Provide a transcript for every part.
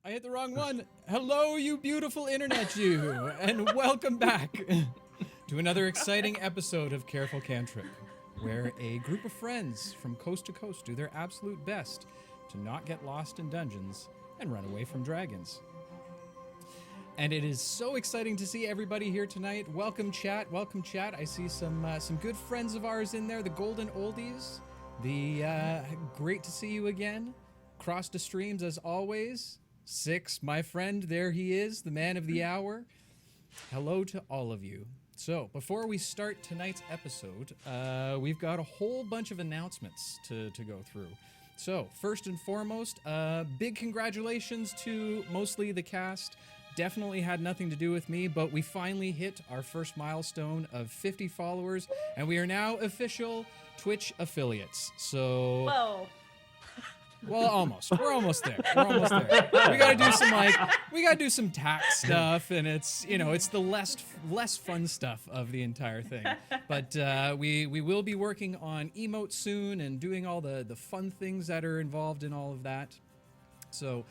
I hit the wrong one. Hello, you beautiful internet you, and welcome back to another exciting episode of Careful Cantrip, where a group of friends from coast to coast do their absolute best to not get lost in dungeons and run away from dragons. And it is so exciting to see everybody here tonight. Welcome, chat. Welcome, chat. I see some good friends of ours in there, the Golden Oldies. Great to see you again. Cross the streams as always. Six, my friend, there he is, the man of the hour. Hello to all of you. So, before we start tonight's episode, we've got a whole bunch of announcements to go through. So, first and foremost, big congratulations to mostly the cast. Definitely had nothing to do with me, but we finally hit our first milestone of 50 followers, and we are now official Twitch affiliates. So... Whoa. Well, almost. We're almost there. We gotta do some tax stuff, and it's the less fun stuff of the entire thing. But we will be working on emotes soon and doing all the fun things that are involved in all of that. So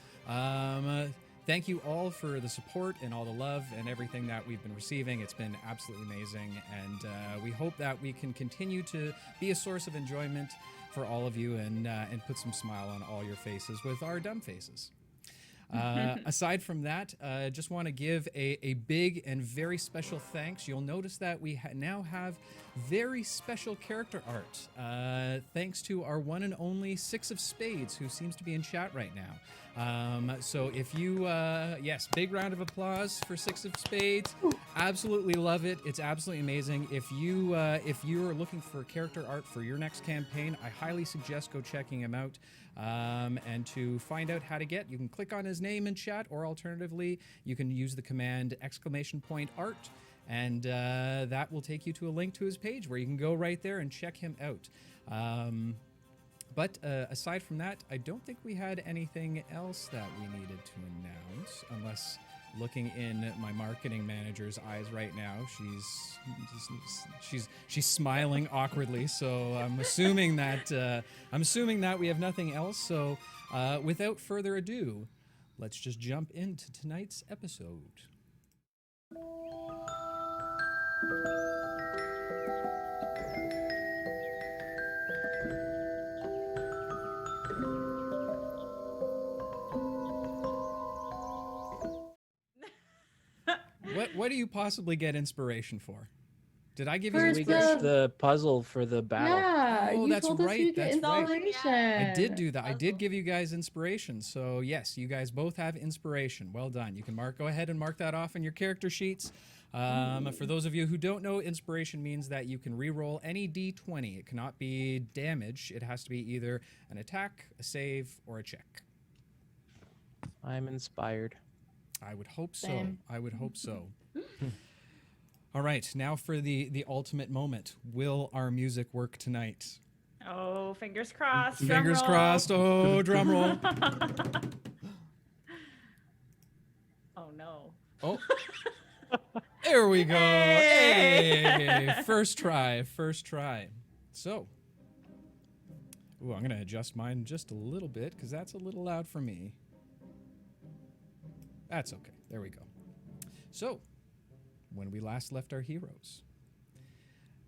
thank you all for the support and all the love and everything that we've been receiving. It's been absolutely amazing, and we hope that we can continue to be a source of enjoyment for all of you and put some smile on all your faces with our dumb faces. Aside from that, just want to give a big and very special thanks. You'll notice that we now have very special character art, thanks to our one and only Six of Spades, who seems to be in chat right now. So if you, yes, big round of applause for Six of Spades. Absolutely love it. It's absolutely amazing. If you are looking for character art for your next campaign, I highly suggest go checking him out. And to find out how to get, you can click on his name in chat, or alternatively, you can use the command !art, and that will take you to a link to his page where you can go right there and check him out. But aside from that, I don't think we had anything else that we needed to announce, unless looking in my marketing manager's eyes right now, she's smiling awkwardly. So I'm assuming that we have nothing else. So without further ado, let's just jump into tonight's episode. What do you possibly get inspiration for? Did I give you inspiration? The puzzle for the battle. Yeah, oh, that's right. That's right. Inspiration. I did do that. I did give you guys inspiration. So yes, you guys both have inspiration. Well done. You can go ahead and mark that off in your character sheets. For those of you who don't know, inspiration means that you can re-roll any d20. It cannot be damage. It has to be either an attack, a save, or a check. I'm inspired. I would hope so. Same. I would hope so. All right, now for the ultimate moment. Will our music work tonight? Oh, fingers crossed. Fingers crossed. Oh, drum roll. Oh, no. Oh. There we go. Hey. First try. So. Ooh, I'm going to adjust mine just a little bit because that's a little loud for me. That's okay. There we go. So, when we last left our heroes,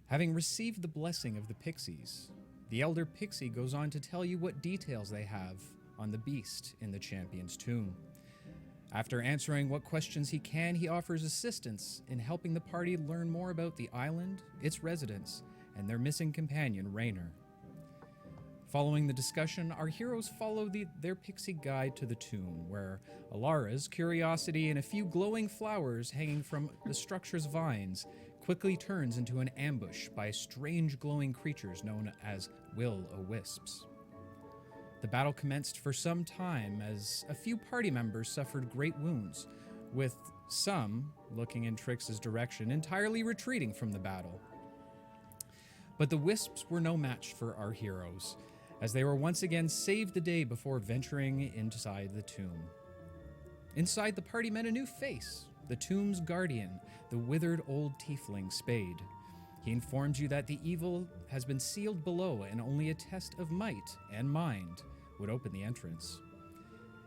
having received the blessing of the pixies, the elder pixie goes on to tell you what details they have on the beast in the champion's tomb. After answering what questions he can, he offers assistance in helping the party learn more about the island, its residents, and their missing companion, Raynor. Following the discussion, our heroes follow their pixie guide to the tomb, where Elara's curiosity and a few glowing flowers hanging from the structure's vines quickly turns into an ambush by strange glowing creatures known as will-o'-wisps. The battle commenced for some time as a few party members suffered great wounds, with some, looking in Trix's direction, entirely retreating from the battle. But the wisps were no match for our heroes, as they were once again saved the day before venturing inside the tomb. Inside, the party met a new face, the tomb's guardian, the withered old tiefling Spade. He informs you that the evil has been sealed below and only a test of might and mind would open the entrance.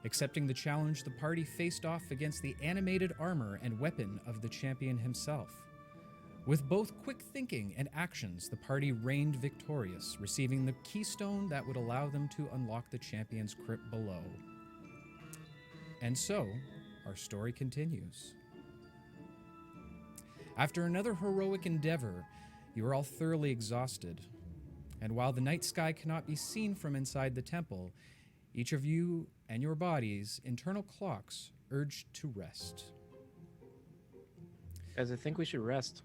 Accepting the challenge, the party faced off against the animated armor and weapon of the champion himself. With both quick thinking and actions, the party reigned victorious, receiving the keystone that would allow them to unlock the champion's crypt below. And so, our story continues. After another heroic endeavor, you are all thoroughly exhausted. And while the night sky cannot be seen from inside the temple, each of you and your body's internal clocks urge to rest. Guys, I think we should rest.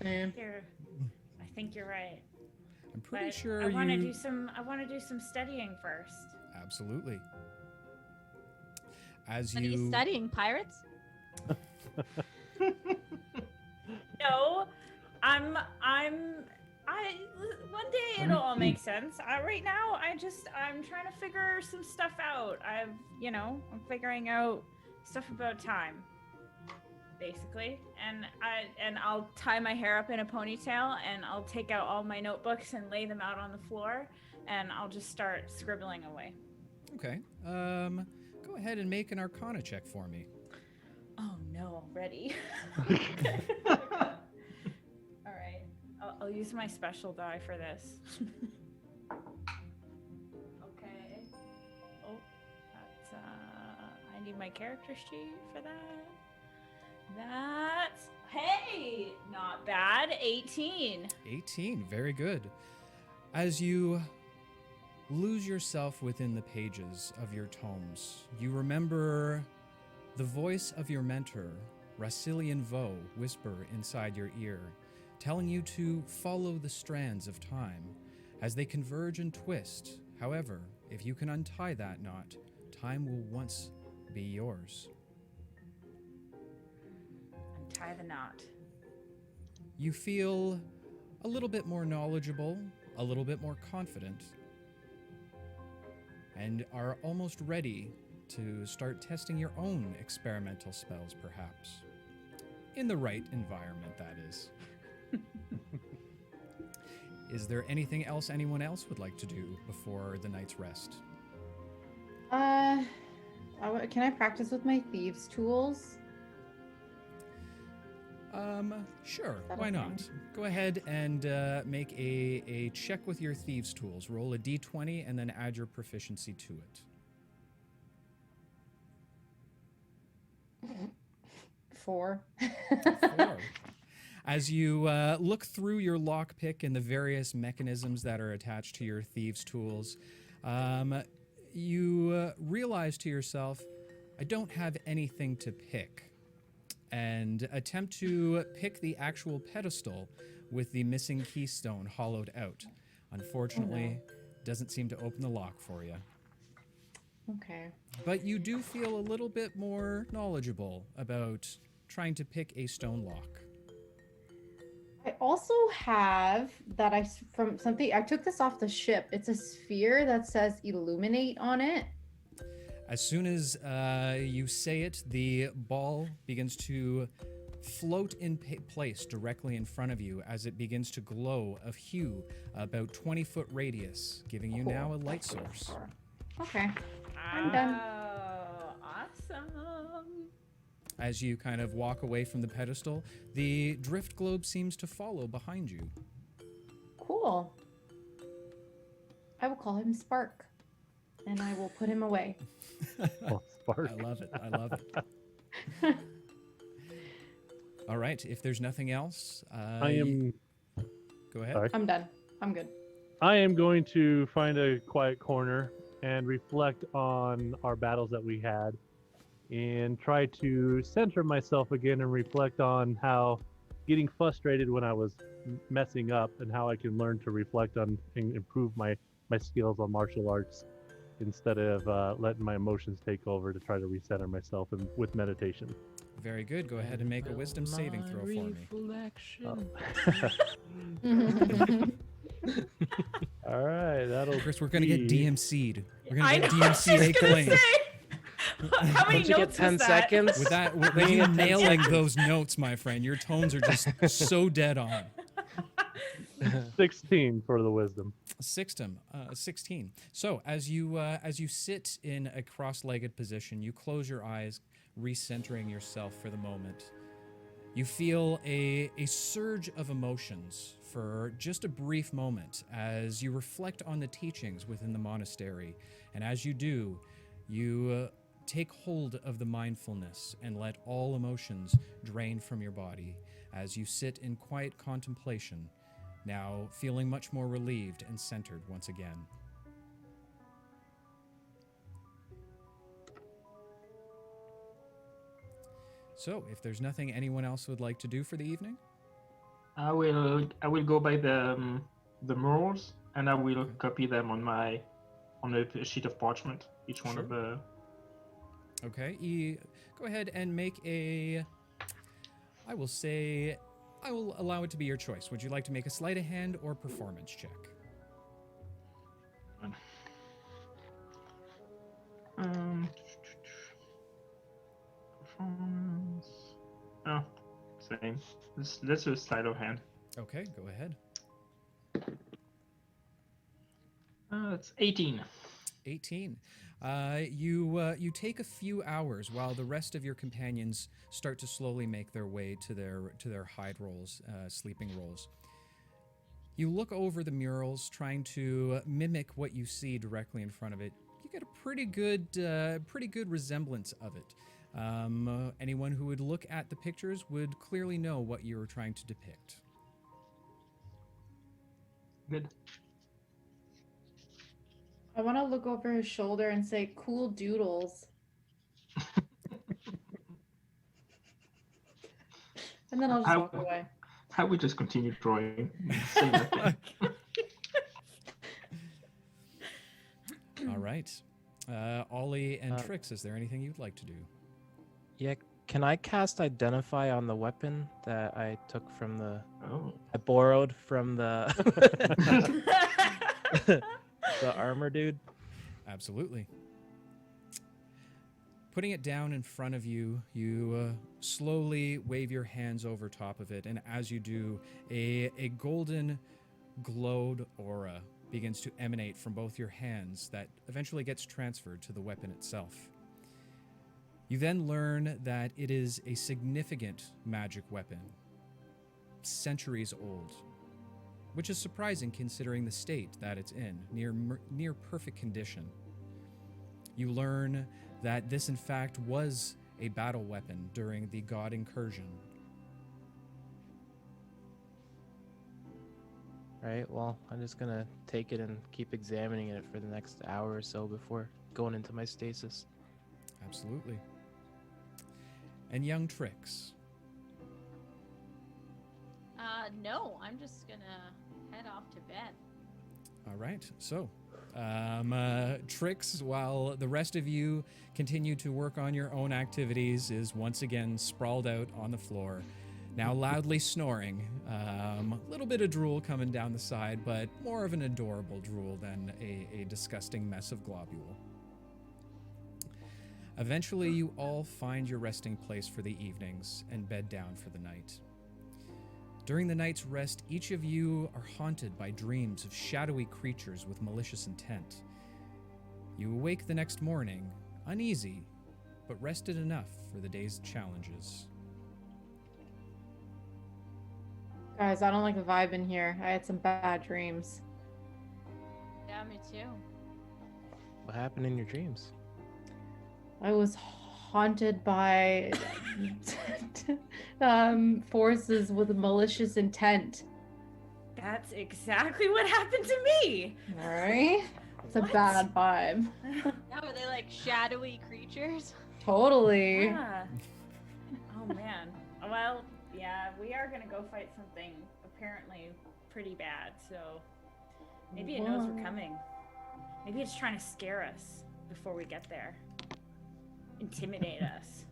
Same. I think you're right. I'm pretty But sure I want to you... do some. I want to do some studying first. Absolutely. As What are you studying, pirates? No, one day it'll all make sense. Right now, I'm trying to figure some stuff out. I'm figuring out stuff about time, basically. And I'll tie my hair up in a ponytail, and I'll take out all my notebooks and lay them out on the floor, and I'll just start scribbling away. Okay. Go ahead and make an Arcana check for me. Oh no, ready? All right, I'll use my special die for this. Okay. Oh, that's I need my character sheet for that. That's, hey, not bad. 18. 18, very good. As you lose yourself within the pages of your tomes, you remember the voice of your mentor, Rasilian Vo, whisper inside your ear, telling you to follow the strands of time as they converge and twist. However, if you can untie that knot, time will once be yours. Untie the knot. You feel a little bit more knowledgeable, a little bit more confident, and are almost ready to start testing your own experimental spells, perhaps. In the right environment, that is. Is there anything else anyone else would like to do before the night's rest? Can I practice with my thieves' tools? Sure, That why okay? not? Go ahead and make a check with your thieves' tools. Roll a d20 and then add your proficiency to it. 4. 4. As you look through your lockpick and the various mechanisms that are attached to your thieves' tools, you realize to yourself, I don't have anything to pick, and attempt to pick the actual pedestal with the missing keystone hollowed out. Unfortunately, doesn't seem to open the lock for you. Okay. But you do feel a little bit more knowledgeable about trying to pick a stone lock. I also have that from something I took this off the ship. It's a sphere that says illuminate on it. As soon as you say it, the ball begins to float in place directly in front of you as it begins to glow of hue about 20-foot radius, giving you now a light source. Okay. I'm done. Oh, awesome. As you kind of walk away from the pedestal, the drift globe seems to follow behind you. Cool. I will call him Spark, and I will put him away. Oh, Spark. I love it. I love it. All right. If there's nothing else, I am. Go ahead. Sorry. I'm done. I'm good. I am going to find a quiet corner and reflect on our battles that we had, and try to center myself again and reflect on how getting frustrated when I was messing up and how I can learn to reflect on and improve my skills on martial arts instead of letting my emotions take over to try to recenter myself and with meditation. Very good. Go ahead and make a wisdom saving throw for me. All right, that'll. Chris, we're gonna get be- DMC'd. We're I gonna know, get I was DMC'd just gonna claim. say. How many Don't you get notes 10 was that? seconds? With that, with you nailing those notes, my friend, your tones are just so dead on. 16 for the wisdom. 16. So as you sit in a cross-legged position, you close your eyes, recentering yourself for the moment. You feel a surge of emotions for just a brief moment as you reflect on the teachings within the monastery. And as you do, you take hold of the mindfulness and let all emotions drain from your body as you sit in quiet contemplation, now feeling much more relieved and centered once again. So, if there's nothing anyone else would like to do for the evening? I will go by the murals, and I will copy them on a sheet of parchment. Each one Sure. of the. Okay, go ahead and make I will allow it to be your choice. Would you like to make a sleight of hand or performance check? Performance. Oh, same. Let's do a sleight of hand. Okay, go ahead. It's 18. 18. You take a few hours while the rest of your companions start to slowly make their way to their hide rolls, sleeping rolls. You look over the murals, trying to mimic what you see directly in front of it. You get a pretty good resemblance of it. Anyone who would look at the pictures would clearly know what you were trying to depict. Good. I want to look over his shoulder and say, "Cool doodles," and then I'll just walk away. I will just continue drawing. Say nothing. All right. Ollie and Trix, is there anything you'd like to do? Yeah, can I cast Identify on the weapon that I took from the... Oh. I borrowed from the... the armor dude? Absolutely. Putting it down in front of you, you slowly wave your hands over top of it, and as you do, a golden glowed aura begins to emanate from both your hands that eventually gets transferred to the weapon itself. You then learn that it is a significant magic weapon, centuries old, which is surprising considering the state that it's in, near perfect condition. You learn that this in fact was a battle weapon during the God incursion. Right, well, I'm just gonna take it and keep examining it for the next hour or so before going into my stasis. Absolutely. And young Trix. No, I'm just gonna head off to bed. All right, so Trix, while the rest of you continue to work on your own activities, is once again sprawled out on the floor, now loudly snoring. A little bit of drool coming down the side, but more of an adorable drool than a disgusting mess of globule. Eventually, you all find your resting place for the evenings and bed down for the night. During the night's rest, each of you are haunted by dreams of shadowy creatures with malicious intent. You awake the next morning, uneasy, but rested enough for the day's challenges. Guys, I don't like the vibe in here. I had some bad dreams. Yeah, me too. What happened in your dreams? I was haunted by forces with malicious intent. That's exactly what happened to me. All right? It's a What? bad vibe. Yeah, were they like shadowy creatures? Totally. Yeah. Oh man. Well, yeah, we are gonna go fight something apparently pretty bad, so maybe it knows we're coming. Maybe it's trying to scare us before we get there. Intimidate us.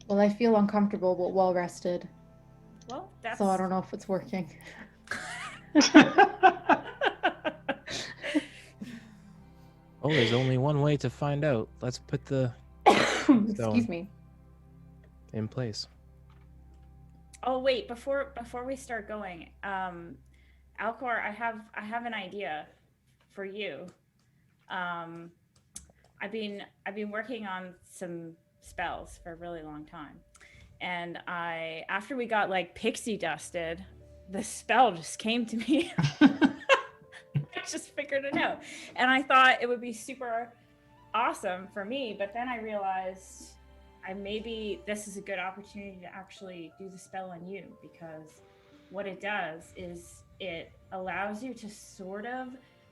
Well, I feel uncomfortable but well rested, Well, that's so I don't know if it's working. Oh, there's only one way to find out. Let's put the Excuse me. in place. Oh wait, before we start going, Alcor, I have an idea for you. I've been working on some spells for a really long time, and after we got like pixie dusted, the spell just came to me. I just figured it out, and I thought it would be super awesome for me, but then I realized maybe this is a good opportunity to actually do the spell on you, because what it does is it allows you to sort of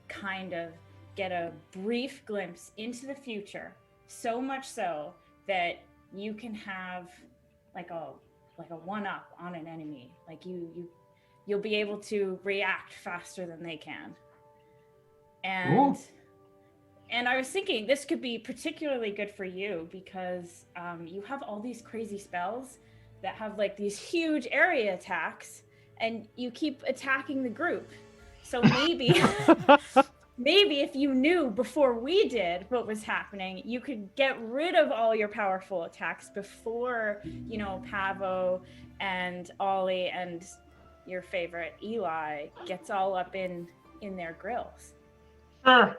kind of get a brief glimpse into the future, so much so that you can have like a one-up on an enemy. Like you'll be able to react faster than they can. And Ooh. And I was thinking this could be particularly good for you because you have all these crazy spells that have like these huge area attacks, and you keep attacking the group. So maybe maybe if you knew before we did what was happening, you could get rid of all your powerful attacks before, you know, Pavo and Ollie and your favorite Eli gets all up in their grills. Sure.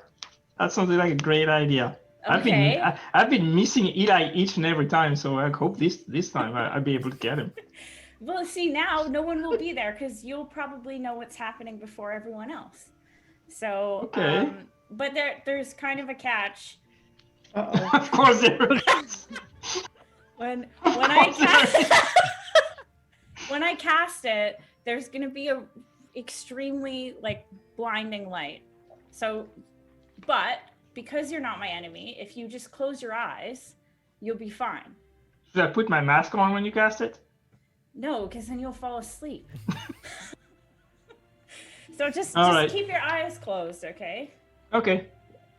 That sounds like a great idea. Okay. I've been missing Eli each and every time, so I hope this time I'll be able to get him. Well, see, now no one will be there because you'll probably know what's happening before everyone else. So, Okay. But there's kind of a catch. Uh-oh. Of course there is. When I cast it, there's gonna be a extremely like blinding light. So, but because you're not my enemy, if you just close your eyes, you'll be fine. Should I put my mask on when you cast it? No, because then you'll fall asleep. So just right. keep your eyes closed, okay? Okay.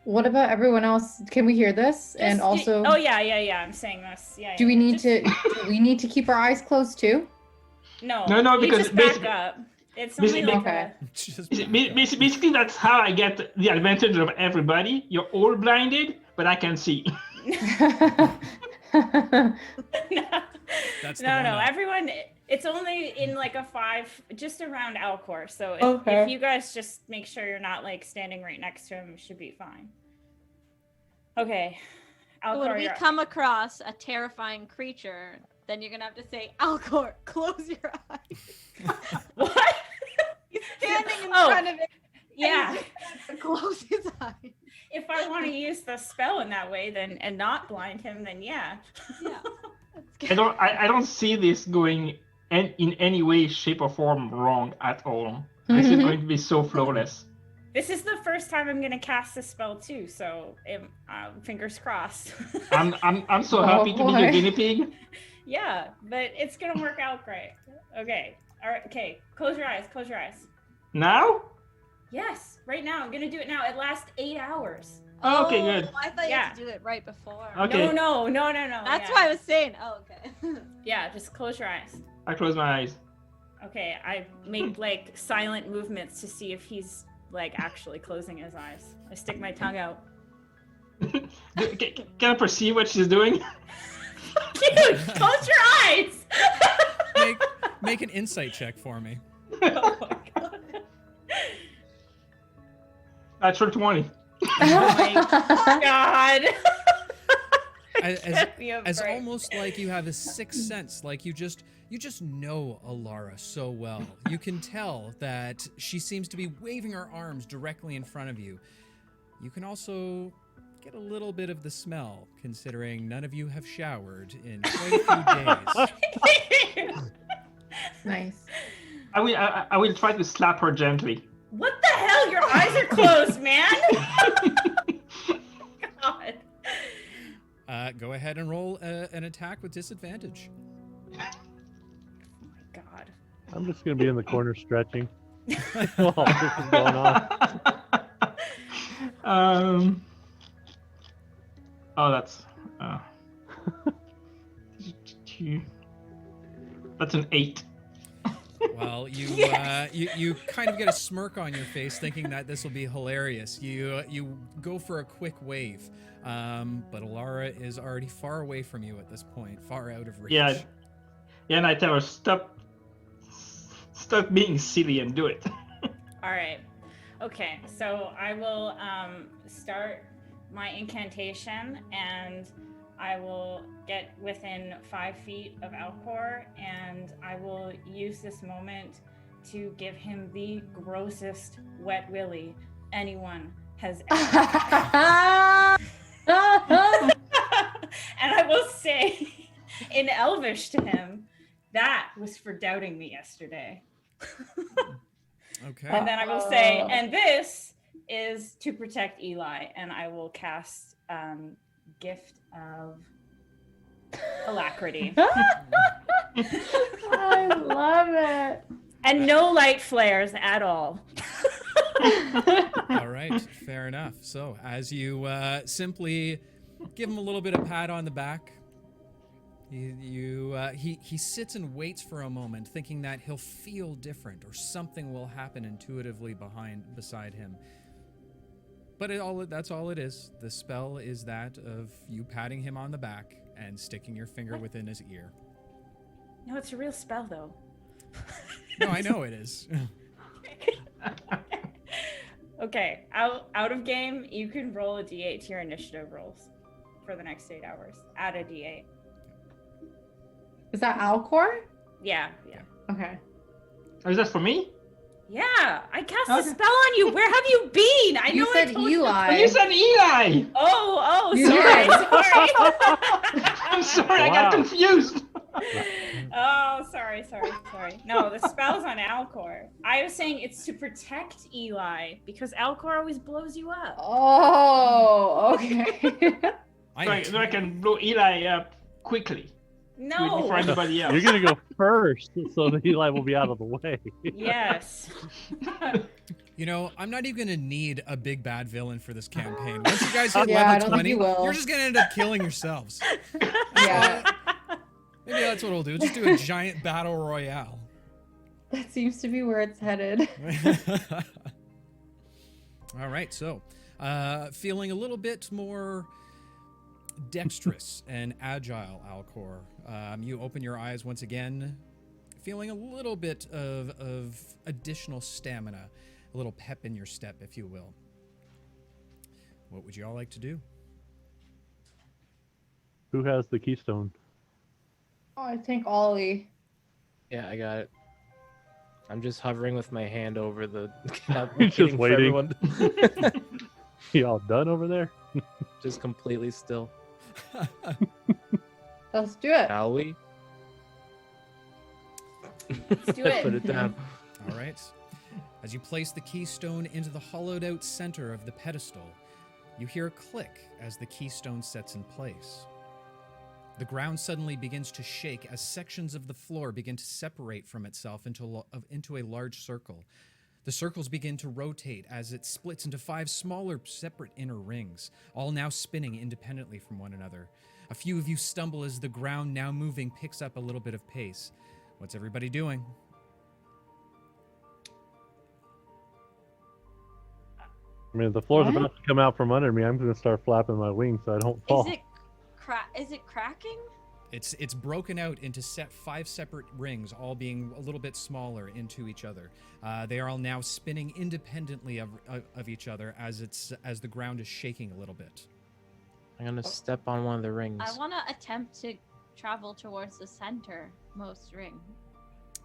What about everyone else? Can we hear this? And also, oh yeah, I'm saying this. Yeah. do we need just- do we need to keep our eyes closed too? No, No, you because just back basically- up. It's only like Okay. Just Basically, that's how I get the advantage of everybody. You're all blinded, but I can see. That's the no, one up. everyone. It's only in like a 5, just around Alcor. So if Okay. you guys just make sure you're not like standing right next to him, you should be fine. Okay, Alcor. When we come across a terrifying creature, then you're gonna have to say, Alcor, close your eyes. What? He's standing in Oh, front of it. Yeah. And close his eyes. If I want to use the spell in that way, then and not blind him, then yeah. Yeah. That's good. I don't see this going in any way, shape, or form wrong at all. This is going to be so flawless. This is the first time I'm gonna cast this spell too, so fingers crossed. I'm so Oh, happy to be your boy. guinea pig. Yeah, but it's gonna work out great. Okay. All right. Okay. Close your eyes. Close your eyes. Now? Yes. Right now. I'm gonna do it now. It lasts 8 hours. Oh, okay, good. I thought you Yeah. had to do it right before. Okay. No. That's yeah. why I was saying, oh, okay. Yeah. Just close your eyes. I close my eyes. Okay. I make like silent movements to see if he's like actually closing his eyes. I stick my tongue out. Can I perceive what she's doing? Dude, close your eyes. Make an insight check for me. Oh my god. Natural 20. Oh my god. As Get me a as break. almost like you have a sixth sense, like you just know Elara so well. You can tell that she seems to be waving her arms directly in front of you. You can also get a little bit of the smell, considering none of you have showered in quite a few days. Nice. I will try to slap her gently. What the hell? Your eyes are closed, man. God. Go ahead and roll an attack with disadvantage. Oh my god. I'm just gonna be in the corner stretching while this is going on. Oh, that's that's an 8. Well, you Yes! you kind of get a smirk on your face, thinking that this will be hilarious. You go for a quick wave, but Elara is already far away from you at this point, far out of reach. Yeah, and I tell her stop being silly and do it. All right. Okay, so I will start my incantation, and I will get within 5 feet of Alcor, and I will use this moment to give him the grossest wet willy anyone has ever. And I will say in Elvish to him, that was for doubting me yesterday. Okay. And then I will say, and this is to protect Eli, and I will cast Gift of Alacrity. I love it. And no light flares at all. All right, fair enough. So as you simply give him a little bit of pat on the back, he sits and waits for a moment, thinking that he'll feel different or something will happen intuitively beside him. But that's all it is. The spell is that of you patting him on the back and sticking your finger within his ear. No, it's a real spell, though. No, I know it is. Okay, out of game, you can roll a d8 to your initiative rolls for the next 8 hours. Add a d8. Is that Alcor? Yeah. Okay. Oh, is that for me? Yeah, I cast a spell on you. Where have you been? I know You said I told Eli. Oh, you said Eli! Oh, You sorry, did. sorry. I'm sorry, I got Wow. confused. Oh, sorry. No, the spell's on Alcor. I was saying it's to protect Eli because Alcor always blows you up. Oh, okay. So I can blow Eli up quickly. No. Before anybody else. You're gonna go first, so that Eli will be out of the way. Yes. You know, I'm not even gonna need a big bad villain for this campaign. Once you guys hit Yeah, I level don't think 20, you will. you're just gonna end up killing yourselves. Yeah, Maybe that's what we'll do. Just do a giant battle royale. that seems to be where it's headed. All right, so feeling a little bit more dexterous and agile, Alcor. You open your eyes once again, feeling a little bit of additional stamina, a little pep in your step, if you will. What would you all like to do? Who has the keystone? Oh, I think Ollie. Yeah, I got it. I'm just hovering with my hand over the. Just waiting. Everyone. You all done over there? Just completely still. Let's do it. Shall we? Let's do it. Put it down. All right. As you place the keystone into the hollowed out center of the pedestal, you hear a click as the keystone sets in place. The ground suddenly begins to shake as sections of the floor begin to separate from itself into a large circle. The circles begin to rotate as it splits into 5 smaller, separate inner rings, all now spinning independently from one another. A few of you stumble as the ground, now moving, picks up a little bit of pace. What's everybody doing? I mean, if the floor's about to come out from under me, I'm gonna start flapping my wings so I don't fall. Is it cracking? It's broken out into 5 separate rings, all being a little bit smaller into each other. They are all now spinning independently of each other as the ground is shaking a little bit. I'm gonna step on one of the rings. I want to attempt to travel towards the centermost ring.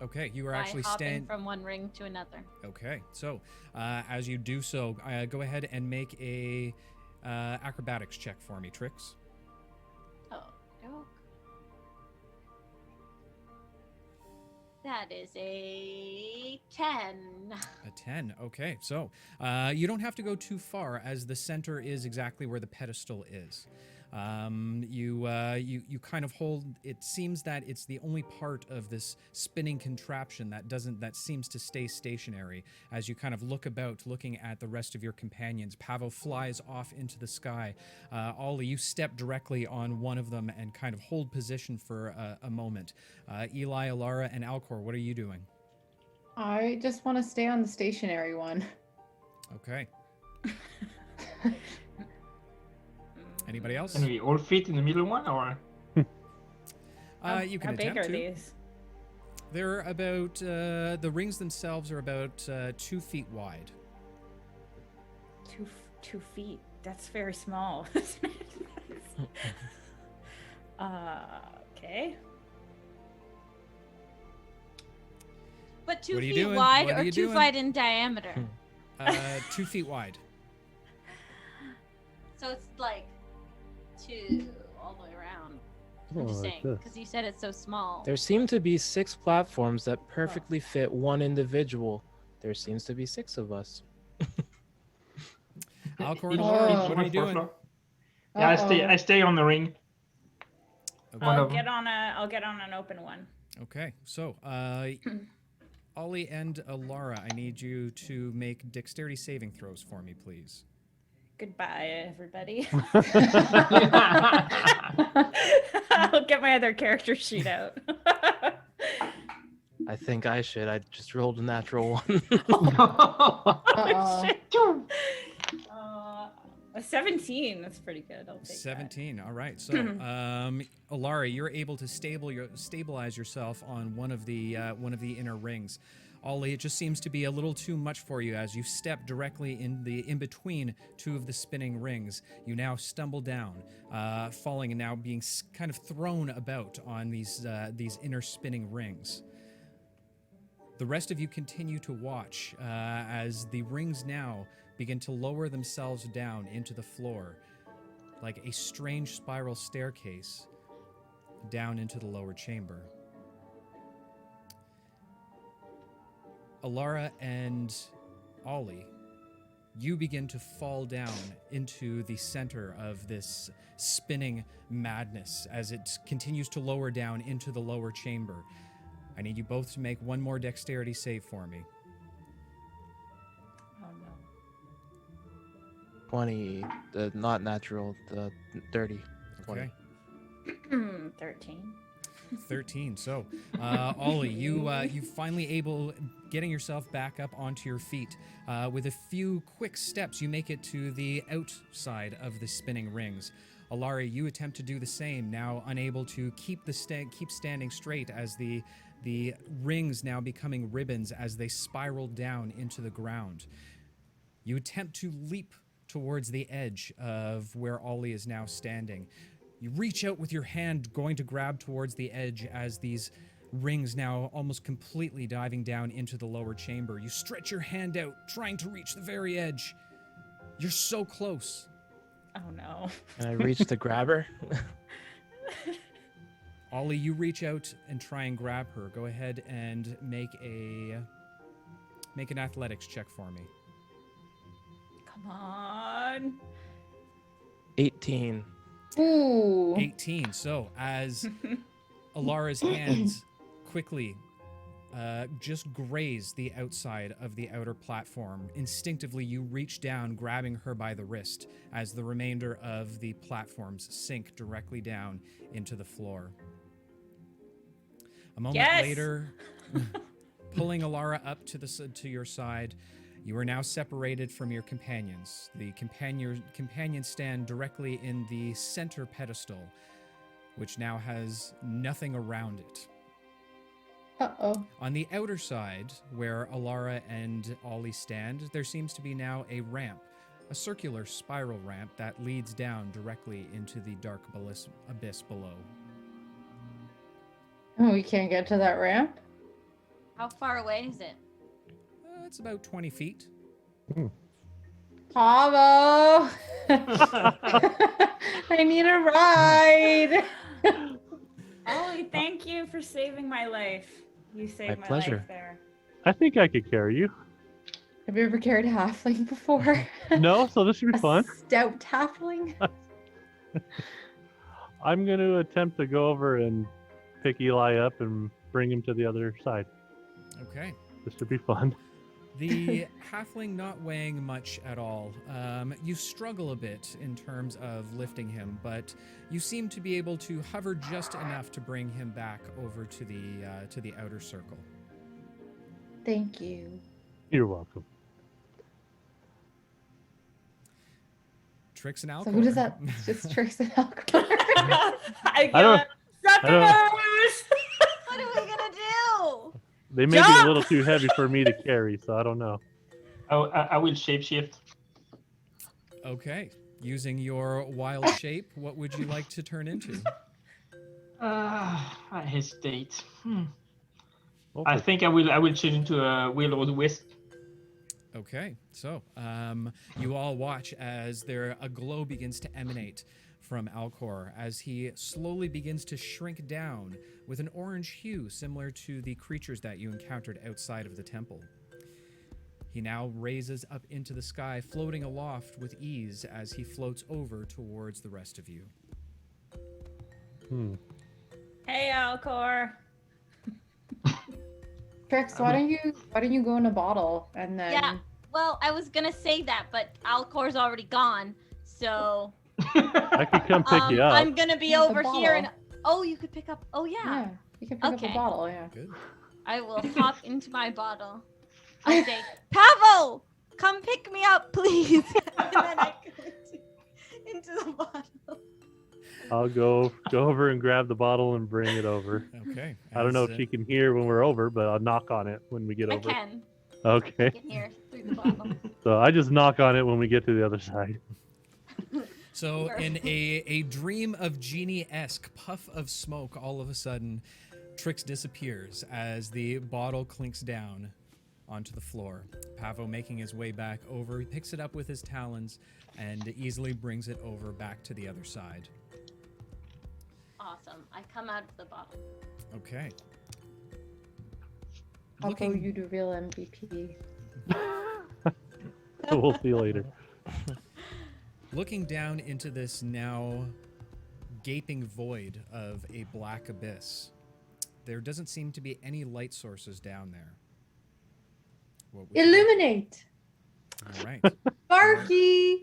Okay, you are by actually hopping standing. from one ring to another. Okay, so as you do so, go ahead and make a acrobatics check for me, Trix. Oh, doke. That is a 10. A 10. Okay, so you don't have to go too far, as the center is exactly where the pedestal is. You kind of hold. It seems that it's the only part of this spinning contraption that seems to stay stationary. As you kind of look about, looking at the rest of your companions, Pavo flies off into the sky. Ollie, you step directly on one of them and kind of hold position for a moment. Eli, Elara, and Alcor, what are you doing? I just want to stay on the stationary one. Okay. Anybody else? Can we all fit in the middle one, or? You can How big attempt are to. these? They're about the rings themselves are about 2 feet wide. 2 feet. That's very small. Okay. But 2 What are you feet doing? wide What are or you 2 doing? feet in diameter? 2 feet wide. So it's like 2 all the way around. I'm just like saying, this. because you said it's so small. There seem to be 6 platforms that perfectly fit one individual. There seems to be 6 of us. Alcor, Each- Elara, each what are one you for doing? floor. Yeah, I stay on the ring. Okay. One I'll of them. get on an open one. Okay, so Ollie and Elara, I need you to make dexterity saving throws for me, please. Goodbye, everybody. I'll get my other character sheet out. I think I should. I just rolled a natural 1. Uh-oh. Shit. A 17. That's pretty good. I'll take 17. All right. So, Elara, you're able to stabilize yourself on one of the inner rings. Ollie, it just seems to be a little too much for you as you step directly in between 2 of the spinning rings. You now stumble down, falling and now being kind of thrown about on these inner spinning rings. The rest of you continue to watch as the rings now begin to lower themselves down into the floor like a strange spiral staircase down into the lower chamber. Elara and Ollie, you begin to fall down into the center of this spinning madness as it continues to lower down into the lower chamber. I need you both to make one more dexterity save for me. Oh 20, the not natural, the dirty. 20. Okay. no. 13. 13. So, Ollie, you finally getting yourself back up onto your feet. With a few quick steps, you make it to the outside of the spinning rings. Elara, you attempt to do the same, now unable to keep standing straight as the rings now becoming ribbons as they spiral down into the ground. You attempt to leap towards the edge of where Ollie is now standing. You reach out with your hand, going to grab towards the edge as these rings now almost completely diving down into the lower chamber. You stretch your hand out, trying to reach the very edge. You're so close. Oh no. And I reached to grab her. Ollie, you reach out and try and grab her. Go ahead and make an athletics check for me. Come on. 18. Ooh. 18. So as Elara's hands quickly just graze the outside of the outer platform, instinctively you reach down, grabbing her by the wrist as the remainder of the platforms sink directly down into the floor. A moment Yes! later, pulling Elara up to your side, you are now separated from your companions. The companions stand directly in the center pedestal, which now has nothing around it. Uh-oh. On the outer side, where Elara and Ollie stand, there seems to be now a ramp, a circular spiral ramp that leads down directly into the dark abyss below. Oh, we can't get to that ramp? How far away is it? It's about 20 feet. Pavo! I need a ride! Ollie, thank you for saving my life. You saved my pleasure. life there. I think I could carry you. Have you ever carried a halfling before? No, so this should be A fun. stout halfling? I'm going to attempt to go over and pick Eli up and bring him to the other side. Okay. This should be fun. The halfling not weighing much at all. You struggle a bit in terms of lifting him, but you seem to be able to hover just enough to bring him back over to the outer circle. Thank you. You're welcome. Trix and Alcor. So who does that? It's just Trix and Alcor. I I don't- got suckers! What are we gonna do? They may be a little too heavy for me to carry, so I don't know. I will shapeshift. Okay. Using your wild shape, what would you like to turn into? I hesitate. Oh, I think I will change into a wheel or the wisp. Okay, so you all watch as a glow begins to emanate from Alcor as he slowly begins to shrink down with an orange hue similar to the creatures that you encountered outside of the temple. He now raises up into the sky, floating aloft with ease as he floats over towards the rest of you. Hey, Alcor. Trix, why don't you go in a bottle and then? Yeah. Well, I was gonna say that, but Alcor's already gone, so I could come pick you up. I'm gonna be With a over here and bottle. you could pick up. Oh yeah. Yeah, you can pick up Okay. a bottle. Yeah. Good. I will hop into my bottle. I say, Pavo, come pick me up, please. And then I go into the bottle. I'll go over and grab the bottle and bring it over. Okay. I don't know if as, she can hear when we're over, but I'll knock on it when we get I over. can. Okay. I can hear through the bottle. So I just knock on it when we get to the other side. So in a dream of genie-esque puff of smoke, all of a sudden, Trix disappears as the bottle clinks down onto the floor. Pavo making his way back over, he picks it up with his talons and easily brings it over back to the other side. Awesome. I come out of the bottle. Okay. I'll go. You the real MVP. We'll see you later. Looking down into this now gaping void of a black abyss, there doesn't seem to be any light sources down there. What would you- Illuminate. All right. Sparky.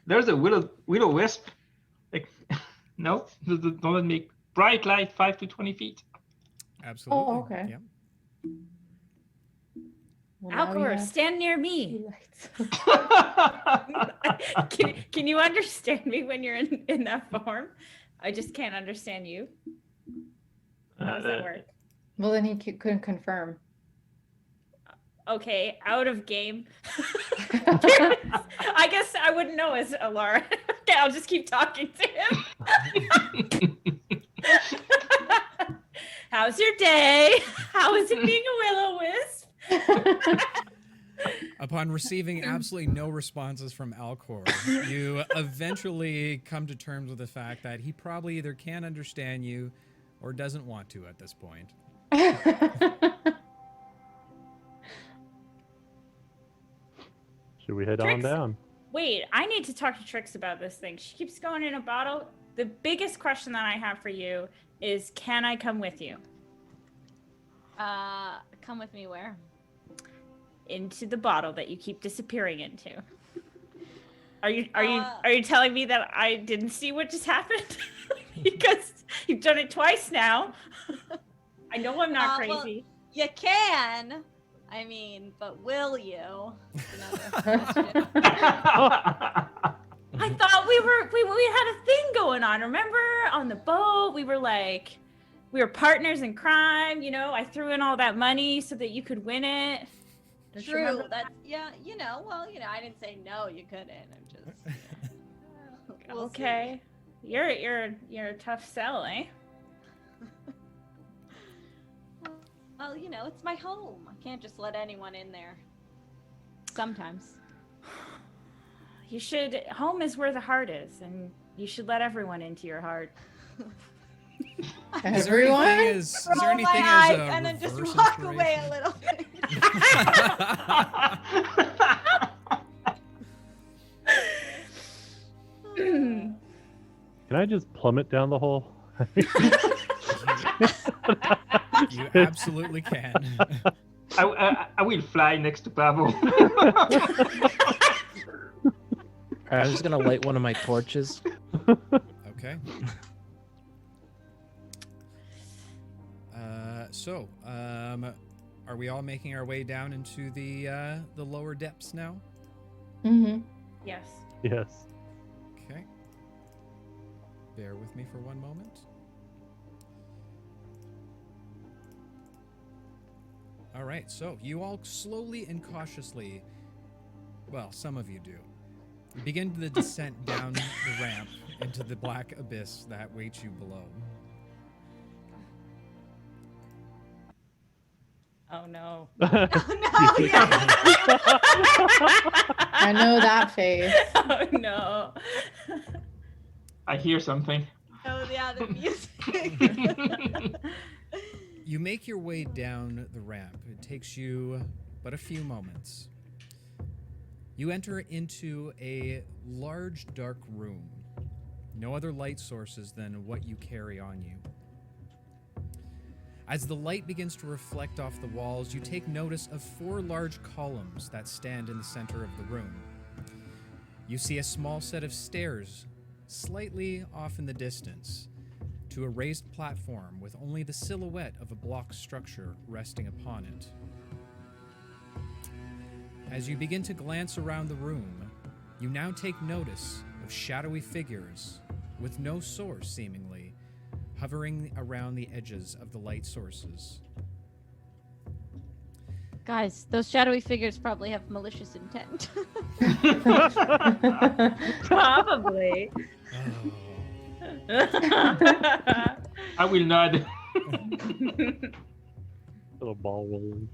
There's a willow wisp. Like, no, don't make bright light 5 to 20 feet. Absolutely. Oh, okay. Yeah. Well, now we Alcor, have stand near me. two lights. can you understand me when you're in that form? I just can't understand you. How does that work? Well, then he couldn't confirm. Okay, out of game. I guess I wouldn't know as Elara. Okay, I'll just keep talking to him. How's your day? How is it being a will-o-wisp? Upon receiving absolutely no responses from Alcor, you eventually come to terms with the fact that he probably either can't understand you or doesn't want to at this point. Should we head on Trix. down? Wait, I need to talk to Trix about this thing. She keeps going in a bottle. The biggest question that I have for you is, can I come with you? Come with me where? Into the bottle that you keep disappearing into. Are you telling me that I didn't see what just happened? Because you've done it twice now. I know I'm not Well, crazy. you can. I mean, but will you? Another question. I thought we had a thing going on. Remember on the boat, we were partners in crime. You know, I threw in all that money so that you could win it. Don't you True. remember? That's I didn't say no, you couldn't. I'm just we'll see. Okay. You're a tough sell, eh? Well, it's my home. I can't just let anyone in there. Sometimes. You should. Home is where the heart is, and you should let everyone into your heart. Is there Everyone? anything my as eyes a and then just reverse walk away a inspiration? little bit. Can I just plummet down the hole? You absolutely can. I will fly next to Pavo. Alright, I'm just gonna light one of my torches. Okay. Are we all making our way down into the lower depths now? Mm-hmm. Yes. Yes. Okay. Bear with me for one moment. All right, so you all slowly and cautiously, well, some of you do, begin the descent down the ramp into the black abyss that waits you below. Oh no. Oh, no, yeah. I know that face. Oh no. I hear something. Oh, yeah, the music. You make your way down the ramp. It takes you but a few moments. You enter into a large, dark room. No other light sources than what you carry on you. As the light begins to reflect off the walls, you take notice of 4 large columns that stand in the center of the room. You see a small set of stairs slightly off in the distance to a raised platform with only the silhouette of a block structure resting upon it. As you begin to glance around the room, you now take notice of shadowy figures with no source, seemingly, hovering around the edges of the light sources. Guys, those shadowy figures probably have malicious intent. Probably. I will nod. Little ball rolling.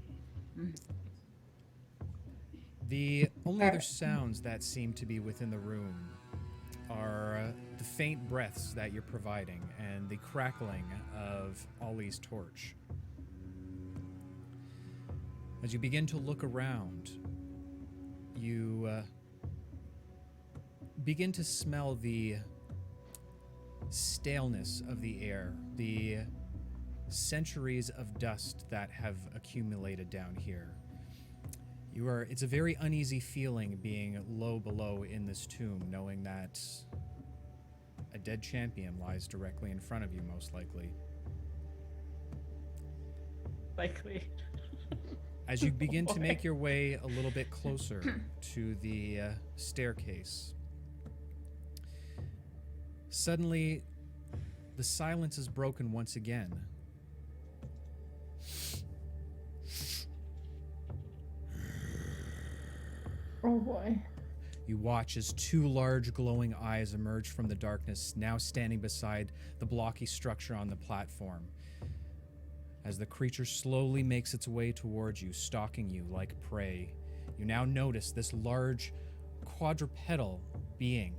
The only other sounds that seem to be within the room are the faint breaths that you're providing and the crackling of Ollie's torch. As you begin to look around, you begin to smell the staleness of the air, the centuries of dust that have accumulated down here. It's a very uneasy feeling being low below in this tomb, knowing that a dead champion lies directly in front of you, most likely. Likely. As you begin to make your way a little bit closer to the staircase, suddenly the silence is broken once again. Oh boy. You watch as 2 large glowing eyes emerge from the darkness, now standing beside the blocky structure on the platform. As the creature slowly makes its way towards you, stalking you like prey, you now notice this large quadrupedal being,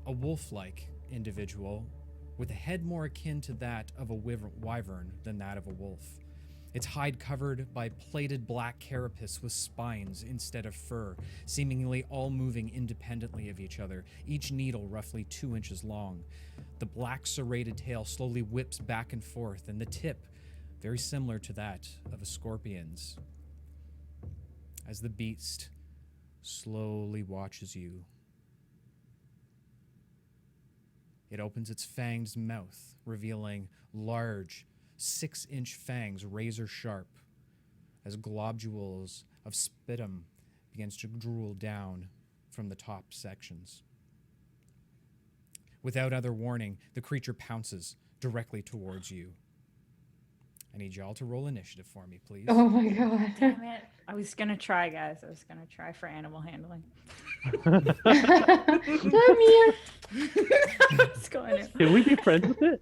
a wolf-like individual with a head more akin to that of a wyvern than that of a wolf. Its hide covered by plated black carapace with spines instead of fur, seemingly all moving independently of each other, each needle roughly 2 inches long. The black serrated tail slowly whips back and forth, and the tip, very similar to that of a scorpion's. As the beast slowly watches you, it opens its fanged mouth, revealing large, 6-inch fangs, razor sharp, as globules of spitum begins to drool down from the top sections. Without other warning, the creature pounces directly towards you. I need y'all to roll initiative for me, please. Oh my god. Damn it. I was gonna try, guys. I was gonna try for animal handling. Come here. It's going to. Can we be friends with it?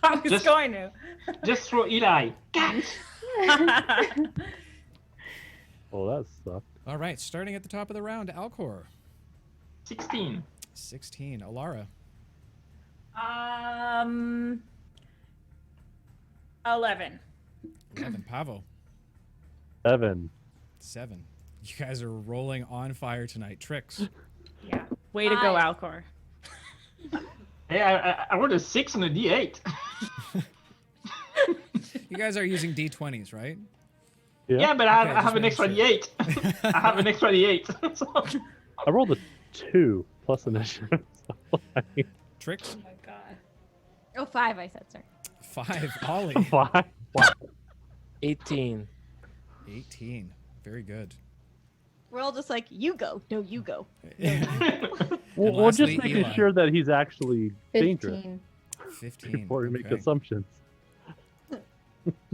I was Just- going to. Just throw Eli. Cat! Oh, that sucked. All right, starting at the top of the round, Alcor. 16. 16. Elara. 11. 11. Pavo. 7. 7. You guys are rolling on fire tonight. Trix. Yeah. Way to go, 5. Alcor. Hey, I rolled a 6 on a D8. You guys are using D20s, right? Yeah, but Okay, I just have an extra making D8. I have an extra D8. So, I rolled a 2 plus initiative. So, Trix. Oh my god. Oh, 5, I said, sir. 5. Ollie. 5. Wow. 18. 18. Very good. We're all just like, you go. No, you go. We're just lastly, making Eli. sure that he's actually dangerous 15. 15. before we make okay. assumptions.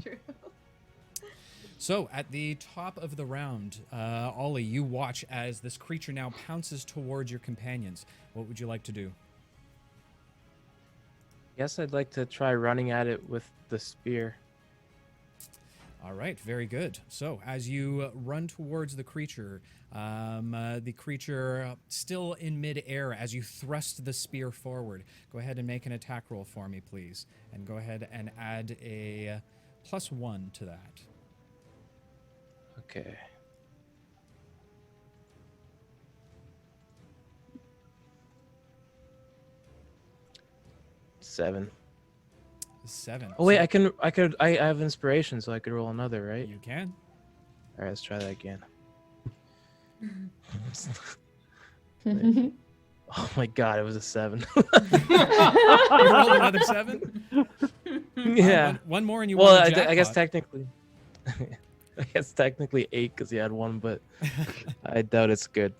True. So, at the top of the round, Ollie, you watch as this creature now pounces towards your companions. What would you like to do? Guess I'd like to try running at it with the spear. All right, very good. So, as you run towards the creature still in midair, as you thrust the spear forward, go ahead and make an attack roll for me, please. And go ahead and add a +1 to that. Okay. Seven. 7. Oh wait, So I have inspiration, so I could roll another, right? you can. All right, let's try that again. Oh my god, it was a 7. You rolled another 7? Yeah. One more and you Well, won the I guess jackpot. technically 8 because he had 1, but I doubt it's good.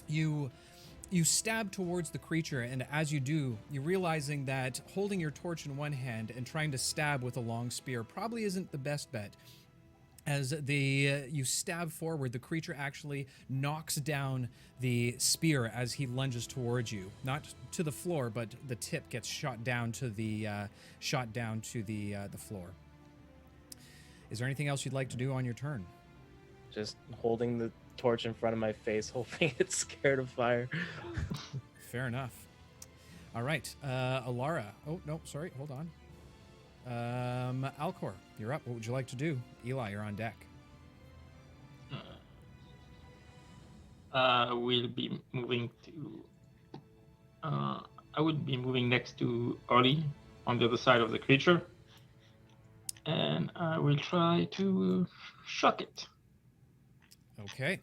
You stab towards the creature, and as you do, you're realizing that holding your torch in one hand and trying to stab with a long spear probably isn't the best bet. As you stab forward, the creature actually knocks down the spear as he lunges towards you, not to the floor, but the tip gets shot down to the floor. Is there anything else you'd like to do on your turn? Just holding the torch in front of my face, hoping it's scared of fire. Fair enough. All right, Elara. Oh no, sorry, hold on. Alcor, you're up. What would you like to do? Eli, you're on deck. We'll be moving to. I would be moving next to Ollie on the other side of the creature, and I will try to shock it. Okay.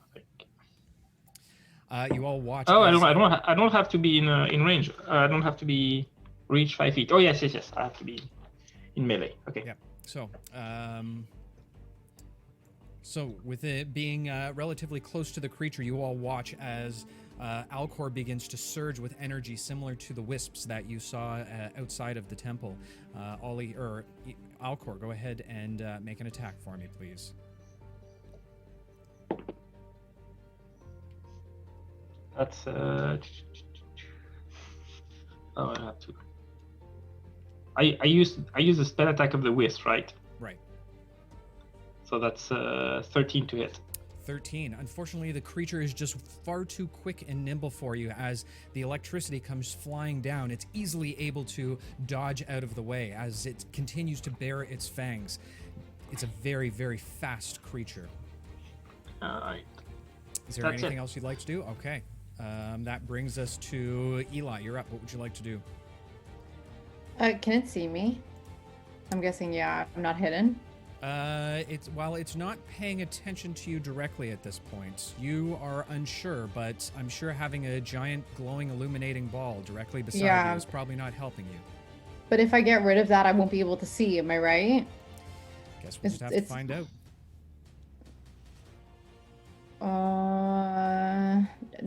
You all watch. Oh, as- I don't have to be in range. I don't have to be reach 5 feet. Oh yes. I have to be in melee. Okay. Yeah. So with it being relatively close to the creature, you all watch as Alcor begins to surge with energy similar to the wisps that you saw outside of the temple. Ollie or Alcor, go ahead and make an attack for me, please. That's oh, I have to. I use the spell attack of the wisp, right? Right. So that's 13 to hit. 13. Unfortunately, the creature is just far too quick and nimble for you. As the electricity comes flying down, it's easily able to dodge out of the way as it continues to bare its fangs. It's a very, very fast creature. Alright. Is there That's anything it. else you'd like to do? Okay. That brings us to Eli. You're up. What would you like to do? Can it see me? I'm guessing, yeah, I'm not hidden. While it's not paying attention to you directly at this point, you are unsure, but I'm sure having a giant glowing illuminating ball directly beside Yeah. you is probably not helping you. But if I get rid of that, I won't be able to see. Am I right? Guess we'll just have to find out.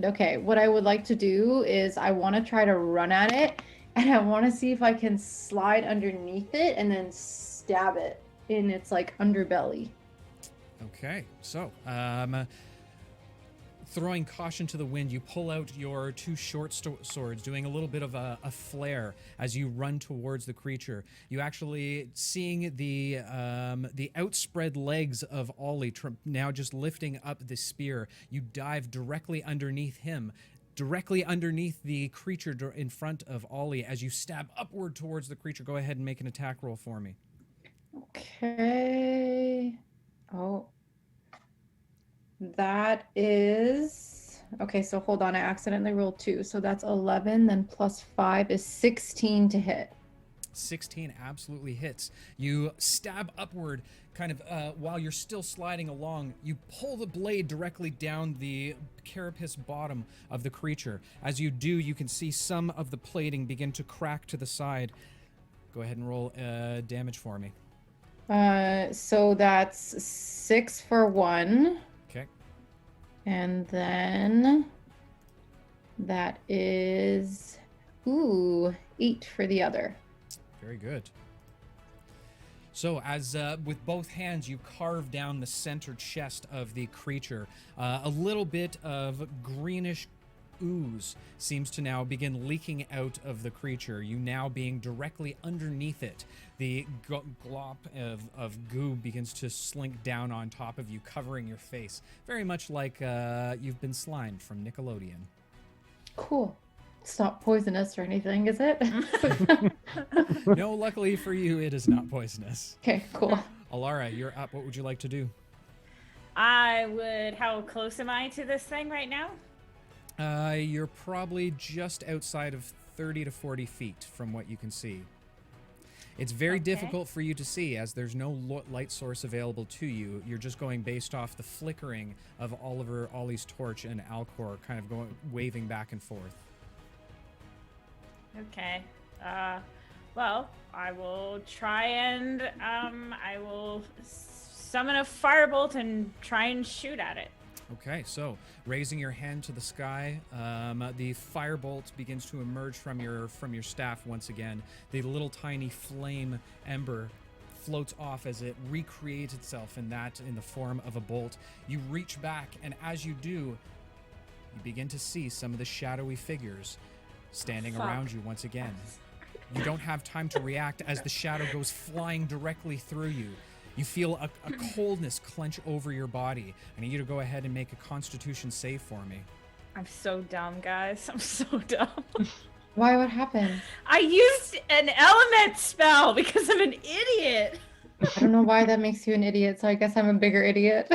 Okay, what I would like to do is I want to try to run at it, and I want to see if I can slide underneath it and then stab it in its like underbelly. Okay, so throwing caution to the wind, you pull out your two short swords, doing a little bit of a flare as you run towards the creature. You actually seeing the outspread legs of Ollie now just lifting up the spear. You dive directly underneath him, directly underneath the creature in front of Ollie. As you stab upward towards the creature, go ahead and make an attack roll for me. Okay. Oh. That is... Okay, so hold on. I accidentally rolled 2. So that's 11, then plus 5 is 16 to hit. 16 absolutely hits. You stab upward, kind of while you're still sliding along. You pull the blade directly down the carapace bottom of the creature. As you do, you can see some of the plating begin to crack to the side. Go ahead and roll damage for me. So that's 6 for 1. Okay. And then that is 8 for the other. Very good. So as with both hands you carve down the center chest of the creature, a little bit of greenish ooze seems to now begin leaking out of the creature, you now being directly underneath it. The glop of goo begins to slink down on top of you, covering your face, very much like you've been slimed from Nickelodeon. Cool. It's not poisonous or anything, is it? No, luckily for you, it is not poisonous. Okay, cool. Elara, you're up. What would you like to do? How close am I to this thing right now? You're probably just outside of 30 to 40 feet from what you can see. It's very difficult for you to see as there's no light source available to you. You're just going based off the flickering of Ollie's torch and Alcor kind of waving back and forth. Okay. Well, I will try and I will summon a firebolt and try and shoot at it. Okay, so raising your hand to the sky, the firebolt begins to emerge from your staff once again. The little tiny flame ember floats off as it recreates itself in the form of a bolt. You reach back, and as you do, you begin to see some of the shadowy figures standing around you once again. You don't have time to react as the shadow goes flying directly through you. You feel a coldness clench over your body. I need you to go ahead and make a Constitution save for me. I'm so dumb, guys. I'm so dumb. Why? What happened? I used an element spell because I'm an idiot. I don't know why that makes you an idiot, so I guess I'm a bigger idiot.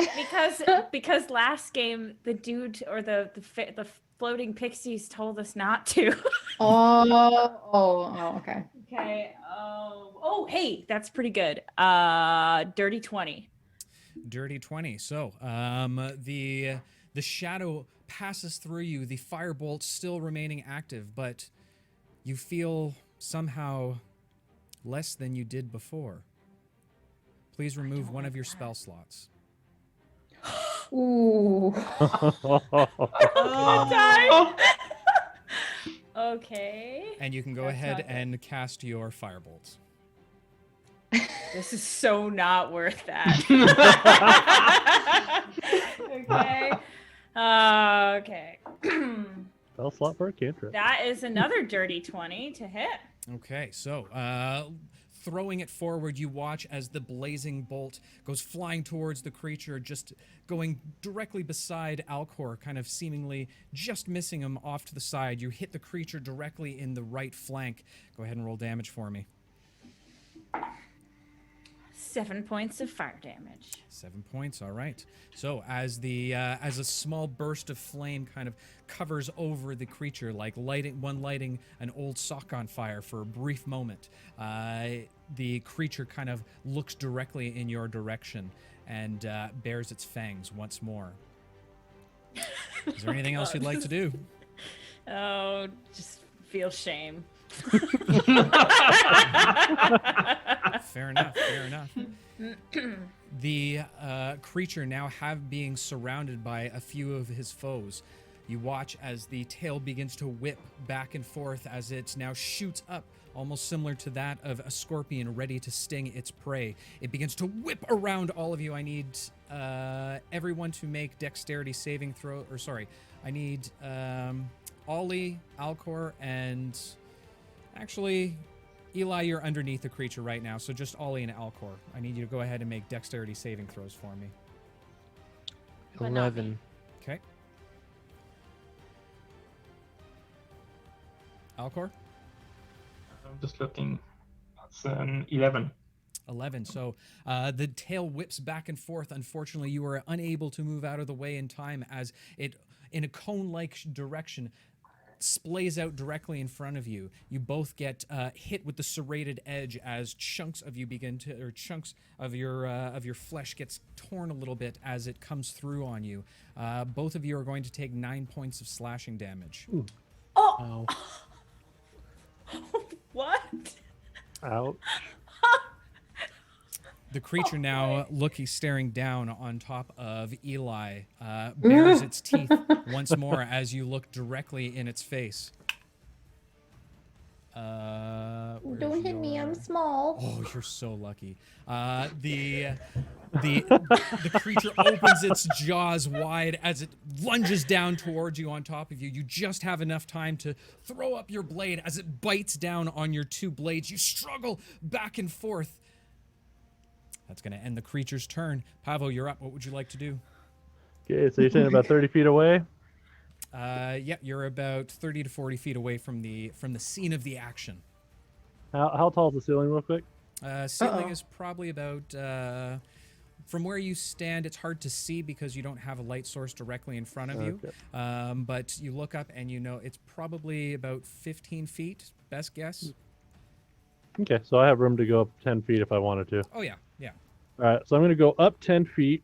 Because last game the dude or the floating pixies told us not to. Oh, okay. Okay. Oh, hey, that's pretty good. Dirty 20. Dirty 20. So, the shadow passes through you, the firebolt still remaining active, but you feel somehow less than you did before. Please remove one of your spell slots. Ooh. Oh, okay. And you can go That's ahead not good. and cast your firebolt. This is so not worth that. Okay. Okay. Spell slot for a cantrip. That is another dirty 20 to hit. Okay, so throwing it forward, you watch as the blazing bolt goes flying towards the creature, just going directly beside Alcor, kind of seemingly just missing him off to the side. You hit the creature directly in the right flank. Go ahead and roll damage for me. 7 points of fire damage. 7 points, all right. So as a small burst of flame kind of covers over the creature, like lighting an old sock on fire for a brief moment, the creature kind of looks directly in your direction and bares its fangs once more. Is there anything else you'd like to do? Oh, just feel shame. Fair enough, fair enough. The creature now being surrounded by a few of his foes. You watch as the tail begins to whip back and forth as it now shoots up, almost similar to that of a scorpion ready to sting its prey. It begins to whip around all of you. I need everyone to make dexterity saving throw, or sorry, I need Ollie, Alcor, and actually, Eli, you're underneath the creature right now, so just Ollie and Alcor. I need you to go ahead and make dexterity saving throws for me. But not 11. Okay. Alcor? I'm just looking. That's an 11. 11. So the tail whips back and forth. Unfortunately, you are unable to move out of the way in time as it, in a cone-like direction, splays out directly in front of you. You both get hit with the serrated edge as chunks of chunks of your flesh gets torn a little bit as it comes through on you. Both of you are going to take 9 points of slashing damage. Ooh. Oh! Ow. What? Ouch. The creature now staring down on top of Eli, bares its teeth once more as you look directly in its face. Where's Don't hit me, I'm your- small. Oh, you're so lucky. The creature opens its jaws wide as it lunges down towards you on top of you. You just have enough time to throw up your blade as it bites down on your two blades. You struggle back and forth. That's going to end the creature's turn. Pavo, you're up. What would you like to do? Okay, so you're saying about 30 feet away? Yeah, you're about 30 to 40 feet away from the scene of the action. How tall is the ceiling, real quick? Ceiling Uh-oh. is probably about from where you stand. It's hard to see because you don't have a light source directly in front of you. Okay. But you look up and you know it's probably about 15 feet. Best guess. Okay, so I have room to go up 10 feet if I wanted to. Oh yeah, yeah. All right, so I'm going to go up 10 feet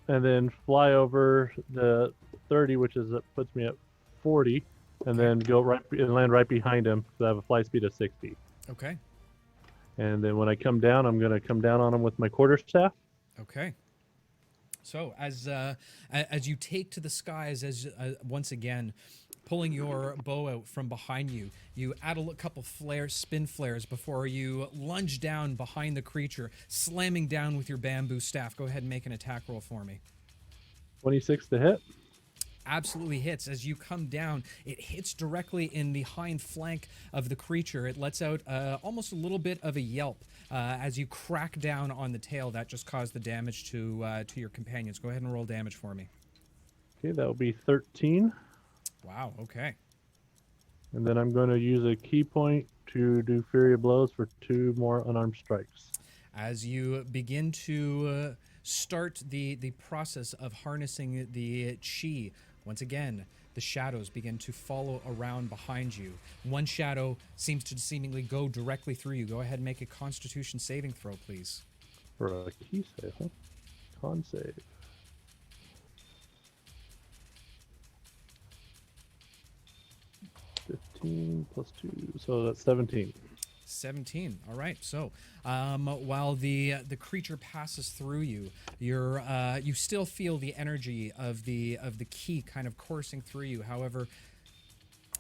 and then fly over the 30, which is puts me at 40, and then go right and land right behind him because I have a fly speed of 60. Okay. And then when I come down, I'm going to come down on him with my quarterstaff. Okay. So as you take to the skies, once again, pulling your bow out from behind you, you add a couple spin flares before you lunge down behind the creature, slamming down with your bamboo staff. Go ahead and make an attack roll for me. 26 to hit. Absolutely hits. As you come down, it hits directly in the hind flank of the creature. It lets out almost a little bit of a yelp as you crack down on the tail. That just caused the damage to your companions. Go ahead and roll damage for me. Okay, that will be 13. Wow, okay. And then I'm going to use a key point to do Fury of Blows for 2 more unarmed strikes. As you begin to start the process of harnessing the chi, once again, the shadows begin to follow around behind you. One shadow seems to seemingly go directly through you. Go ahead and make a Constitution saving throw, please. For a key save, huh? Con save. 15 plus 2, so that's 17. 17. All right. So, while the creature passes through you, you still feel the energy of the key kind of coursing through you. However,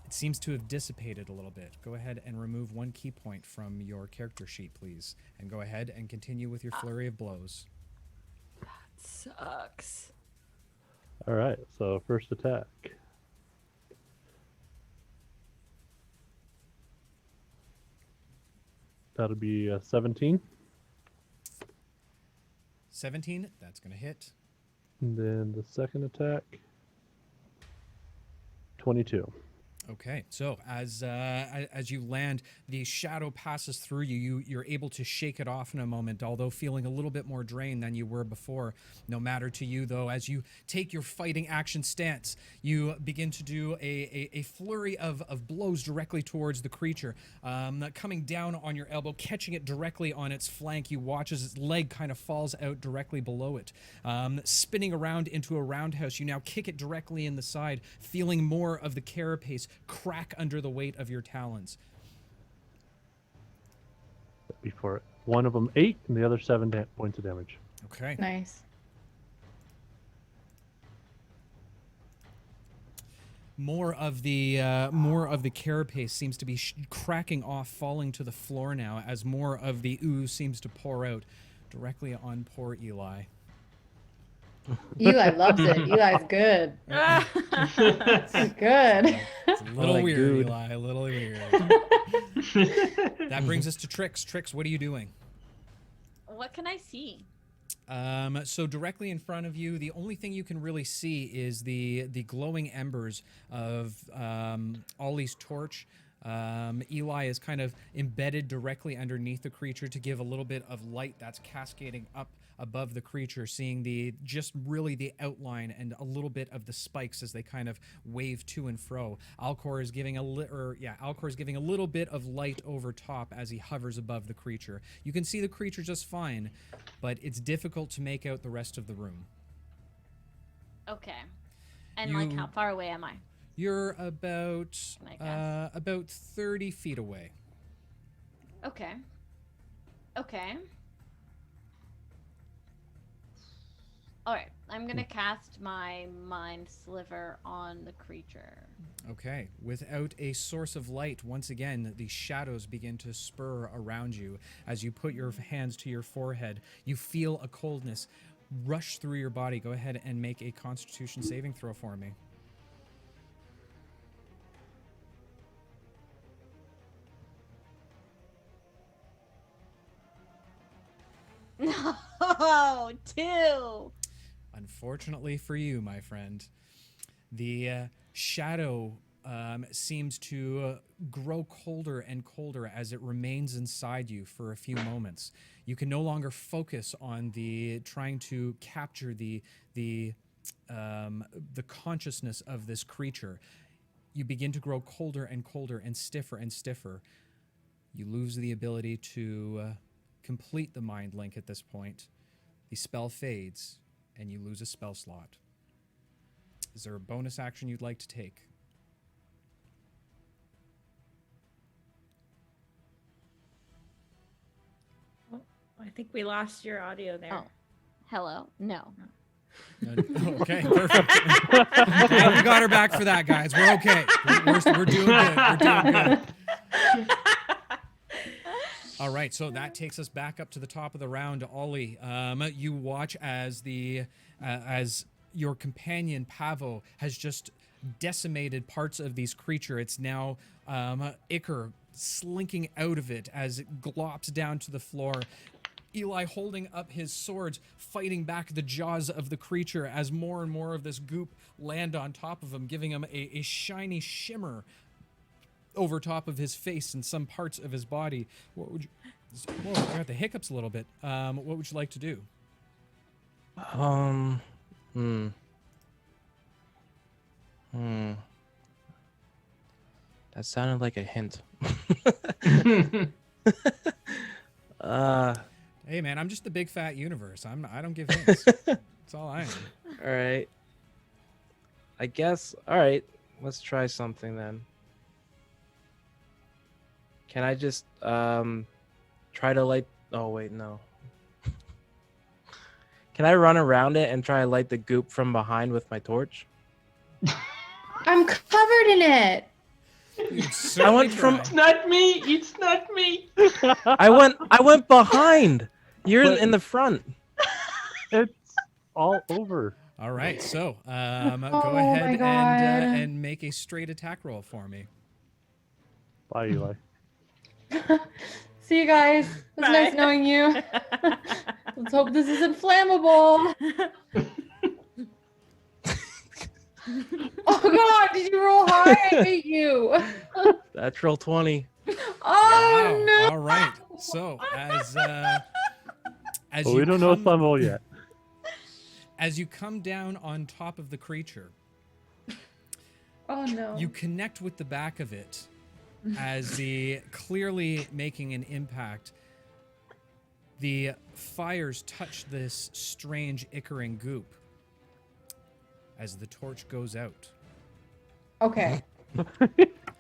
it seems to have dissipated a little bit. Go ahead and remove 1 key point from your character sheet, please, and go ahead and continue with your flurry of blows. Sucks. All right, so first attack. That'll be 17. 17. That's going to hit. And then the second attack, 22. Okay, so as you land, the shadow passes through you. You're able to shake it off in a moment, although feeling a little bit more drained than you were before. No matter to you, though, as you take your fighting action stance, you begin to do a flurry of blows directly towards the creature, coming down on your elbow, catching it directly on its flank. You watch as its leg kind of falls out directly below it. Spinning around into a roundhouse, you now kick it directly in the side, feeling more of the carapace crack under the weight of your talons. Before one of them 8 and the other 7 points of damage. Okay. Nice. More of the carapace seems to be cracking off, falling to the floor now, as more of the ooze seems to pour out directly on poor Eli. Eli loves it. Eli's good. He's good. It's a little like weird, dude. Eli. A little weird. That brings us to Trix. Trix, what are you doing? What can I see? So directly in front of you, the only thing you can really see is the glowing embers of Ollie's torch. Eli is kind of embedded directly underneath the creature to give a little bit of light that's cascading up above the creature, seeing just really the outline and a little bit of the spikes as they kind of wave to and fro. Alcor is giving a little bit of light over top as he hovers above the creature. You can see the creature just fine, but it's difficult to make out the rest of the room. Okay. And like, how far away am I? You're about Can I guess? 30 feet away. Okay. Okay. All right, I'm gonna cast my mind sliver on the creature. Okay. Without a source of light, once again, the shadows begin to spur around you. As you put your hands to your forehead, you feel a coldness rush through your body. Go ahead and make a Constitution saving throw for me. No, 2. Unfortunately for you, my friend, the shadow seems to grow colder and colder as it remains inside you for a few moments. You can no longer focus on the trying to capture the consciousness of this creature. You begin to grow colder and colder and stiffer. You lose the ability to complete the mind link at this point. The spell fades, and you lose a spell slot. Is there a bonus action you'd like to take? I think we lost your audio there. Oh, hello. No. Okay, perfect. Glad we got her back for that, guys. We're okay. We're doing good. We're doing good. All right, so that takes us back up to the top of the round. Ollie, you watch as as your companion Pavo has just decimated parts of these creature. It's now Icar slinking out of it as it glops down to the floor. Eli holding up his swords, fighting back the jaws of the creature as more and more of this goop land on top of him, giving him a shiny shimmer over top of his face and some parts of his body. What would you... Whoa, I got the hiccups a little bit. What would you like to do? That sounded like a hint. Hey, man, I'm just the big fat universe. I don't give hints. That's all I am. All right. I guess. All right. Let's try something then. Can I just try to light? Oh wait, no. Can I run around it and try to light the goop from behind with my torch? I'm covered in it. I went from. It's not me. It's not me. I went behind. You're But- in the front. It's all over. All right, so go Oh my ahead God. and make a straight attack roll for me. Bye, Eli. See you guys. It was Bye. nice knowing you. Let's hope this isn't flammable. Oh God, did you roll high? I hate you. Natural 20. Oh Wow. no. All right. So as But you we don't know it's come- flammable yet. as you come down on top of the creature, Oh no. you connect with the back of it as the clearly making an impact. The fires touch this strange Icaring goop as the torch goes out. Okay.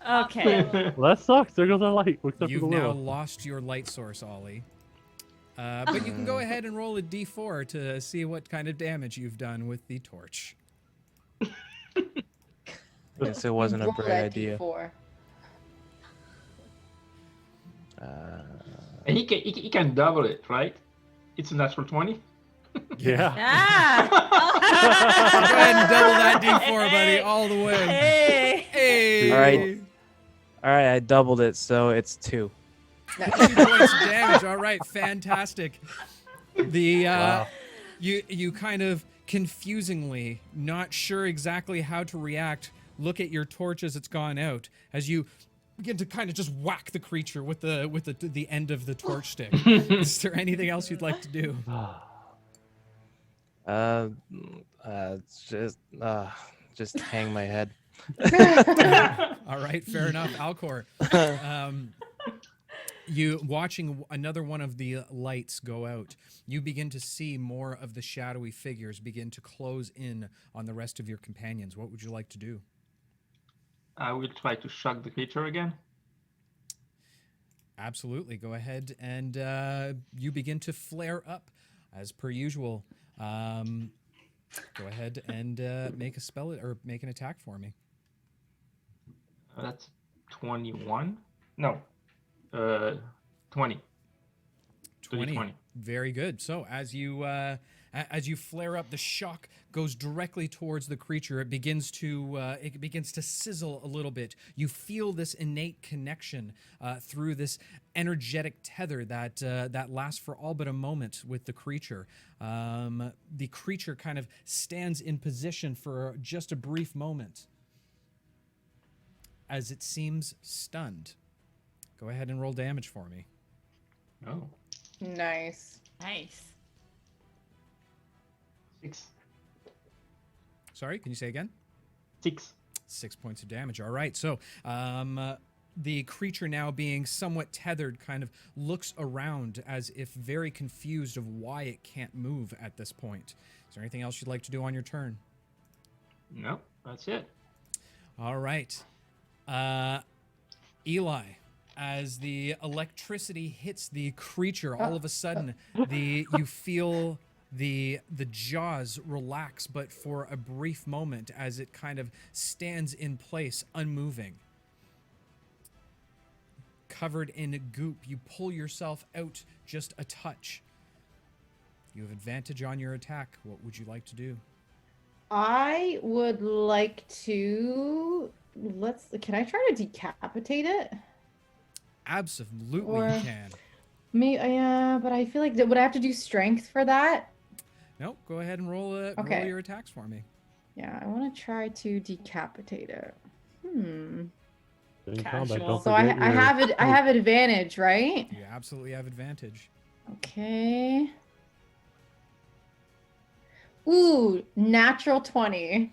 Okay. Well, that sucks. There goes our light. Except for You've the now willow. lost your light source, Ollie. But you can go ahead and roll a d4 to see what kind of damage you've done with the torch. Guess it wasn't a Roll great that idea. D4. And he can double it, right? It's a natural 20. Yeah. Ah. Go ahead and double that d4, buddy, all the way. Hey. Hey! All right. All right, I doubled it, so it's 2. 2 points of damage. All right, fantastic. The Wow. you kind of confusingly, not sure exactly how to react, look at your torch as it's gone out, as you begin to kind of just whack the creature with the end of the torch stick. Is there anything else you'd like to do? Just hang my head. All right, fair enough. Alcor, you watching another one of the lights go out, you begin to see more of the shadowy figures begin to close in on the rest of your companions. What would you like to do? I will try to shock the creature again. Absolutely. Go ahead and you begin to flare up as per usual. Go ahead and make a spell or make an attack for me. That's 21. No, 20. 20. Very good. So as you flare up, the shock goes directly towards the creature. It begins to sizzle a little bit. You feel this innate connection through this energetic tether that lasts for all but a moment with the creature. The creature kind of stands in position for just a brief moment as it seems stunned. Go ahead and roll damage for me. Oh. Nice. Nice. 6. Sorry, can you say again? 6. 6 points of damage. All right. So the creature, now being somewhat tethered, kind of looks around as if very confused of why it can't move at this point. Is there anything else you'd like to do on your turn? No, that's it. All right. Eli, as the electricity hits the creature, all of a sudden you feel the jaws relax, but for a brief moment, as it kind of stands in place, unmoving. Covered in goop, you pull yourself out just a touch. You have advantage on your attack. What would you like to do? I would like to can I try to decapitate it? Absolutely, Or- you can. Me, yeah, but I feel like would I have to do strength for that? Nope. Go ahead and roll Okay. your attacks for me. Yeah, I want to try to decapitate it. In combat, Casual. don't So I forget your- have it. I have advantage, right? You absolutely have advantage. Okay. Ooh, natural 20.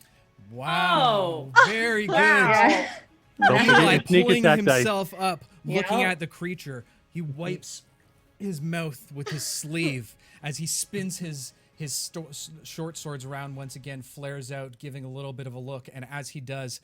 Wow. Very good. Yeah. Don't forget Eli your sneak pulling attack dice. himself up, looking Yep. at the creature. He wipes his mouth with his sleeve as he spins his short swords around once again, flares out, giving a little bit of a look. And as he does,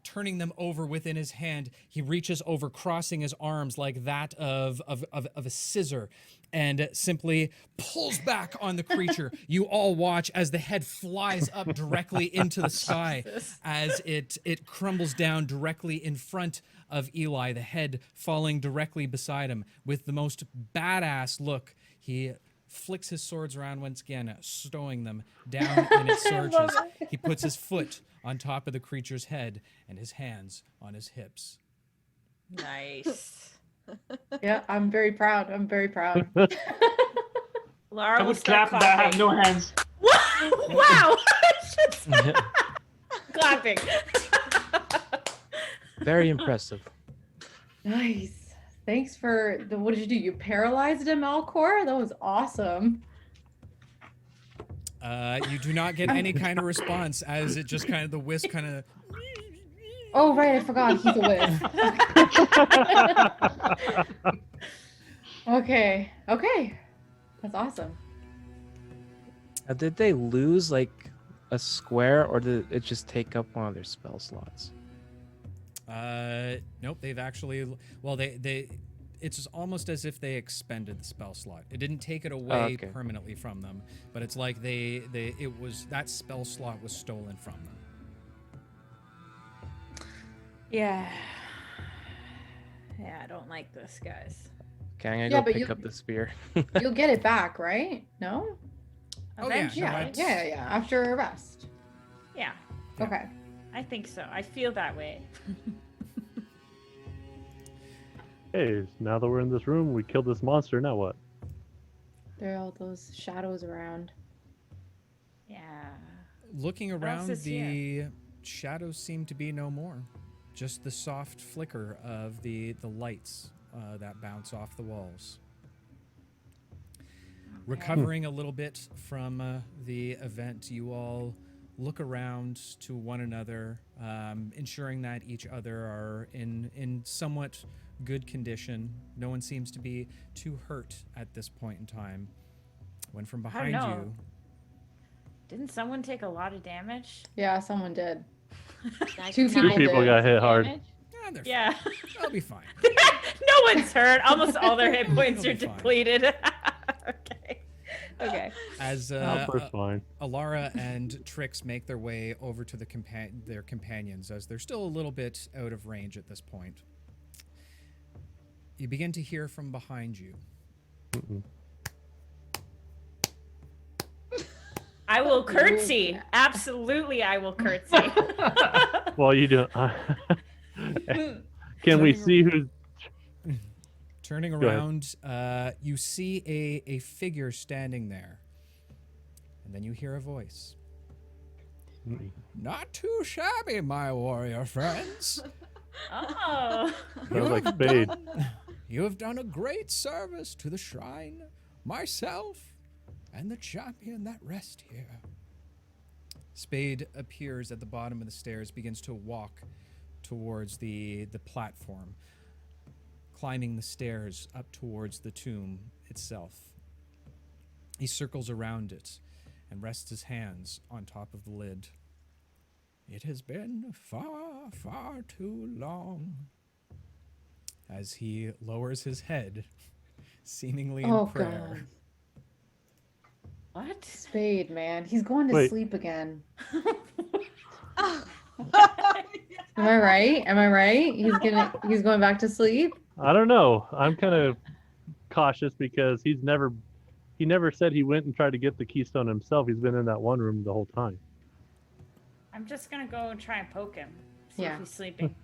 turning them over within his hand, he reaches over, crossing his arms like that of a scissor, and simply pulls back on the creature. You all watch as the head flies up directly into the sky, as it crumbles down directly in front of Eli, the head falling directly beside him. With the most badass look, he flicks his swords around once again, stowing them down in its surges. He puts his foot on top of the creature's head and his hands on his hips. Nice. Yeah, I'm very proud. I'm very proud. Lara I will would start clap, but I have clapping. no hands. Wow! Clapping. Very impressive. Nice. Thanks for the. What did you do? You paralyzed him, Alcor? That was awesome. You do not get any kind of response, as it just kind of, the wisp kind of. Oh right, I forgot he's a wisp. Okay. Okay. That's awesome. Did they lose like a square, or did it just take up one of their spell slots? Nope. They've actually. Well, it's almost as if they expended the spell slot. It didn't take it away okay. permanently from them, but it's like it was, that spell slot was stolen from them. Yeah. Yeah, I don't like this, guys. Okay, I'm Yeah, gonna but go you- pick up the spear. You'll get it back, right? No? Oh, yeah, Eventually. no, Yeah. it's- Yeah. After a rest. Yeah, Yeah. Okay. I think so. I feel that way. Hey, now that we're in this room, we killed this monster. Now what? There are all those shadows around. Yeah. Looking else around, is here? the shadows seem to be no more. Just the soft flicker of the lights that bounce off the walls. Recovering a little bit from the event, you all look around to one another, ensuring that each other are in somewhat good condition. No one seems to be too hurt at this point in time. When from behind know. you, Didn't someone take a lot of damage? Yeah, someone did. Like Two nine people got hit hard. damage. they're Yeah. fine. They'll be fine. No one's hurt. Almost all their hit points They'll are be fine. depleted. Okay. Okay. As Alcor's fine. Elara and Trix make their way over to their companions, as they're still a little bit out of range at this point. You begin to hear from behind you. I will curtsy. Absolutely, I will curtsy. Well, you don't. Can we see who's? Turning Go ahead. around, you see a figure standing there. And then you hear a voice. Not too shabby, my warrior friends. Oh. Sounds like Spade. You have done a great service to the shrine, myself, and the champion that rest here. Spade appears at the bottom of the stairs, begins to walk towards the platform, climbing the stairs up towards the tomb itself. He circles around it and rests his hands on top of the lid. It has been far, far too long. As he lowers his head, seemingly in prayer. God. What? Spade, man. He's going to Wait. sleep again. Oh. Am I right? Am I right? He's going back to sleep? I don't know. I'm kind of cautious because he never said he went and tried to get the keystone himself. He's been in that one room the whole time. I'm just gonna go and try and poke him. See Yeah. if he's sleeping.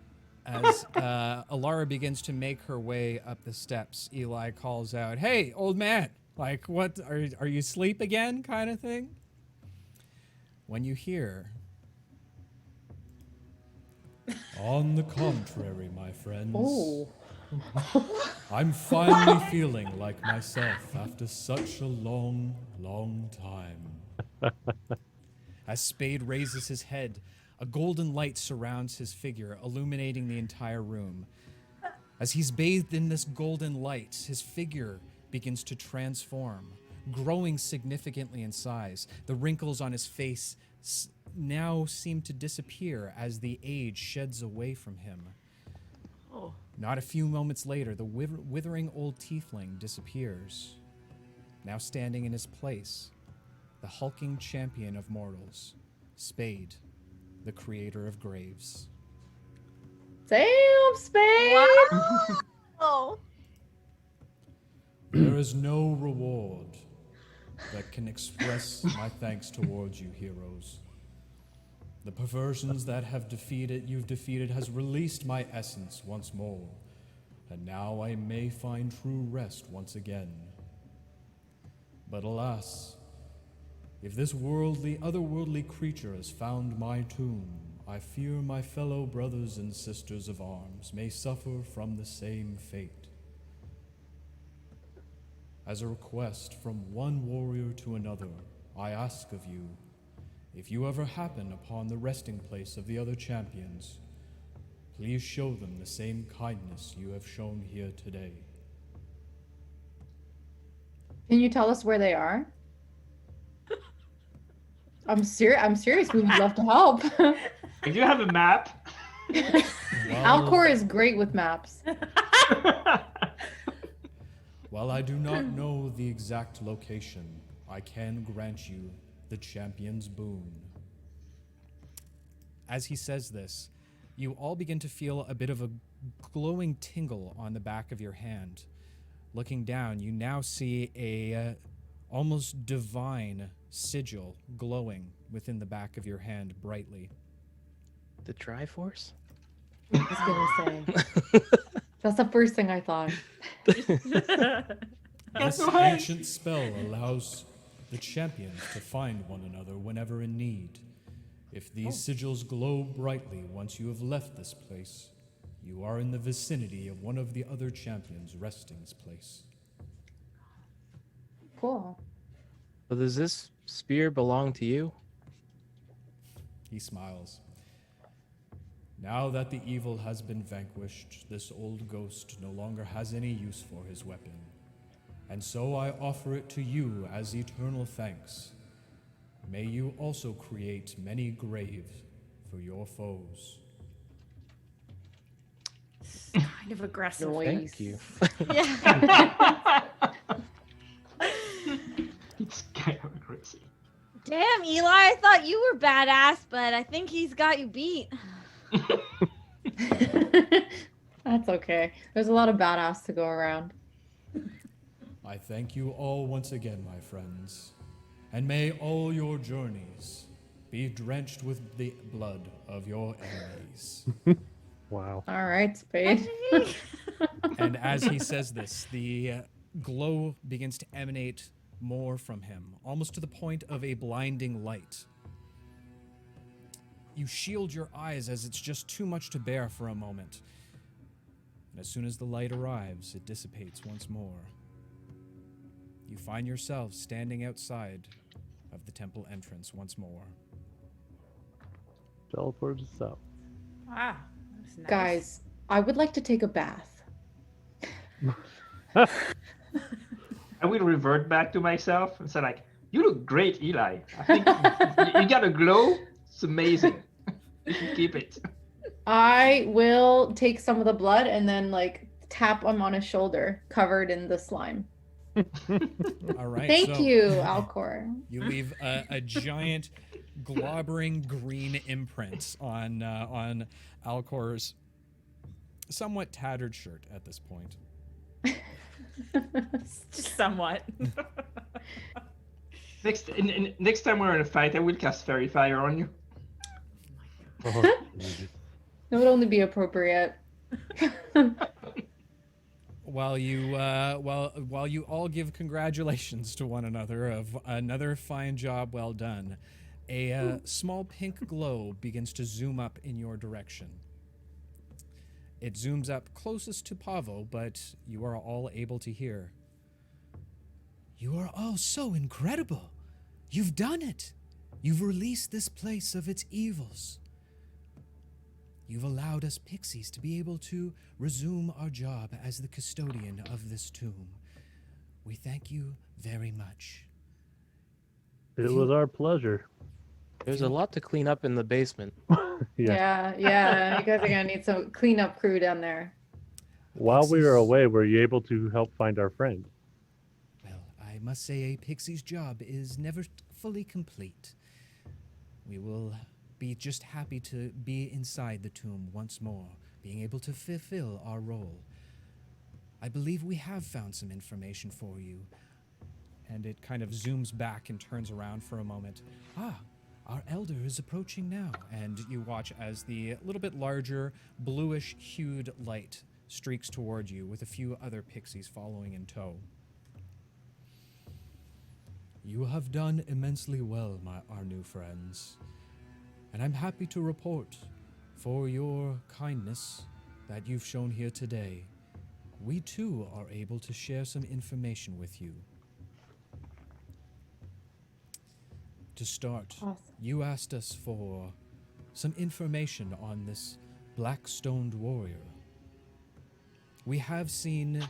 As Elara begins to make her way up the steps, Eli calls out, "Hey, old man! Like, what? Are you asleep again?" kind of thing. When you hear, "On the contrary, my friends, Oh. I'm finally feeling like myself after such a long, long time." As Spade raises his head, a golden light surrounds his figure, illuminating the entire room. As he's bathed in this golden light, his figure begins to transform, growing significantly in size. The wrinkles on his face now seem to disappear as the age sheds away from him. Oh. Not a few moments later, the withering old tiefling disappears. Now standing in his place, the hulking champion of mortals, Spade, the creator of graves. Damn, Spade! Oh. There is no reward that can express my thanks towards you, heroes. The perversions that you've defeated has released my essence once more, and now I may find true rest once again. But alas, if this otherworldly creature has found my tomb, I fear my fellow brothers and sisters of arms may suffer from the same fate. As a request from one warrior to another, I ask of you, if you ever happen upon the resting place of the other champions, please show them the same kindness you have shown here today. Can you tell us where they are? I'm serious. We would love to help. Do you have a map? Alcor is great with maps. While I do not know the exact location, I can grant you the champion's boon. As he says this, you all begin to feel a bit of a glowing tingle on the back of your hand. Looking down, you now see a almost divine sigil glowing within the back of your hand brightly. The Triforce? I was gonna say. That's the first thing I thought. This ancient spell allows the champions to find one another whenever in need. If these sigils glow brightly once you have left this place, you are in the vicinity of one of the other champions' resting place. Cool. So does this spear belong to you? He smiles. Now that the evil has been vanquished, this old ghost no longer has any use for his weapon. And so I offer it to you as eternal thanks. May you also create many graves for your foes. Kind of aggressive. Noise. Thank you. Yeah. It's Damn, Eli, I thought you were badass, but I think he's got you beat. That's okay. There's a lot of badass to go around. I thank you all once again, my friends, and may all your journeys be drenched with the blood of your enemies. Wow. All right, Spade. And as he says this, the glow begins to emanate more from him, almost to the point of a blinding light. You shield your eyes as it's just too much to bear for a moment. And as soon as the light arrives, it dissipates once more. You find yourselves standing outside of the temple entrance once more. Teleport us out. Wow. That's nice. Guys, I would like to take a bath. I will revert back to myself and say like, "You look great, Eli. I think you got a glow. It's amazing. You should keep it." I will take some of the blood and then like tap him on his shoulder, covered in the slime. All right. Thank so you, Alcor. You leave a giant, globbering green imprint on Alcor's somewhat tattered shirt at this point. Just somewhat. Next time we're in a fight, I will cast Fairy Fire on you. Oh, Jesus. It would only be appropriate. While you all give congratulations to one another of another fine job well done, a small pink glow begins to zoom up in your direction. It zooms up closest to Pavo, but you are all able to hear. You are all so incredible. You've done it. You've released this place of its evils. You've allowed us pixies to be able to resume our job as the custodian of this tomb. We thank you very much. It was our pleasure. There's a lot to clean up in the basement. Yeah. Yeah. You guys are gonna need some cleanup crew down there. While we were away, were you able to help find our friend? Well, I must say a pixie's job is never fully complete. We will be just happy to be inside the tomb once more, being able to fulfill our role. I believe we have found some information for you. And it kind of zooms back and turns around for a moment. Our elder is approaching now. And you watch as the little bit larger, bluish-hued light streaks toward you with a few other pixies following in tow. You have done immensely well, our new friends. And I'm happy to report, for your kindness that you've shown here today, we too are able to share some information with you. To start, Awesome. you asked us for some information on this black-stoned warrior. We have seen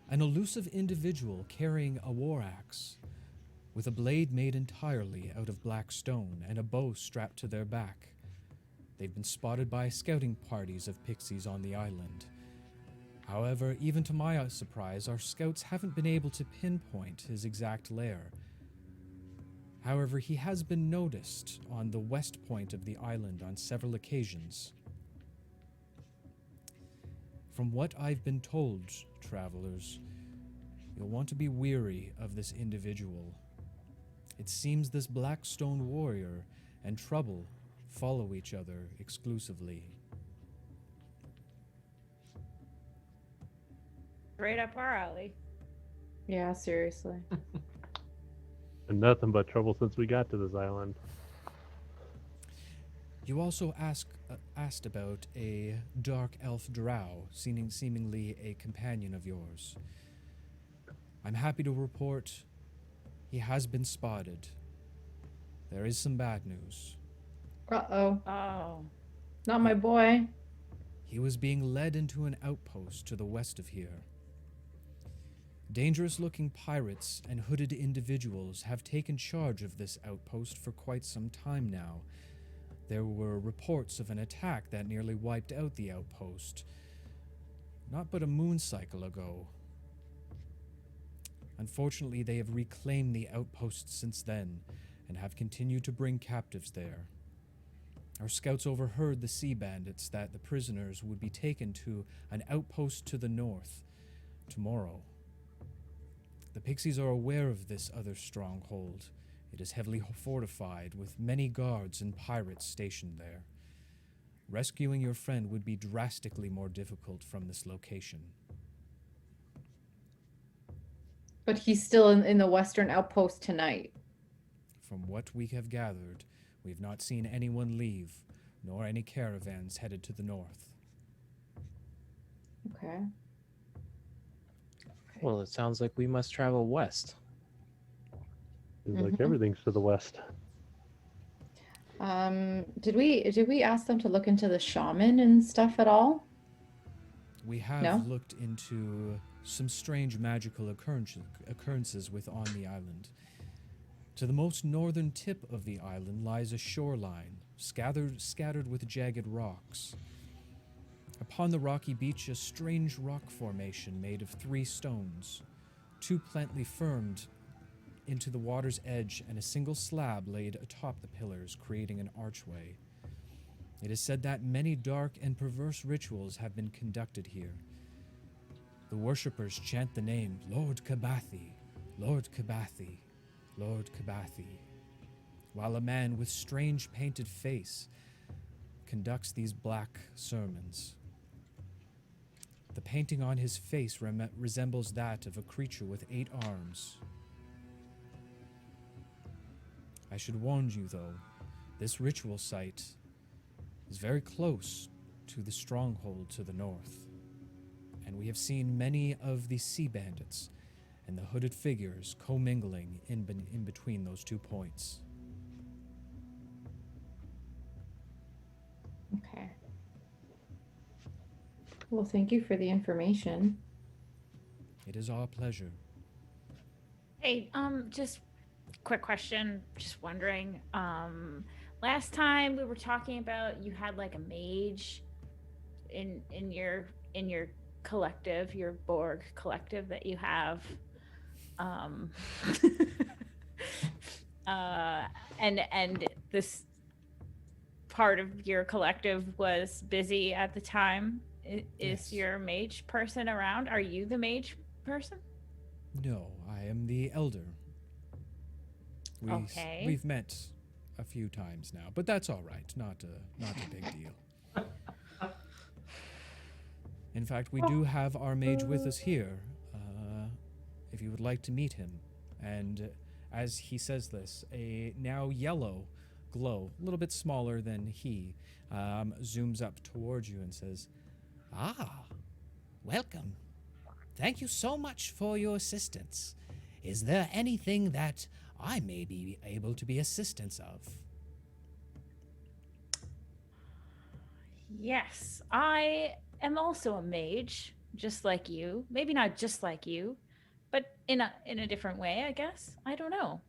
an elusive individual carrying a war axe, with a blade made entirely out of black stone and a bow strapped to their back. They've been spotted by scouting parties of pixies on the island. However, even to my surprise, our scouts haven't been able to pinpoint his exact lair. However, he has been noticed on the west point of the island on several occasions. From what I've been told, travelers, you'll want to be weary of this individual. It seems this black-stone warrior and trouble follow each other exclusively. Right up our alley. Yeah, seriously. And nothing but trouble since we got to this island. You also asked about a dark elf drow, seemingly a companion of yours. I'm happy to report he has been spotted. There is some bad news. Uh-oh. Oh. Not my boy. He was being led into an outpost to the west of here. Dangerous-looking pirates and hooded individuals have taken charge of this outpost for quite some time now. There were reports of an attack that nearly wiped out the outpost, not but a moon cycle ago. Unfortunately, they have reclaimed the outpost since then, and have continued to bring captives there. Our scouts overheard the sea bandits that the prisoners would be taken to an outpost to the north tomorrow. The pixies are aware of this other stronghold. It is heavily fortified with many guards and pirates stationed there. Rescuing your friend would be drastically more difficult from this location. But he's still in the western outpost tonight. From what we have gathered, we have not seen anyone leave, nor any caravans headed to the north. Okay. Well, it sounds like we must travel west. Seems like Mhm. everything's to the west. Did we ask them to look into the shaman and stuff at all? We have No? looked into some strange magical occurrences on the island. To the most northern tip of the island lies a shoreline, scattered with jagged rocks. Upon the rocky beach, a strange rock formation made of 3 stones, 2 plantly firmed into the water's edge and a single slab laid atop the pillars, creating an archway. It is said that many dark and perverse rituals have been conducted here. The worshippers chant the name Lord Kabathi, Lord Kabathi, Lord Kabathi, while a man with strange painted face conducts these black sermons. The painting on his face resembles that of a creature with 8 arms. I should warn you, though, this ritual site is very close to the stronghold to the north, and we have seen many of the sea bandits and the hooded figures commingling in between those 2 points. Okay. Well, thank you for the information. It is our pleasure. Hey, just quick question. Just wondering. Last time we were talking about you had like a mage in your collective, your Borg collective that you have. And this part of your collective was busy at the time. Is Yes. your mage person around? Are you the mage person? No, I am the elder. Okay. We've met a few times now, but that's all right. Not a big deal. In fact, we do have our mage with us here, if you would like to meet him. And as he says this, a now yellow glow, a little bit smaller than he, zooms up towards you and says, "Ah, welcome. Thank you so much for your assistance. Is there anything that I may be able to be assistance of?" Yes, I am also a mage, just like you. Maybe not just like you, but in a different way, I guess. I don't know.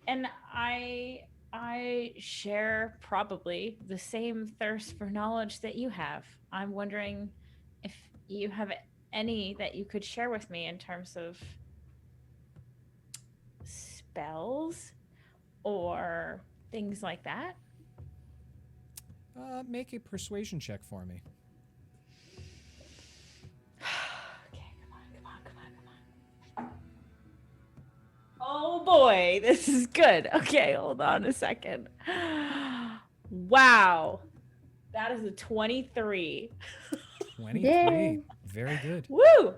And I share probably the same thirst for knowledge that you have. I'm wondering if you have any that you could share with me in terms of spells or things like that. Make a persuasion check for me. Okay, come on. Oh boy, this is good. Okay, hold on a second. Wow. That is a 23. 23. Yay. Very good. Woo!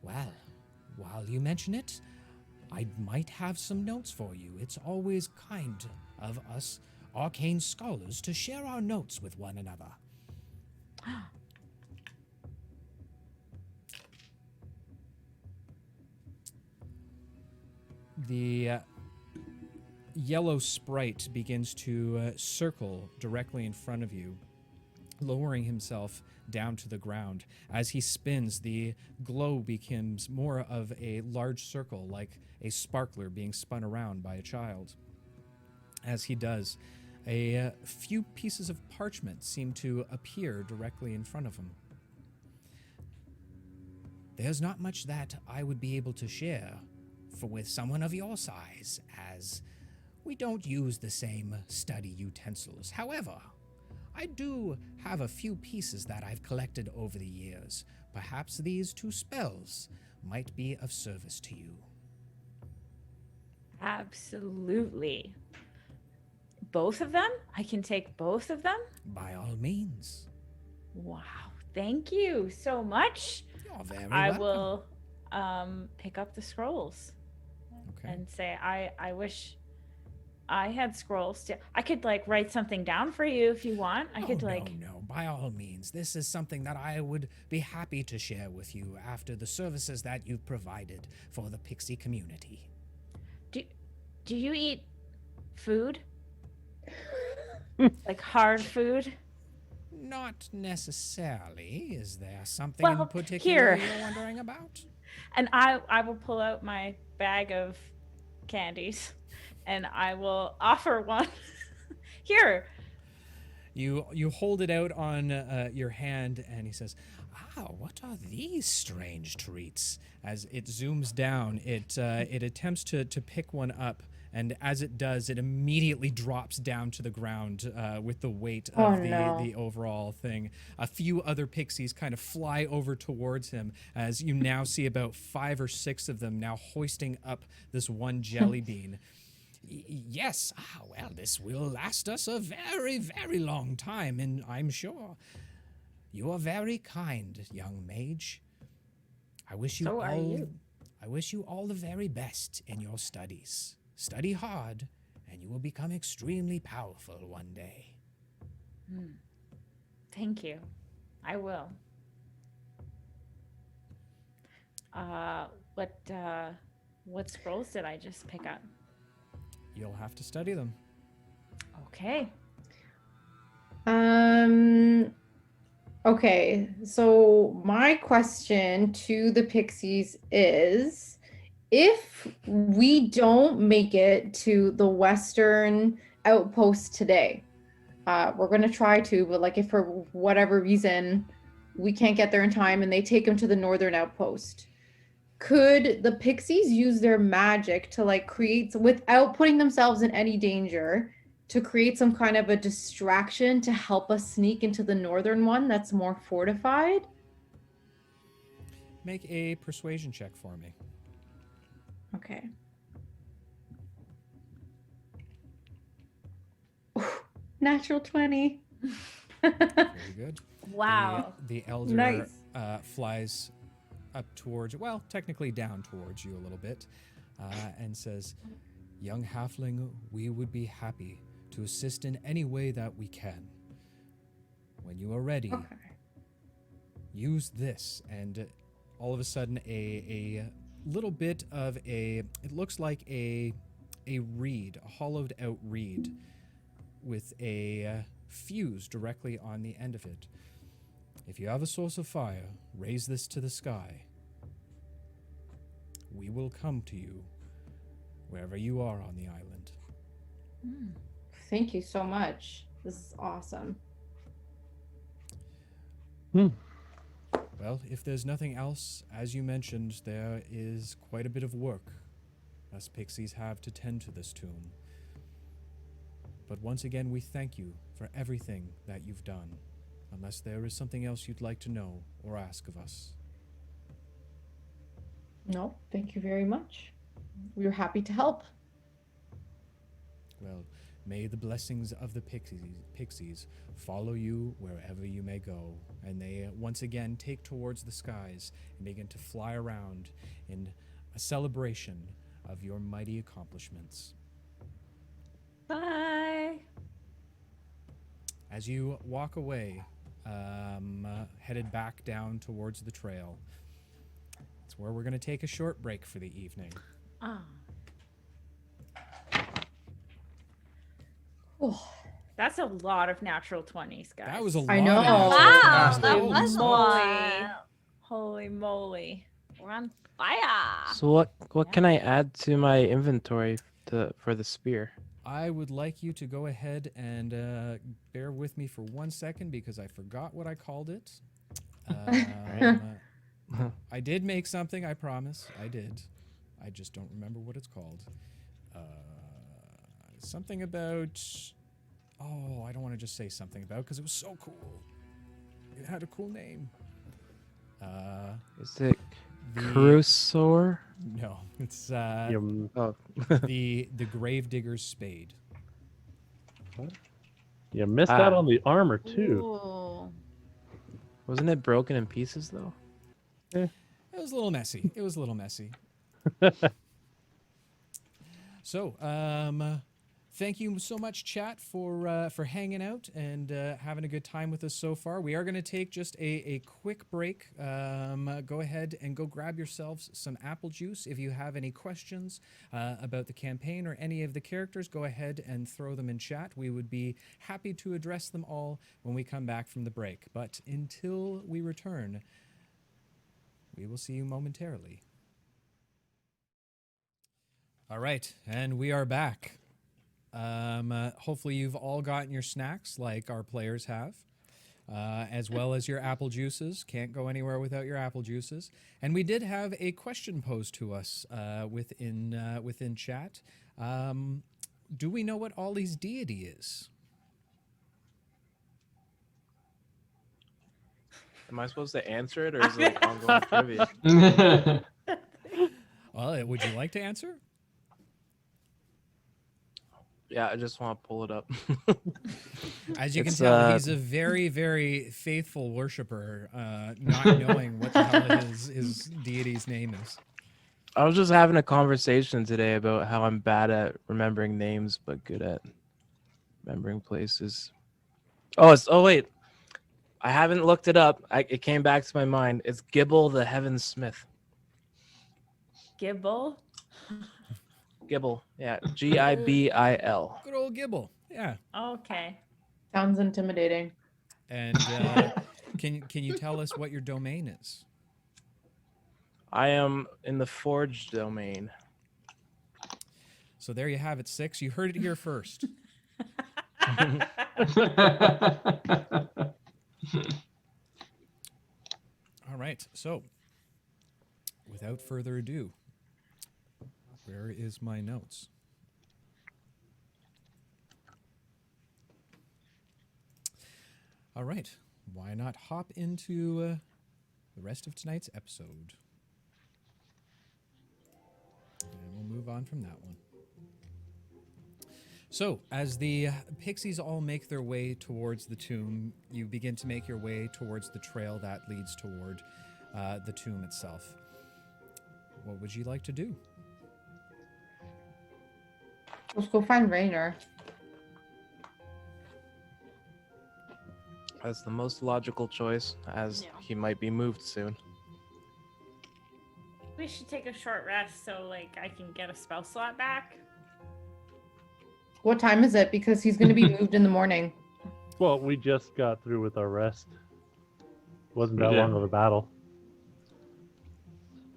Well, while you mention it, I might have some notes for you. It's always kind of us arcane scholars to share our notes with one another. The yellow sprite begins to circle directly in front of you, lowering himself down to the ground. As he spins, the glow becomes more of a large circle, like a sparkler being spun around by a child. As he does, a few pieces of parchment seem to appear directly in front of him. There's not much that I would be able to share with someone of your size, as we don't use the same study utensils. However, I do have a few pieces that I've collected over the years. Perhaps these 2 spells might be of service to you. Absolutely. Both of them? I can take both of them? By all means. Wow. Thank you so much. You're very I welcome. will pick up the scrolls Okay. and say I wish I had scrolls too. I could like write something down for you if you want. I could like No, by all means. This is something that I would be happy to share with you after the services that you've provided for the pixie community. Do you eat food? Like hard food? Not necessarily. Is there something Well, in particular here. you're wondering about? And I will pull out my bag of candies and I will offer one. Here. You hold it out on your hand, and he says, what are these strange treats? As it zooms down, it attempts to pick one up, and as it does, it immediately drops down to the ground with the weight of the overall thing. A few other pixies kind of fly over towards him, as you now see about 5 or 6 of them now hoisting up this one jelly bean. Yes, well, this will last us a very, very long time, and I'm sure. You are very kind, young mage. I wish you So are you. I wish you all the very best in your studies. Study hard, and you will become extremely powerful one day. Thank you. I will. What scrolls did I just pick up? You'll have to study them. Okay. Okay, so my question to the pixies is, if we don't make it to the western outpost today, we're going to try to, but like if for whatever reason we can't get there in time and they take them to the northern outpost, could the pixies use their magic to like create, without putting themselves in any danger, to create some kind of a distraction to help us sneak into the northern one that's more fortified? Make a persuasion check for me. Okay. Natural 20. Very good. Wow. The elder Nice. flies up towards, well, technically down towards you a little bit, and says, "Young halfling, we would be happy to assist in any way that we can. When you are ready, Okay. use this." And all of a sudden, a little bit of it looks like a reed, a hollowed out reed, with a fuse directly on the end of it. If you have a source of fire, raise this to the sky. We will come to you wherever you are on the island. Thank you so much. This is awesome. Well, if there's nothing else, as you mentioned, there is quite a bit of work us pixies have to tend to this tomb. But once again, we thank you for everything that you've done, unless there is something else you'd like to know or ask of us. No, thank you very much. We're happy to help. Well, may the blessings of the pixies follow you wherever you may go. And they once again take towards the skies and begin to fly around in a celebration of your mighty accomplishments. Bye. As you walk away, headed back down towards the trail, it's where we're going to take a short break for the evening. Ah. Oh, That's a lot of natural 20s, guys. That was a lot. I know. of natural Wow, gas. that Holy was moly. one. Holy moly. We're on fire. So what can I add to my inventory for the spear? I would like you to go ahead and bear with me for 1 second because I forgot what I called it. I did make something, I promise. I did. I just don't remember what it's called. Something about... Oh, I don't want to just say something about because it was so cool. It had a cool name. Is it The- Crusaor? No, it's Oh, the Gravedigger's Spade. You missed out Ah. on the armor too. Ooh. wasn't it broken in pieces though? It was a little messy. It was a little messy. So, thank you so much, chat, for hanging out and having a good time with us so far. We are going to take just a quick break. Go ahead and go grab yourselves some apple juice. If you have any questions about the campaign or any of the characters, go ahead and throw them in chat. We would be happy to address them all when we come back from the break. But until we return, we will see you momentarily. All right, and we are back. Hopefully you've all gotten your snacks like our players have, as well as your apple juices. Can't go anywhere without your apple juices. And we did have a question posed to us within chat. Do we know what Ollie's deity is? Am I supposed to answer it, or is it like ongoing trivia? Well, would you like to answer? Yeah, I just want to pull it up. As you can It's, tell, he's a very, very faithful worshiper, not knowing what the hell his deity's name is. I was just having a conversation today about how I'm bad at remembering names, but good at remembering places. Oh wait, I haven't looked it up. It came back to my mind. It's Gibble the Heaven Smith. Gibble. Gibble, yeah, Gibil. Good old Gibble, yeah. Okay. Sounds intimidating. And can you tell us what your domain is? I am in the Forge domain. So there you have it, 6. You heard it here first. All right, so without further ado, where is my notes? All right, why not hop into the rest of tonight's episode? And we'll move on from that one. So, as the pixies all make their way towards the tomb, you begin to make your way towards the trail that leads toward the tomb itself. What would you like to do? Let's go find Rainer. That's the most logical choice, as Yeah. he might be moved soon. We should take a short rest so like I can get a spell slot back. What time is it? Because he's going to be moved in the morning. Well, we just got through with our rest. Wasn't that Yeah. long of a battle.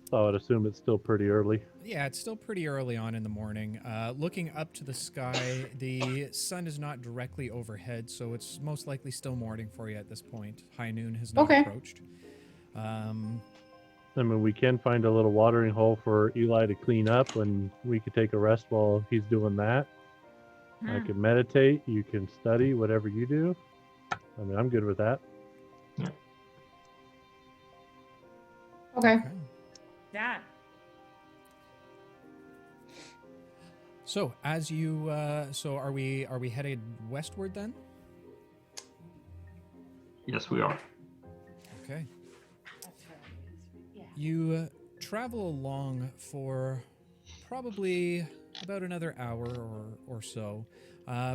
So I would assume it's still pretty early. Yeah, it's still pretty early on in the morning. Looking up to the sky, the sun is not directly overhead, so it's most likely still morning for you at this point. High noon has not Okay. approached. I mean, we can find a little watering hole for Eli to clean up, and we could take a rest while he's doing that. I Hmm. can meditate, you can study, whatever you do. I mean, I'm good with that. Okay. Okay. Yeah. So, as you, so are we headed westward then? Yes, we are. Okay. You travel along for probably about another hour or so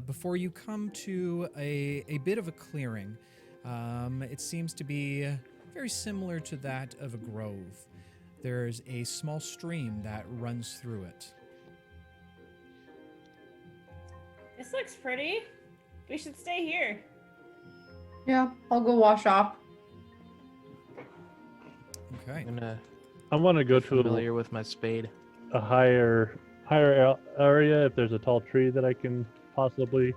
before you come to a bit of a clearing. It seems to be very similar to that of a grove. There's a small stream that runs through it. This looks pretty. We should stay here. Yeah, I'll go wash off. Okay. I'm gonna I want to go get to familiar with my spade. a higher area if there's a tall tree that I can possibly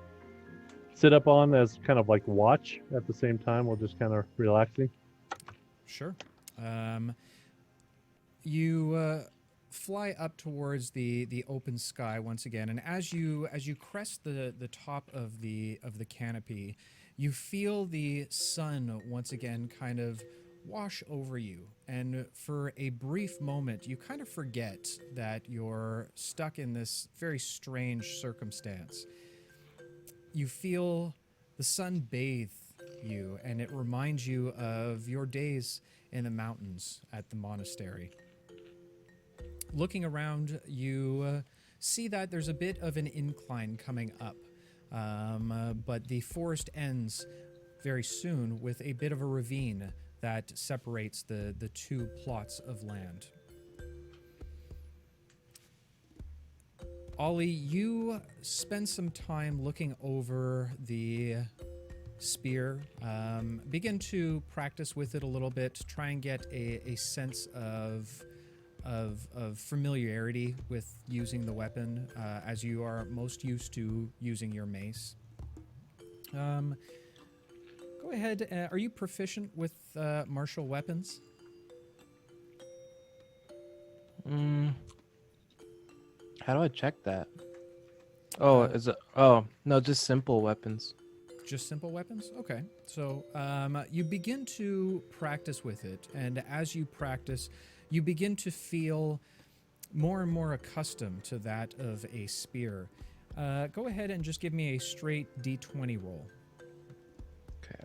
sit up on as kind of like watch at the same time while just kind of relaxing. Sure. You fly up towards the open sky once again, and as you crest the top of the canopy, you feel the sun once again kind of wash over you, and for a brief moment you kind of forget that you're stuck in this very strange circumstance. You feel the sun bathe you, and it reminds you of your days in the mountains at the monastery. Looking around, you see that there's a bit of an incline coming up, but the forest ends very soon with a bit of a ravine that separates the two plots of land. Ollie, you spend some time looking over the spear, begin to practice with it a little bit, try and get a sense of familiarity with using the weapon, as you are most used to using your mace. Go ahead. Are you proficient with martial weapons? How do I check that? Oh, is it? Oh, no, just simple weapons. Just simple weapons? Okay. So you begin to practice with it, and as you practice, you begin to feel more and more accustomed to that of a spear. Go ahead and just give me a straight D20 roll. Okay.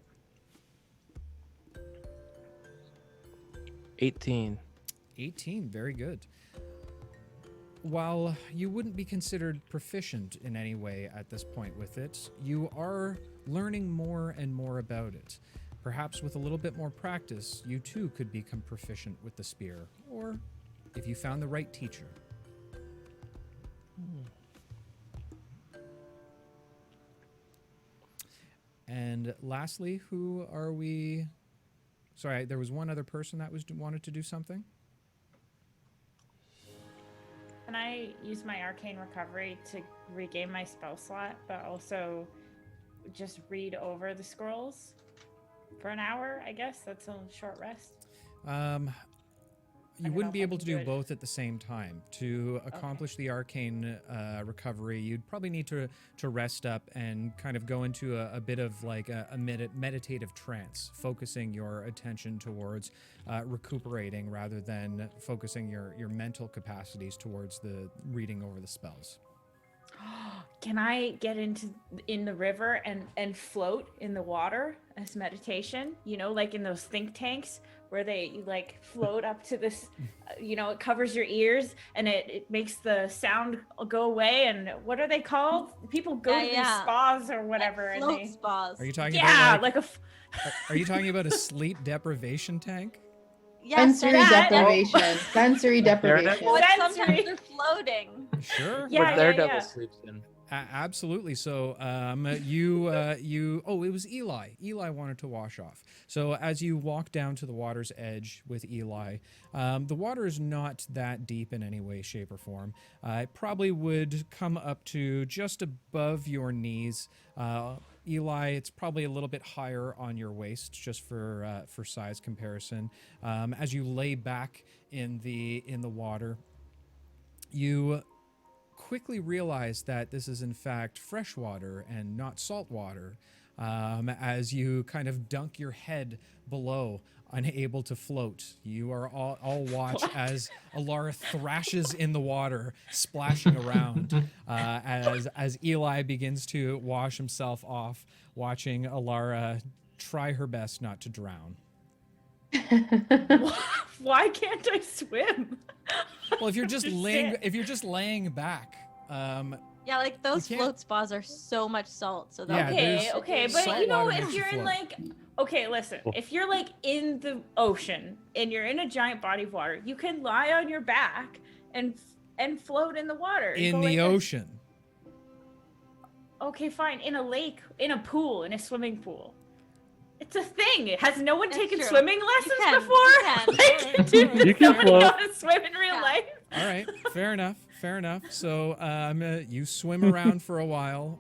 18. 18, very good. While you wouldn't be considered proficient in any way at this point with it, you are learning more and more about it. Perhaps with a little bit more practice, you too could become proficient with the spear, or if you found the right teacher. And lastly, who are we? Sorry, there was one other person that wanted to do something. Can I use my arcane recovery to regain my spell slot, but also just read over the scrolls for an hour? I guess that's a short rest. You wouldn't be able to do both at the same time. To accomplish the arcane recovery, you'd probably need to rest up and kind of go into a bit of like a meditative trance, focusing your attention towards recuperating rather than focusing your mental capacities towards the reading over the spells. Can I get in the river and float in the water as meditation? You know, like in those think tanks where they like float up to this, it covers your ears and it makes the sound go away. And what are they called? People go to these spas or whatever. Like and float they spas. Are you talking about like a are you talking about a sleep deprivation tank? Yes, Sensory deprivation. Sensory deprivation. But Sensory. sometimes they're floating. Sure. What Daredevil sleeps in. Absolutely. So, it was Eli. Eli wanted to wash off. So as you walk down to the water's edge with Eli, the water is not that deep in any way, shape, or form. It probably would come up to just above your knees. Eli, it's probably a little bit higher on your waist, just for size comparison. As you lay back in the water, you quickly realize that this is in fact fresh water and not salt water, as you kind of dunk your head below, unable to float. You are all watch as Elara thrashes in the water, splashing around, as Eli begins to wash himself off, watching Elara try her best not to drown. Why can't I swim? Well, if you're just laying back, Yeah, like those float spas are so much salt. So Yeah, okay, but salt you know, water if makes you're you in float. like, okay, listen, if you're like in the ocean and you're in a giant body of water, you can lie on your back and float in the water. In Go the like this. ocean. Okay, fine. In a lake, in a pool, in a swimming pool. It's a thing. Has no one That's taken true. swimming lessons can, before? you can. Like, did You can nobody know float. how to swim in real Yeah. life? All right, fair enough. You swim around for a while.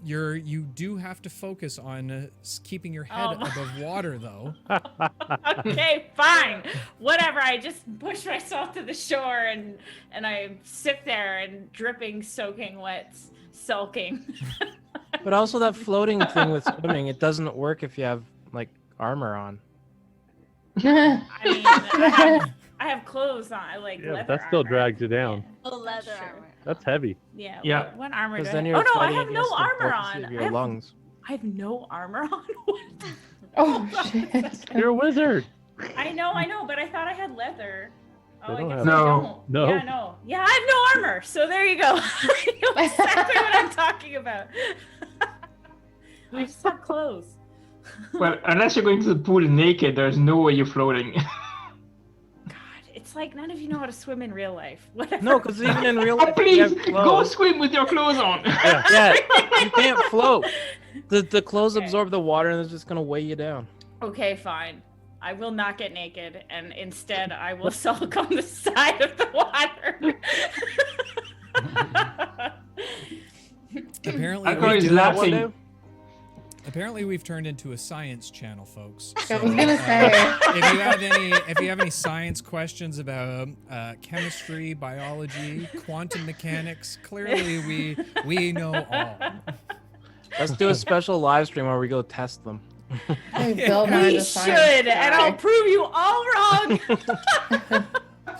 you do have to focus on keeping your head Oh. above water, though. Okay, fine. Whatever. I just push myself to the shore and I sit there and dripping, soaking wet, sulking. But also that floating thing with swimming, it doesn't work if you have like armor on. I mean, I have clothes on. I like Yeah, but leather that still armor. drags you down. Oh, leather Sure. armor. That's heavy. Yeah. Yeah. What armor do Because I then have? you're Oh no, I fighting have no against the armor potency on. of your lungs. I have no armor on. What? Oh shit. You're a wizard. I know, but I thought I had leather. Oh, They I don't guess have- I No. don't. No. Yeah, no. Yeah, I have no armor. So there you go. I know exactly what I'm talking about. I just have clothes. Well, unless you're going to the pool naked, there's no way you're floating. God, it's like none of you know how to swim in real life. Whatever. No, because even in real Oh, life, you please, have go clothes. swim with your clothes on. Yeah, you can't float. The clothes Okay. absorb the water and it's just gonna weigh you down. Okay, fine. I will not get naked, and instead I will sulk on the side of the water. Apparently, Alcor we've is turned- laughing. apparently we've turned into a science channel, folks. I was gonna say. if you have any science questions about chemistry, biology, quantum mechanics, clearly we know all. Let's do a special live stream where we go test them. I built mine We to should, science. and I'll prove you all wrong.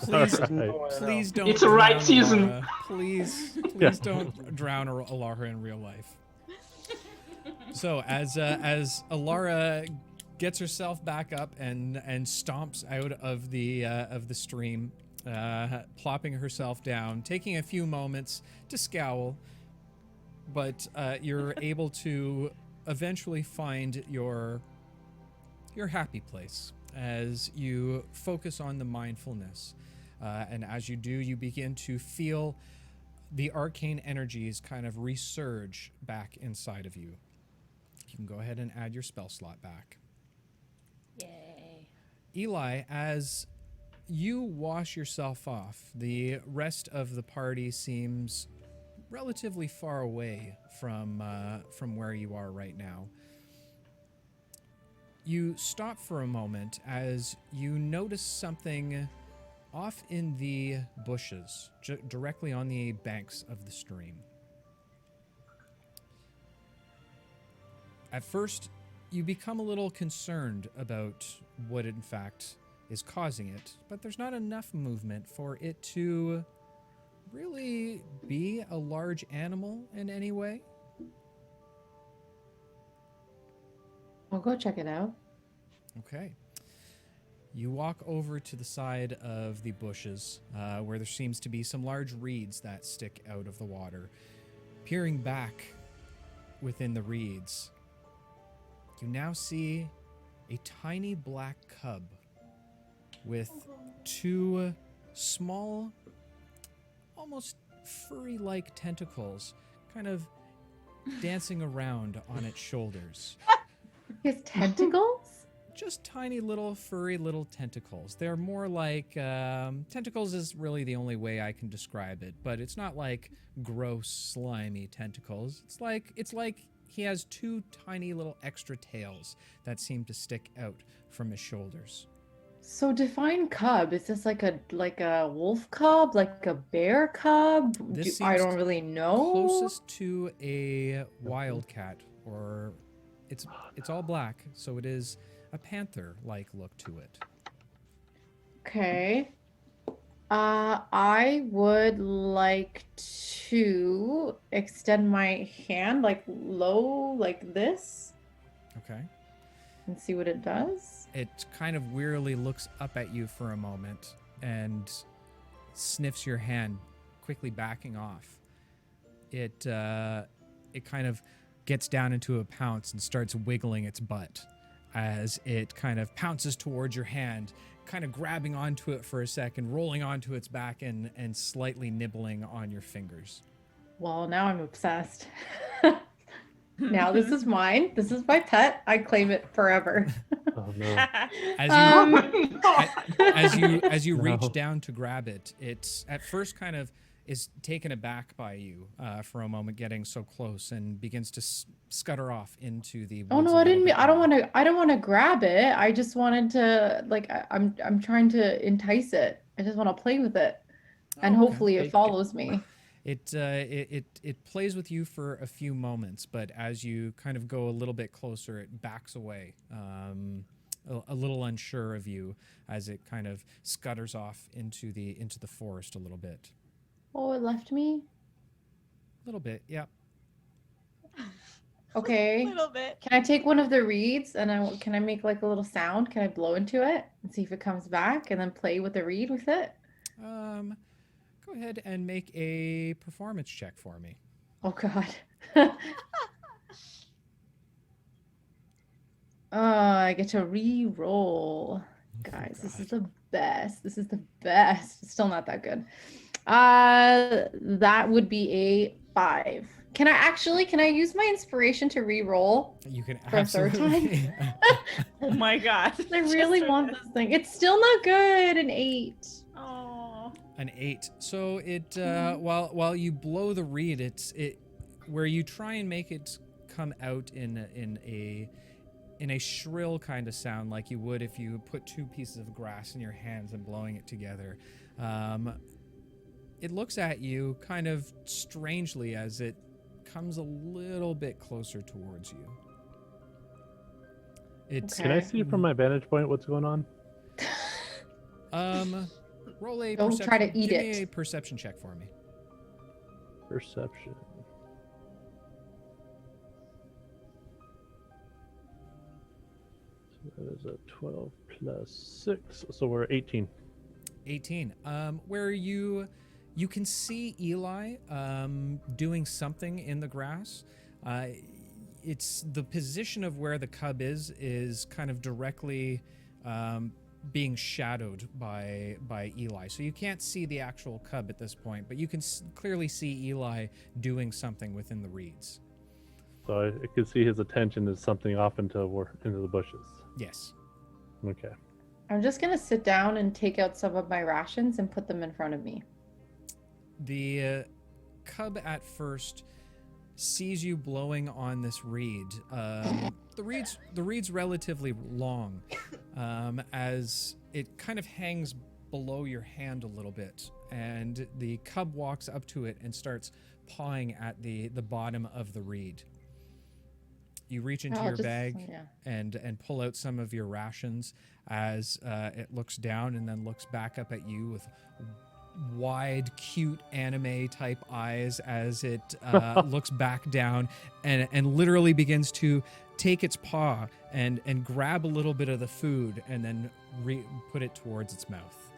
Please, Alright. please don't. It's a right drown season. Elara. Please Yeah. don't drown Elara in real life. So as Elara gets herself back up and stomps out of the stream, plopping herself down, taking a few moments to scowl, but you're able to eventually find your happy place as you focus on the mindfulness. And as you do, you begin to feel the arcane energies kind of resurge back inside of you. You can go ahead and add your spell slot back. Yay. Eli, as you wash yourself off, the rest of the party seems relatively far away from where you are right now. You stop for a moment as you notice something off in the bushes, directly on the banks of the stream. At first, you become a little concerned about what in fact is causing it, but there's not enough movement for it to really be a large animal in any way. I'll go check it out. Okay. You walk over to the side of the bushes where there seems to be some large reeds that stick out of the water. Peering back within the reeds, you now see a tiny black cub with two small, almost furry-like tentacles kind of dancing around on its shoulders. His tentacles? Just tiny little furry little tentacles. They're more like tentacles is really the only way I can describe it, but it's not like gross slimy tentacles. It's like he has two tiny little extra tails that seem to stick out from his shoulders. So define cub. Is this like a wolf cub, like a bear cub? This I seems don't really know. Closest to a wildcat, or it's all black, so it is a panther-like look to it. Okay. I would like to extend my hand like low, like this, Okay. and see what it does. It kind of wearily looks up at you for a moment and sniffs your hand, quickly backing off. It kind of gets down into a pounce and starts wiggling its butt as it kind of pounces towards your hand, kind of grabbing onto it for a second, rolling onto its back and slightly nibbling on your fingers. Well, now I'm obsessed. Now this is mine. This is my pet. I claim it forever. Oh no. As you as you No. reach down to grab it, it's at first kind of is taken aback by you for a moment, getting so close, and begins to scutter off into the Oh woods no, a I little didn't mean, bit more. I don't want to grab it. I just wanted to like I'm trying to entice it. I just want to play with it. And Oh, okay. hopefully it Take it. follows me. It plays with you for a few moments, but as you kind of go a little bit closer, it backs away, a little unsure of you as it kind of scutters off into the forest a little bit. Oh, it left me? A little bit, yeah. Okay. little bit. Can I take one of the reeds and can I make like a little sound? Can I blow into it and see if it comes back and then play with the reed with it? Go ahead and make a performance check for me. Oh God. I get to re-roll. Guys, this is the best. This is the best. It's still not that good. That would be a 5. Can I use my inspiration to re-roll? You can For a third absolutely. Oh my god. I really want this thing. It's still not good. An 8. Oh. An 8. So it while you blow the reed, it where you try and make it come out in a shrill kind of sound like you would if you put 2 pieces of grass in your hands and blowing it together. It looks at you kind of strangely as it comes a little bit closer towards you. It's Okay. Can I see from my vantage point what's going on? roll a Don't perception. try to eat Give me it. a perception check for me. Perception. So that is a 12 plus 6, so we're 18. 18. Where you can see Eli doing something in the grass. It's the position of where the cub is kind of directly being shadowed by Eli. So you can't see the actual cub at this point, but you can clearly see Eli doing something within the reeds. So I could see his attention is something off into the bushes. Yes. Okay. I'm just gonna sit down and take out some of my rations and put them in front of me. The cub at first sees you blowing on this reed. The reed's relatively long, as it kind of hangs below your hand a little bit, and the cub walks up to it and starts pawing at the bottom of the reed. You reach into your bag Yeah. and pull out some of your rations as it looks down and then looks back up at you with wide, cute anime type eyes as it looks back down and literally begins to take its paw and grab a little bit of the food and then put it towards its mouth.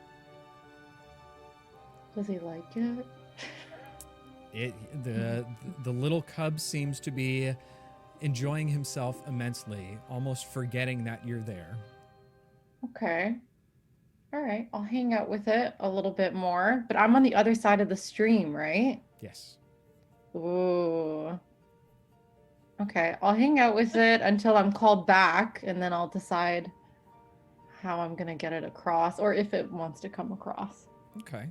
Does he like it? The little cub seems to be enjoying himself immensely, almost forgetting that you're there. Okay. All right. I'll hang out with it a little bit more, but I'm on the other side of the stream, right? Yes. Ooh. Okay. I'll hang out with it until I'm called back, and then I'll decide how I'm going to get it across or if it wants to come across. Okay.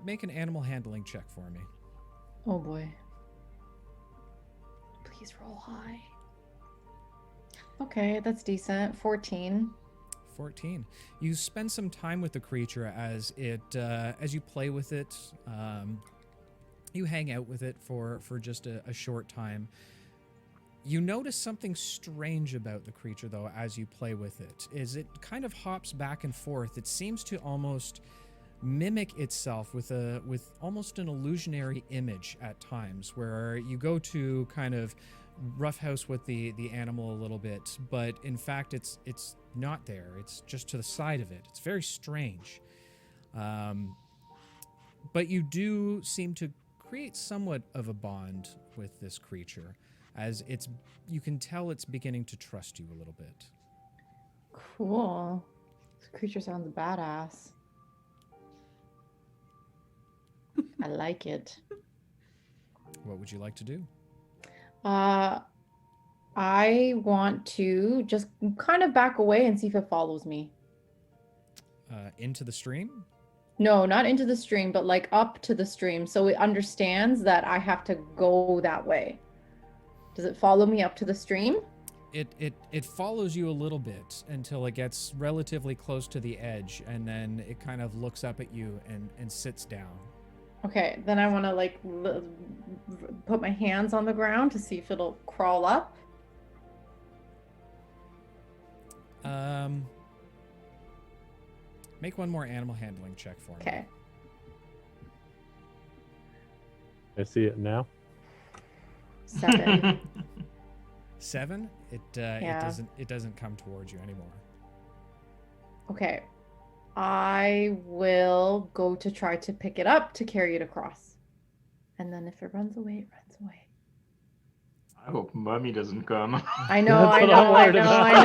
Make an animal handling check for me. Oh boy. Please roll high. Okay, that's decent. 14. 14. You spend some time with the creature as you play with it. You hang out with it for just a short time. You notice something strange about the creature, though, as you play with it. Is it kind of hops back and forth. It seems to almost mimic itself with almost an illusionary image at times, where you go to kind of roughhouse with the animal a little bit, but in fact it's not there. It's just to the side of it. It's very strange. But you do seem to create somewhat of a bond with this creature, as you can tell it's beginning to trust you a little bit. Cool. This creature sounds badass. I like it. What would you like to do? I want to just kind of back away and see if it follows me. Into the stream? No, not into the stream, but like up to the stream. So it understands that I have to go that way. Does it follow me up to the stream? It follows you a little bit until it gets relatively close to the edge, and then it kind of looks up at you and sits down. Okay, then I want to like put my hands on the ground to see if it'll crawl up. Make one more animal handling check for me. Okay. I see it now. 7. 7? It doesn't come towards you anymore. Okay. I will go to try to pick it up to carry it across. And then if it runs away, it runs away. I hope Mummy doesn't come. I know, That's I what know, I'm I worried know, about. I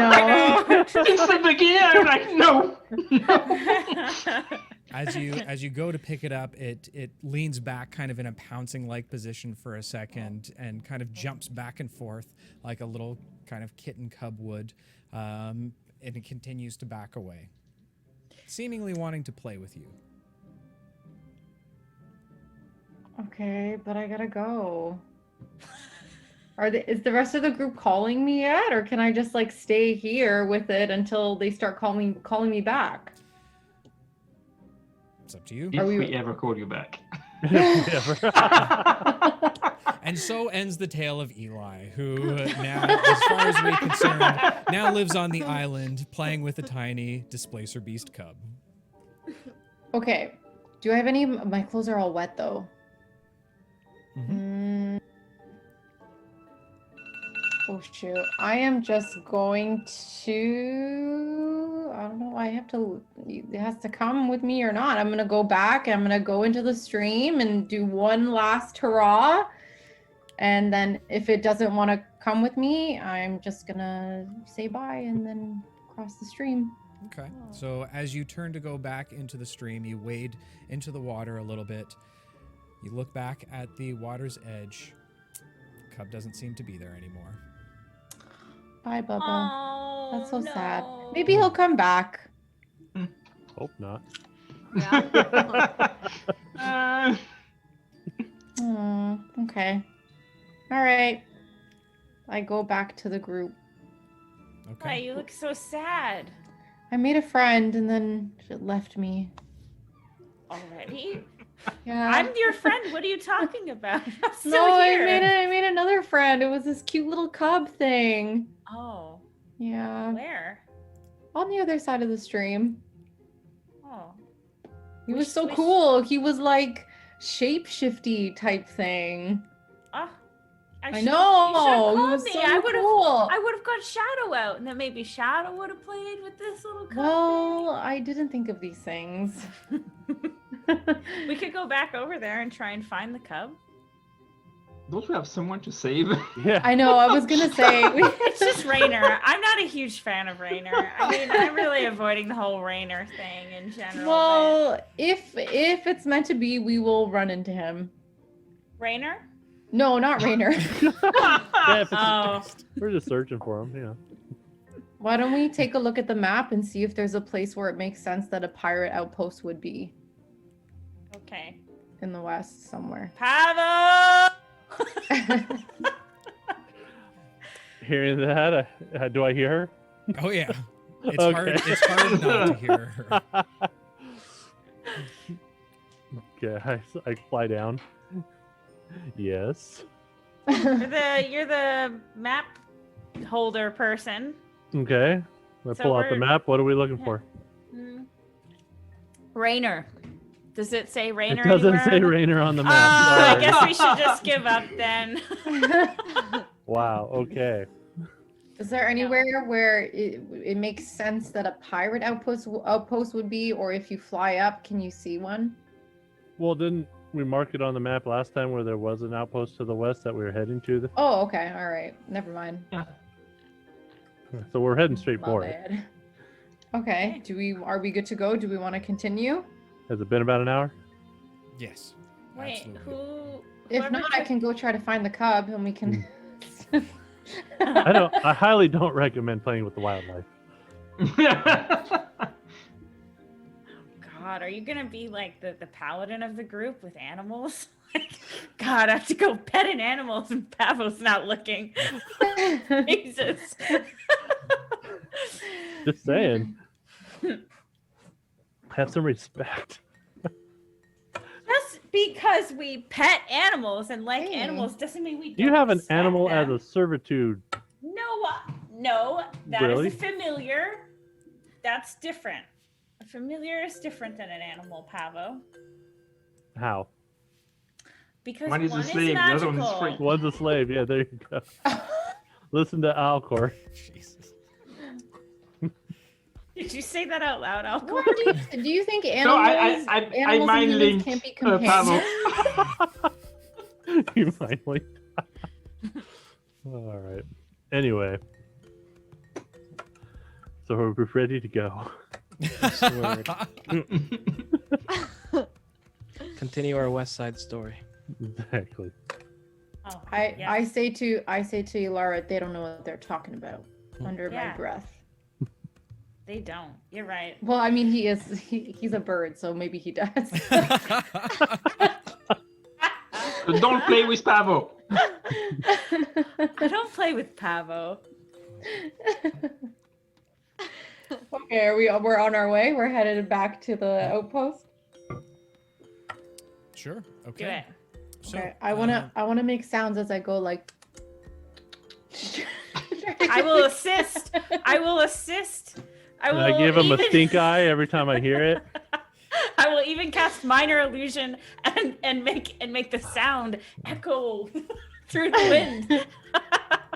know. It's the beginning. I'm like, no. As you go to pick it up, it leans back kind of in a pouncing-like position for a second and kind of jumps back and forth like a little kind of kitten cub would, and it continues to back away, seemingly wanting to play with you. Okay, but I gotta go. Is the rest of the group calling me yet, or can I just like stay here with it until they start calling me back? It's up to you. If we- we ever call you back. And so ends the tale of Eli, who now, as far as we're concerned, now lives on the island playing with a tiny displacer beast cub. Okay. Do I have any? My clothes are all wet though. Mhm. Oh shoot. I am just going to, I don't know, it has to come with me or not. I'm going to go back. I'm going to go into the stream and do one last hurrah. And then if it doesn't want to come with me, I'm just going to say bye and then cross the stream. Okay. So as you turn to go back into the stream, you wade into the water a little bit. You look back at the water's edge. Cub doesn't seem to be there anymore. Bye, Bubba. Oh, That's so sad. no. Maybe he'll come back. Hope not. Yeah. Okay. All right. I go back to the group. Why, Okay. you look so sad I made a friend and then it left me. already. Yeah. I'm your friend. What are you talking about? I'm still No, here. I made another friend. It was this cute little cub thing. Oh, Yeah. where? On the other side of the stream. Oh, He We was sh- so we sh- cool. He was like shape-shifty type thing. oh. I You should've know. He called was me. so I would have. cool. I would have got Shadow out, and then maybe Shadow would have played with this little cub. Well, I didn't think of these things. We could go back over there and try and find the cub. Don't you have someone to save? Yeah. I know. I was gonna say. It's just Rainer. I'm not a huge fan of Rainer. I mean, I'm really avoiding the whole Rainer thing in general. but- Well, if it's meant to be, we will run into him. Rainer? No, not Rainer. Yeah, if it's- Oh, we're just searching for him. Yeah. Why don't we take a look at the map and see if there's a place where it makes sense that a pirate outpost would be okay. in the west somewhere. Pavo! Hearing that, do I hear her? Oh yeah. It's Okay. hard. It's hard not to hear her. Okay, I fly down. Yes. You're the map holder person. Okay. I So pull out the we're- map. What are we looking for? Rainer. Does it say Rainer? It doesn't anywhere say on the- Rainer on the Oh, map. I Sorry. guess we should just give up then. Wow. Okay. Is there anywhere where it makes sense that a pirate outpost would be, or if you fly up, can you see one? Well, didn't we mark it on the map last time where there was an outpost to the west that we were heading to? Oh, okay, all right, never mind. So we're heading straight My for it. bad. Okay, are we good to go? Do we want to continue? Has it been about an hour? Yes. Wait, Absolutely. If whoever not, I took- can go try to find the cub, and we can. I highly don't recommend playing with the wildlife. God, are are you gonna be like the paladin of the group with animals? Like, God, I have to go pet an animal and Pavo's not looking. Jesus. Just saying. Have some respect. Just because we pet animals and like Hey. animals doesn't mean we don't You have an respect animal them. as a servitude. No, that is Really? a familiar. That's different. A familiar is different than an animal, Pavo. How? Because One is a slave, the magical. other one is free. One's a slave. Yeah, there you go. Listen to Alcor. Jesus. Did you say that out loud, Alcor? What do you think No, animals, I animals mind and humans linked can't be Pavo. companions? You finally. All right. Anyway. So we're ready to go. Word. Continue our West Side story. Exactly. Oh, I yes. say to Elara, they don't know what they're talking about. Under Yeah. my breath. They don't. You're right. Well, I mean, he's a bird, so maybe he does. So don't play with Pavo. I don't play with Pavo. Okay, we're on our way. We're headed back to the outpost. Sure. Do Okay. it. So, Okay, I wanna make sounds as I go, like. I will assist. I will assist. I will I give him a even- stink eye every time I hear it. I will even cast minor illusion and make the sound echo through the wind.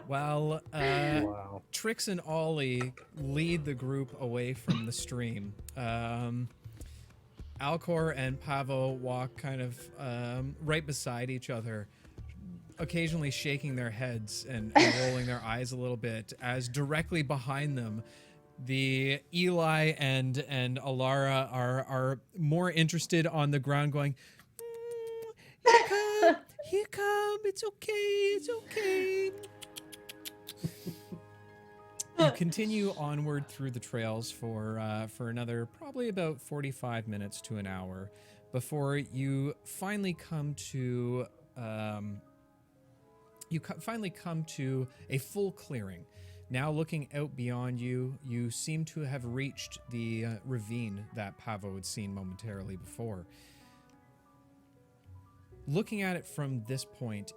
Well, Wow. Trix and Ollie lead the group away from the stream. Alcor and Pavo walk kind of right beside each other, occasionally shaking their heads and rolling their eyes a little bit, as directly behind them, the Eli and Elara are more interested on the ground, going, here come, it's okay. You continue onward through the trails for another probably about 45 minutes to an hour before you finally come to a full clearing. Now looking out beyond you, you seem to have reached the ravine that Pavo had seen momentarily before. Looking at it from this point,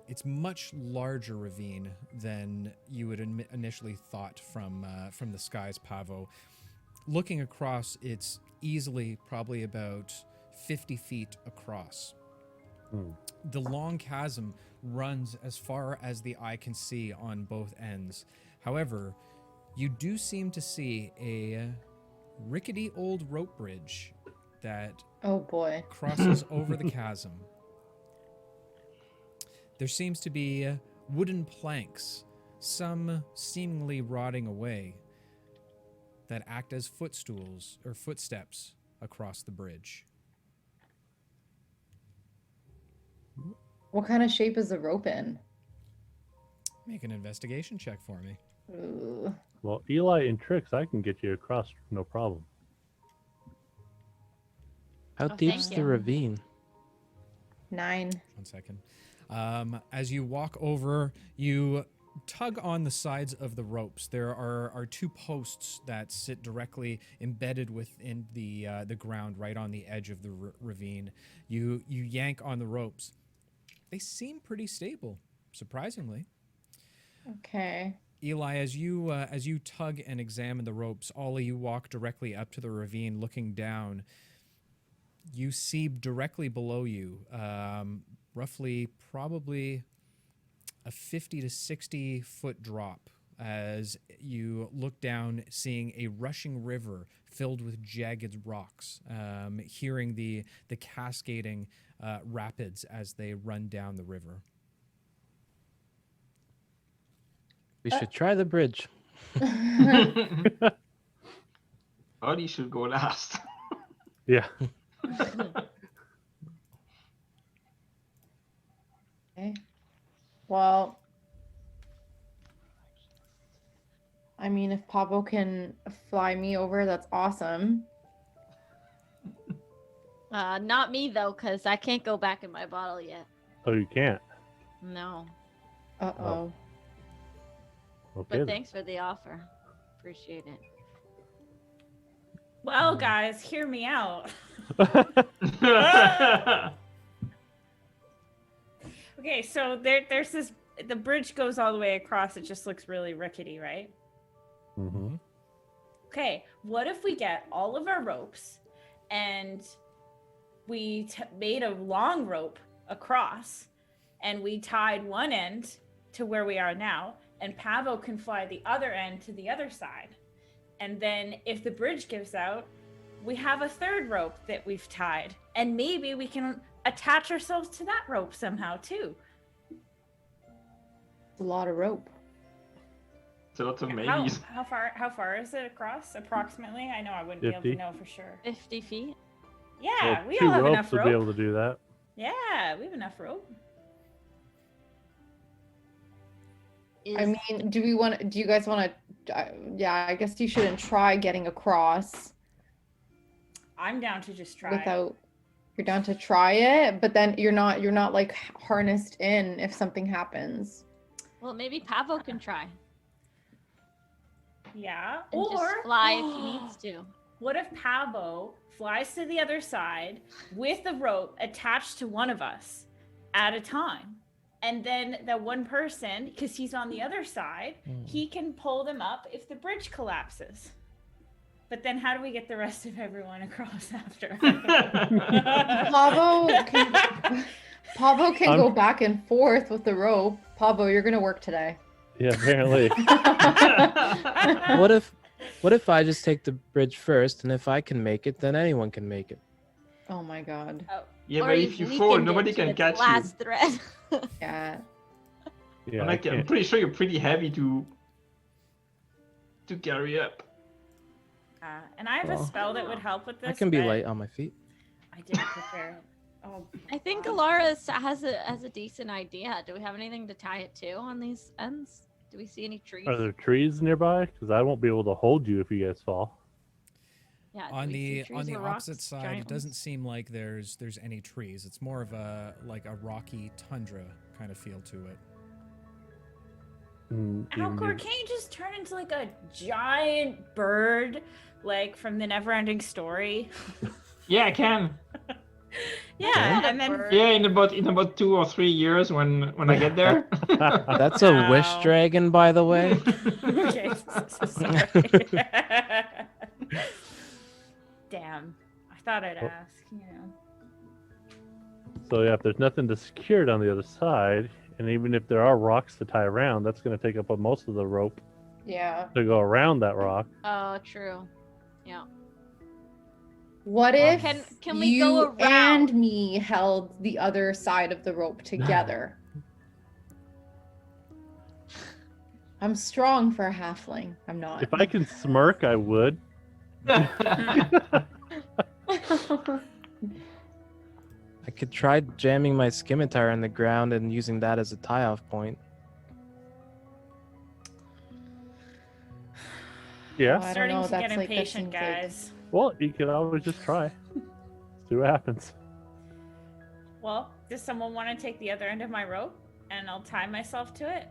it's much larger ravine than you would initially thought from the skies, Pavo. Looking across, it's easily probably about 50 feet across. The long chasm runs as far as the eye can see on both ends. However, you do seem to see a rickety old rope bridge that Oh boy. crosses over the chasm. There seems to be wooden planks, some seemingly rotting away, that act as footstools or footsteps across the bridge. What kind of shape is the rope in? Make an investigation check for me. Ooh. Well, Eli and Trix, I can get you across, no problem. How Oh, deep's thank the you. ravine? 9. 1 second. As you walk over, you tug on the sides of the ropes. There are two posts that sit directly embedded within the ground, right on the edge of the ravine. You yank on the ropes. They seem pretty stable, surprisingly. Okay. Eli, as you tug and examine the ropes, Ollie, you walk directly up to the ravine, looking down. You see directly below you, roughly probably a 50 to 60 foot drop as you look down, seeing a rushing river filled with jagged rocks, hearing the cascading rapids as they run down the river. We should try the bridge. Ollie should go last. Yeah. Okay. Well, I mean, if Pavo can fly me over, that's awesome. Not me though, cause I can't go back in my bottle yet. Oh, you can't. No. Uh-oh. Okay. But then. thanks for the offer. Appreciate it. Well, guys, hear me out. Okay, so there's this. The bridge goes all the way across. It just looks really rickety, right? Mm-hmm. Okay, what if we get all of our ropes and we made a long rope across and we tied one end to where we are now, and Pavo can fly the other end to the other side. And then if the bridge gives out, we have a third rope that we've tied, and maybe we can attach ourselves to that rope somehow too. It's a lot of rope. So lots of How, maybes. how far is it across approximately? I know I wouldn't be 50. able to know for sure. 50 feet. Yeah, Well, we two all have ropes enough would be rope. able to do that. Yeah, we have enough rope. I mean, do you guys want to, yeah, I guess you shouldn't try getting across I'm down to just try. without, you're down to try it, but then you're not like harnessed in if something happens. Well, maybe Pavo can try Yeah. and Or just fly if he needs to. what if Pavo flies to the other side with the rope attached to one of us at a time? And then that one person, because he's on the other side, he can pull them up if the bridge collapses. But then how do we get the rest of everyone across after? Pavo can I'm- go back and forth with the rope. Pavo, you're gonna work today. Yeah, apparently. What if I just take the bridge first, and if I can make it, then anyone can make it? Oh my god. Yeah, Or but if you fall, weakened nobody it to can its catch you. last thread. Yeah. Yeah, I'm I I'm can't. pretty sure you're pretty heavy to carry up. And I have a Well, spell that would help with this. I can be but light on my feet. I didn't prepare it. Oh, I think Elara has a decent idea. Do we have anything to tie it to on these ends? Do we see any trees? Are there trees nearby? Because I won't be able to hold you if you guys fall. Yeah, do On we see the trees or opposite rocks, side, giant it doesn't ones? seem like there's any trees. It's more of a rocky tundra kind of feel to it. Alcor, can't you just turn into like a giant bird, like from the Neverending Story? Yeah, I can. Yeah, Not a and then bird. Yeah, in about 2 or 3 years when I get there. That's a wish Wow. dragon, by the way. Okay, sorry. Damn, I thought I'd ask. You know. So yeah, if there's nothing to secure it on the other side, and even if there are rocks to tie around, that's going to take up most of the rope Yeah. to go around that rock. Oh, true. Yeah. What Well, if can we you go around? and me held the other side of the rope together? I'm strong for a halfling. I'm not. If I can smirk, I would. I could try jamming my scimitar in the ground and using that as a tie-off point. Yeah. I don't Starting know, to that's get like- that impatient, seems like- guys. Well, you could always just try. See what happens. Well, does someone want to take the other end of my rope and I'll tie myself to it?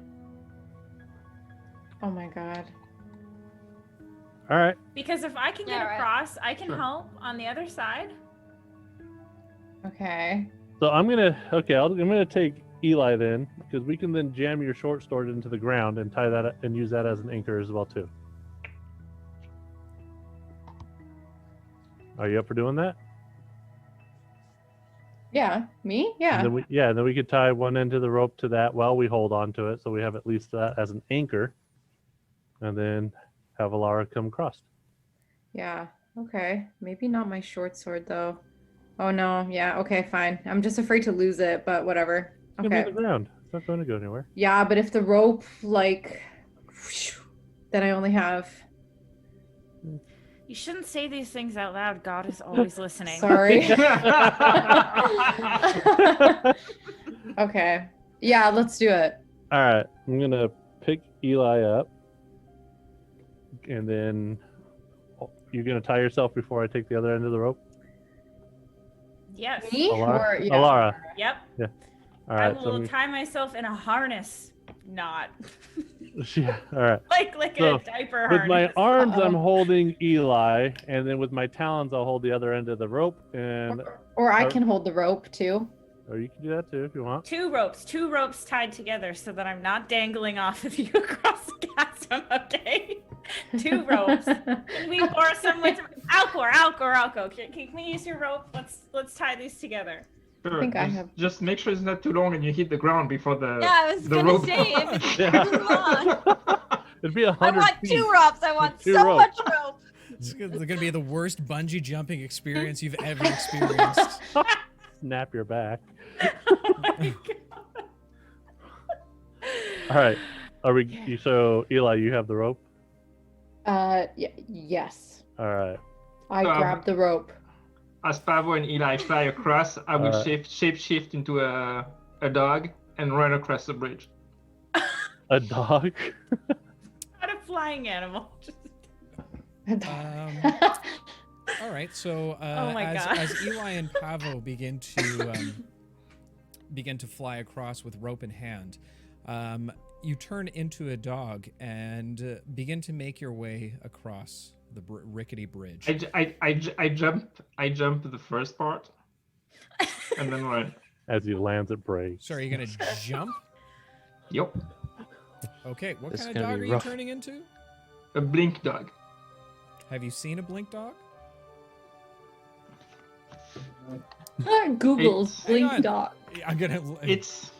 Oh my god. All right. Because if I can get Yeah, right. across, I can Sure. help on the other side. Okay. So I'm gonna take Eli then, because we can then jam your short sword into the ground and tie that and use that as an anchor as well too. Are you up for doing that? Yeah. Me? And Yeah. then we could tie one end of the rope to that while we hold on to it, so we have at least that as an anchor, and then have Elara come across. Yeah. Okay. Maybe not my short sword though. Oh no. Yeah. Okay. Fine. I'm just afraid to lose it, but whatever. It's gonna be Okay. on the ground. It's not going to go anywhere. Yeah, but if the rope like, then I only have. You shouldn't say these things out loud. God is always listening. Sorry. Okay. Yeah. Let's do it. All right, I'm gonna pick Eli up, and then you're gonna tie yourself before I take the other end of the rope. Yes. Me Elara? or yeah. Elara. Yep. All I right. will tie myself in a harness knot. Yeah. All right. like So, a diaper With my harness. arms, I'm Uh-oh. holding Eli, and then with my talons, I'll hold the other end of the rope. And Or I can hold the rope too. or you can do that too if you want. Two ropes tied together so that I'm not dangling off of you across the chasm, okay? 2 ropes. Can we borrow someone's Alcor? Can we use your rope? Let's tie these together. Sure, think I just, have- just make sure it's not too long and you hit the ground before the Yeah, I was the gonna rope. say if it's Yeah. too long. It'd be 100 I want feet. 2 ropes. I want Two so ropes. much rope. It's gonna be the worst bungee jumping experience you've ever experienced. Snap your back. Oh my god. All right. Are we? So Eli, you have the rope. Yes. All right. I grabbed the rope. As Pavo and Eli fly across, I would Alright. shape-shift into a dog and run across the bridge. A dog. Not a flying animal. Just... All right, so Oh my God. as Eli and Pavo begin to fly across with rope in hand, you turn into a dog and begin to make your way across the rickety bridge. I jump the first part, and then run. As he lands at break. So are you gonna jump? Yep, Okay, what This kind is of gonna dog be are you rough. turning into? a blink dog. Have you seen a blink dog? Google's It's- Hang on. blink dog. I'm gonna. It's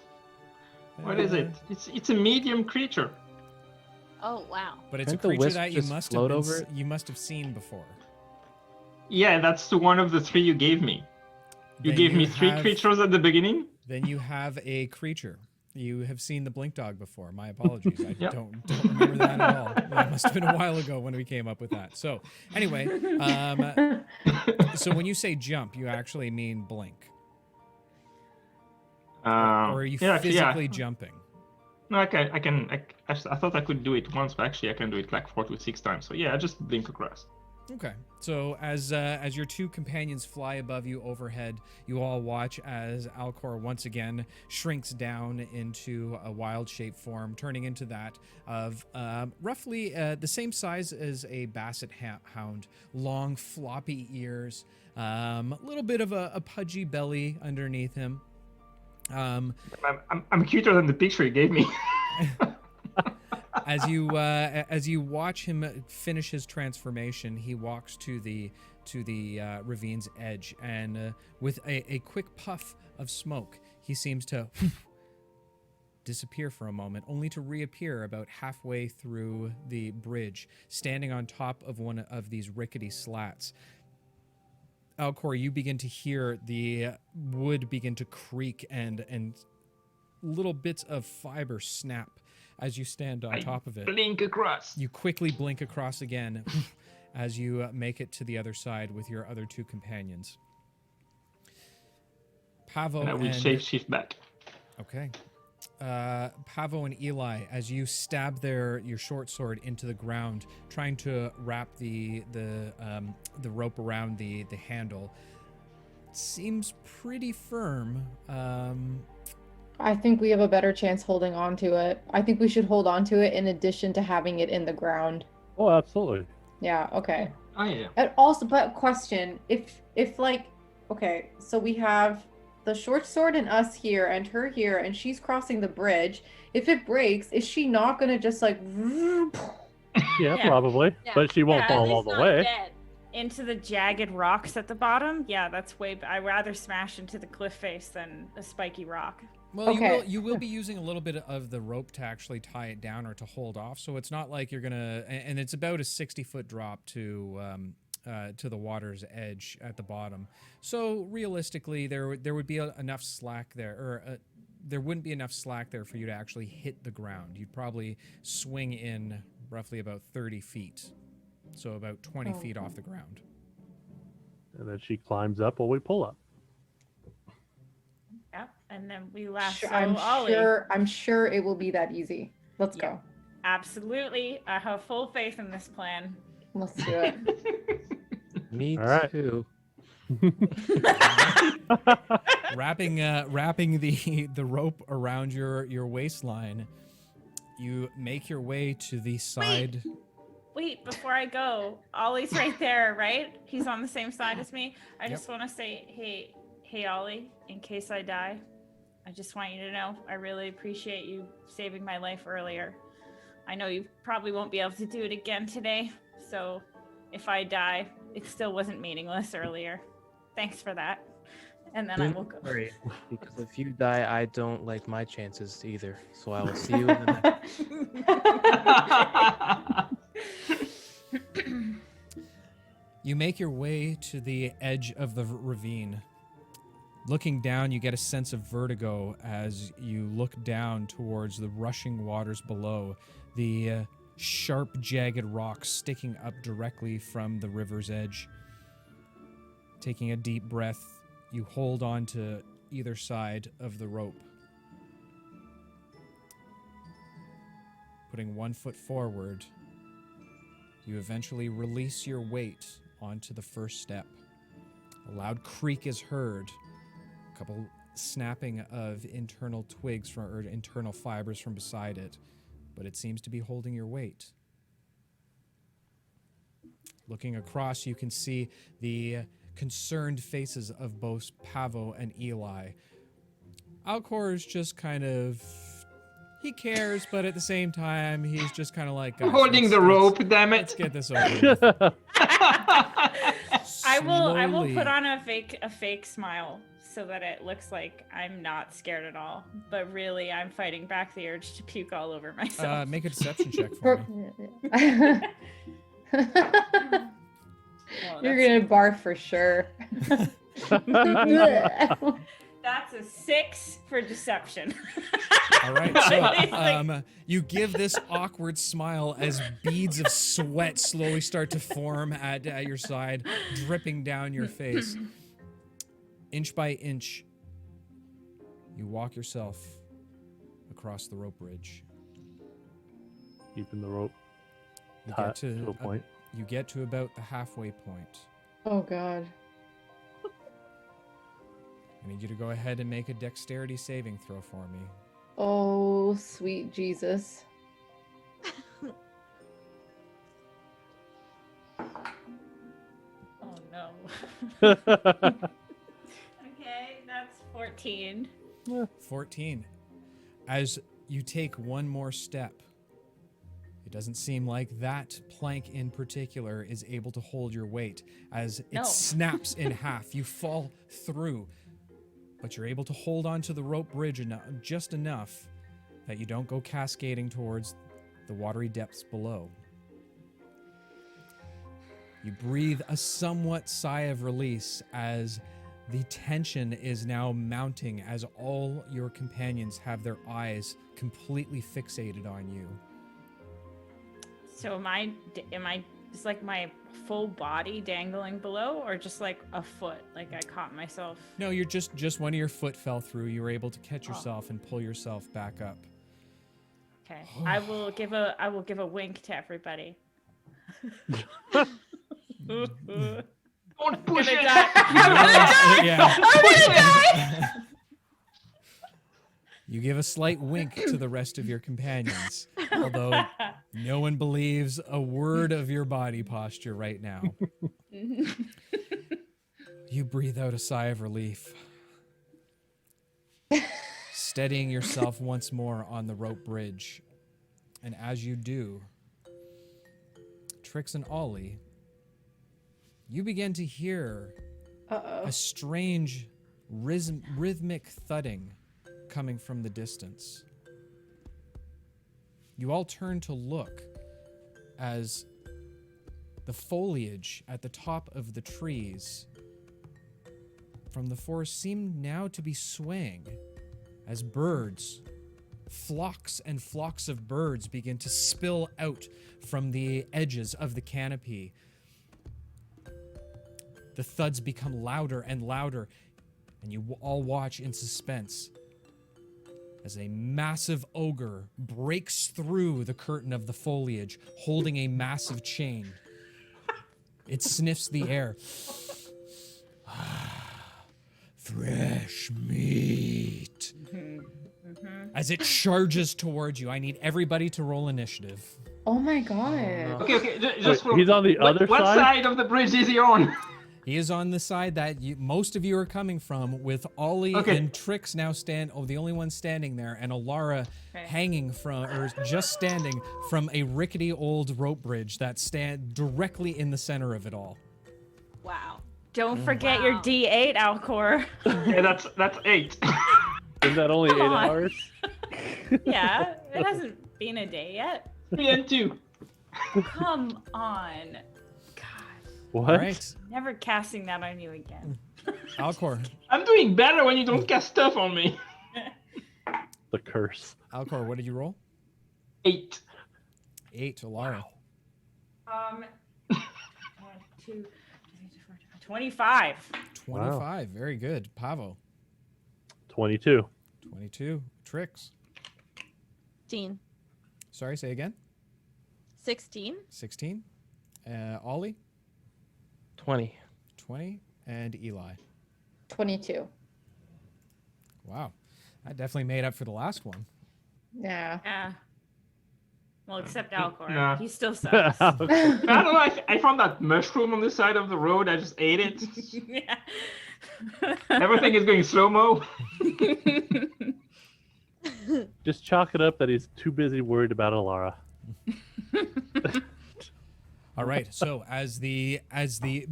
what is it? It's a medium creature. Oh wow. But it's a Can't the creature wisp that you just must float have over it? you must have seen before. Yeah, that's the one of the 3 you gave me. You Then gave me 3 have- creatures at the beginning. Then you have a creature. You have seen the blink dog before. My apologies. I Yep. don't remember that at all. That must have been a while ago when we came up with that. So anyway, so when you say jump, you actually mean blink, or are you yeah, physically jumping? No, I thought I could do it once, but actually I can do it like 4 to 6 times. So yeah, I just blink across. Okay. So as your 2 companions fly above you overhead, you all watch as Alcor once again shrinks down into a wild shape form, turning into that of roughly the same size as a basset hound, long floppy ears, a little bit of a pudgy belly underneath him. I'm cuter than the picture you gave me. As you watch him finish his transformation, he walks to the ravine's edge, and with a quick puff of smoke, he seems to disappear for a moment, only to reappear about halfway through the bridge, standing on top of one of these rickety slats. Alcor, you begin to hear the wood begin to creak and little bits of fiber snap as you stand on top of it. Blink across. You quickly blink across again as you make it to the other side with your other 2 companions. Pavo And I will and shape-shift back. okay, Pavo and Eli, as you stab your short sword into the ground, trying to wrap the rope around the handle, seems pretty firm. I think we have a better chance holding on to it. I think we should hold on to it in addition to having it in the ground. Oh, absolutely. Yeah, okay. Oh yeah. And also, but question, if like, okay, so we have the short sword and us here and her here and she's crossing the bridge. If it breaks, is she not gonna just like Yeah, Yeah. probably. Yeah. But she won't Yeah, at fall At all least the not way. dead. Into the jagged rocks at the bottom? Yeah, that's I'd rather smash into the cliff face than a spiky rock. Well, Okay. you will be using a little bit of the rope to actually tie it down or to hold off. So it's not like you're gonna, and it's about a 60-foot drop to the water's edge at the bottom. So realistically, there would be enough slack there, or there wouldn't be enough slack there for you to actually hit the ground. You'd probably swing in roughly about 30 feet, so about 20 feet off the ground. And then she climbs up while we pull up. Yep. And then we lasso I'm Ollie. I'm sure it will be that easy. Let's Yeah. go. Absolutely. I have full faith in this plan. Let's do it. Me All right. too. Wrapping the rope around your waistline, you make your way to the side. Wait, before I go, Ollie's right there, right? He's on the same side as me. I Yep. just want to say, hey, Ollie, in case I die, I just want you to know I really appreciate you saving my life earlier. I know you probably won't be able to do it again today, so if I die, it still wasn't meaningless earlier. Thanks for that. And then I will go. Don't worry, because if you die, I don't like my chances either. So I will see you in the next. You make your way to the edge of the ravine. Looking down, you get a sense of vertigo as you look down towards the rushing waters below, the sharp, jagged rocks sticking up directly from the river's edge. Taking a deep breath, you hold on to either side of the rope. Putting one foot forward, you eventually release your weight onto the first step. A loud creak is heard, a couple snapping of internal twigs or internal fibers from beside it, but it seems to be holding your weight. Looking across, you can see the concerned faces of both Pavo and Eli. Alcor is just kind of... He cares, but at the same time, he's just kind of like... I'm holding the rope, damn Let's it. get this over with. I will Slowly- put on a fake smile so that it looks like I'm not scared at all, but really I'm fighting back the urge to puke all over myself. Make a deception check for me. Well, You're that's- gonna barf for sure. That's a 6 for deception. All right, so you give this awkward smile as beads of sweat slowly start to form at your side, dripping down your face. Inch by inch, you walk yourself across the rope bridge. Keeping the rope You tight get to a point. You get to about the halfway point. Oh god. I need you to go ahead and make a dexterity saving throw for me. Oh sweet Jesus. Oh no. Okay, that's 14. 14. As you take one more step, it doesn't seem like that plank in particular is able to hold your weight. As it No. snaps in half, you fall through, but you're able to hold onto the rope bridge just enough that you don't go cascading towards the watery depths below. You breathe a somewhat sigh of release as the tension is now mounting as all your companions have their eyes completely fixated on you. So am I just like my full body dangling below, or just like a foot? Like I caught myself. No, you're just one of your foot fell through. You were able to catch yourself and pull yourself back up. Okay. I will give a wink to everybody. Don't push Gonna it. die. Yeah. You give a slight wink to the rest of your companions, although no one believes a word of your body posture right now. You breathe out a sigh of relief, steadying yourself once more on the rope bridge. And as you do, Trix and Ollie, you begin to hear Uh-oh. a strange rhythmic thudding coming from the distance. You all turn to look as the foliage at the top of the trees from the forest seemed now to be swaying as birds, flocks and flocks of birds, begin to spill out from the edges of the canopy. The thuds become louder and louder, and you all watch in suspense as a massive ogre breaks through the curtain of the foliage, holding a massive chain. It sniffs the air Fresh meat. As it charges towards you, I need everybody to roll initiative. Oh my god. Okay, just Wait, he's on the other what side? side of the bridge is he on? He is on the side that most of you are coming from, with Ollie Okay. and Trix now the only one standing there, and Elara hanging from, or just standing from a rickety old rope bridge that stand directly in the center of it all. Wow. Don't forget your Wow. D8, Alcor. Yeah, that's 8. Isn't that only 8 Come on. hours? Yeah, it hasn't been a day yet. 3 and 2. Come on. God, What? All right, never casting that on you again. Alcor. I'm doing better when you don't cast stuff on me. The curse. Alcor, what did you roll? 8. 8, Elara. 1, 2, 3, 4, 25. 25, very good. Pavo, 22. 22. Trix. 16. Sorry, say again. 16. 16. Ollie, 20. 20. And Eli. 22. Wow. That definitely made up for the last one. Yeah. Yeah. Well, except Alcor. Nah. He still sucks. Okay. I don't know, I found that mushroom on the side of the road, I just ate it. Yeah. Everything is going slow-mo. Just chalk it up that he's too busy worried about Elara. All right. So as the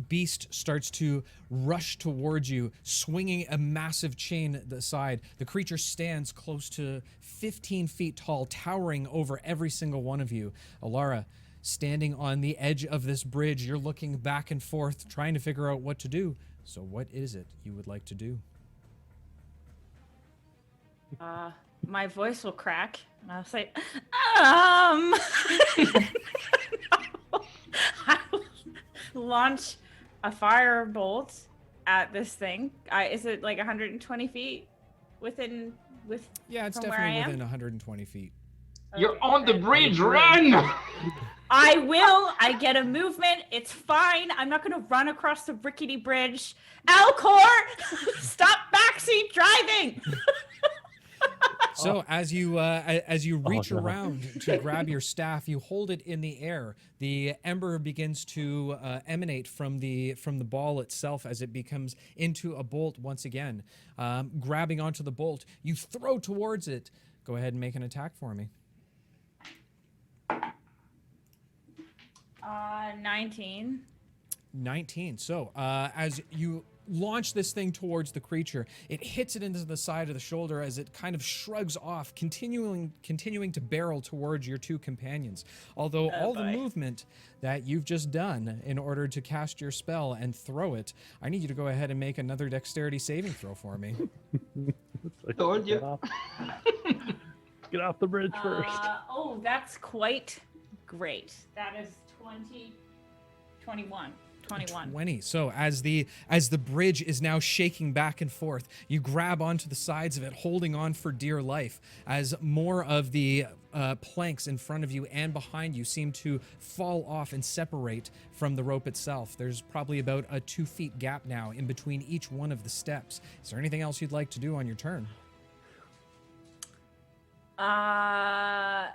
beast starts to rush towards you, swinging a massive chain aside, the creature stands close to 15 feet tall, towering over every single one of you. Elara, standing on the edge of this bridge, you're looking back and forth, trying to figure out what to do. So what is it you would like to do? My voice will crack, and I'll say, I will launch a firebolt at this thing. Is it like 120 feet within? Yeah, it's From where I definitely am? within 120 feet. You're Okay, on the okay. bridge, run! I will. I get a movement. It's fine. I'm not gonna run across the rickety bridge. Alcor, stop backseat driving. So as you reach no. around to grab your staff, you hold it in the air. The ember begins to emanate from the ball itself as it becomes into a bolt once again. Grabbing onto the bolt, you throw towards it. Go ahead and make an attack for me. 19. 19. So as you launch this thing towards the creature, it hits it into the side of the shoulder as it kind of shrugs off, continuing to barrel towards your two companions. Although all the boy. movement that you've just done in order to cast your spell and throw it, I need you to go ahead and make another dexterity saving throw for me. It's like, Told you. Get off. Get off the bridge first. Oh, that's quite great. That is 20, 21. 21. 20. So as the bridge is now shaking back and forth, you grab onto the sides of it, holding on for dear life, as more of the planks in front of you and behind you seem to fall off and separate from the rope itself. There's probably about a 2 feet gap now in between each one of the steps. Is there anything else you'd like to do on your turn? I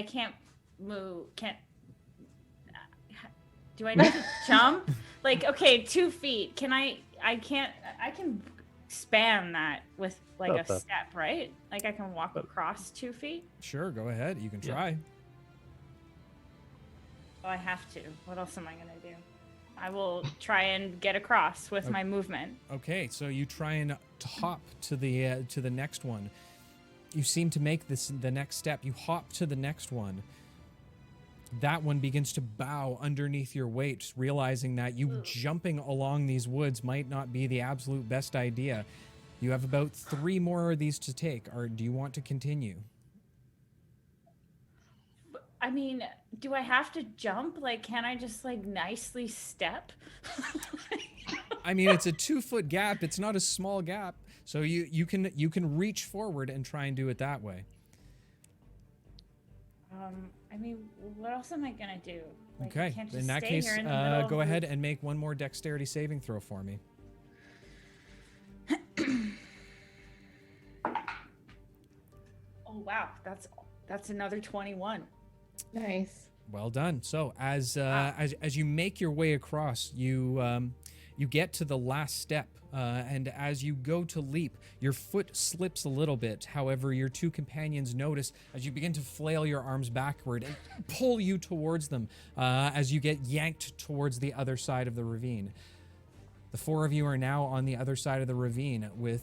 can't move. Do I need to jump? Like, okay, 2 feet. I can span that with like a Okay. step, right? Like I can walk across 2 feet. Sure, go ahead. You can try. Oh, I have to. What else am I gonna do? I will try and get across with my movement. Okay, so you try and hop to the next one. You seem to make the next step. You hop to the next one. That one begins to bow underneath your weight, realizing that you jumping along these woods might not be the absolute best idea. You have about 3 more of these to take. Or do you want to continue? I mean, do I have to jump? Like, can I just like nicely step? I mean, it's a 2-foot gap. It's not a small gap, so you can reach forward and try and do it that way. I mean, what else am I gonna do? Like, I Okay, can't just in that stay case, here in the middle go of ahead the- and make one more dexterity saving throw for me. wow, that's another 21. Nice. Well done. So as you make your way across, you get to the last step, and as you go to leap, your foot slips a little bit. However, your two companions notice as you begin to flail your arms backward and pull you towards them as you get yanked towards the other side of the ravine. The four of you are now on the other side of the ravine with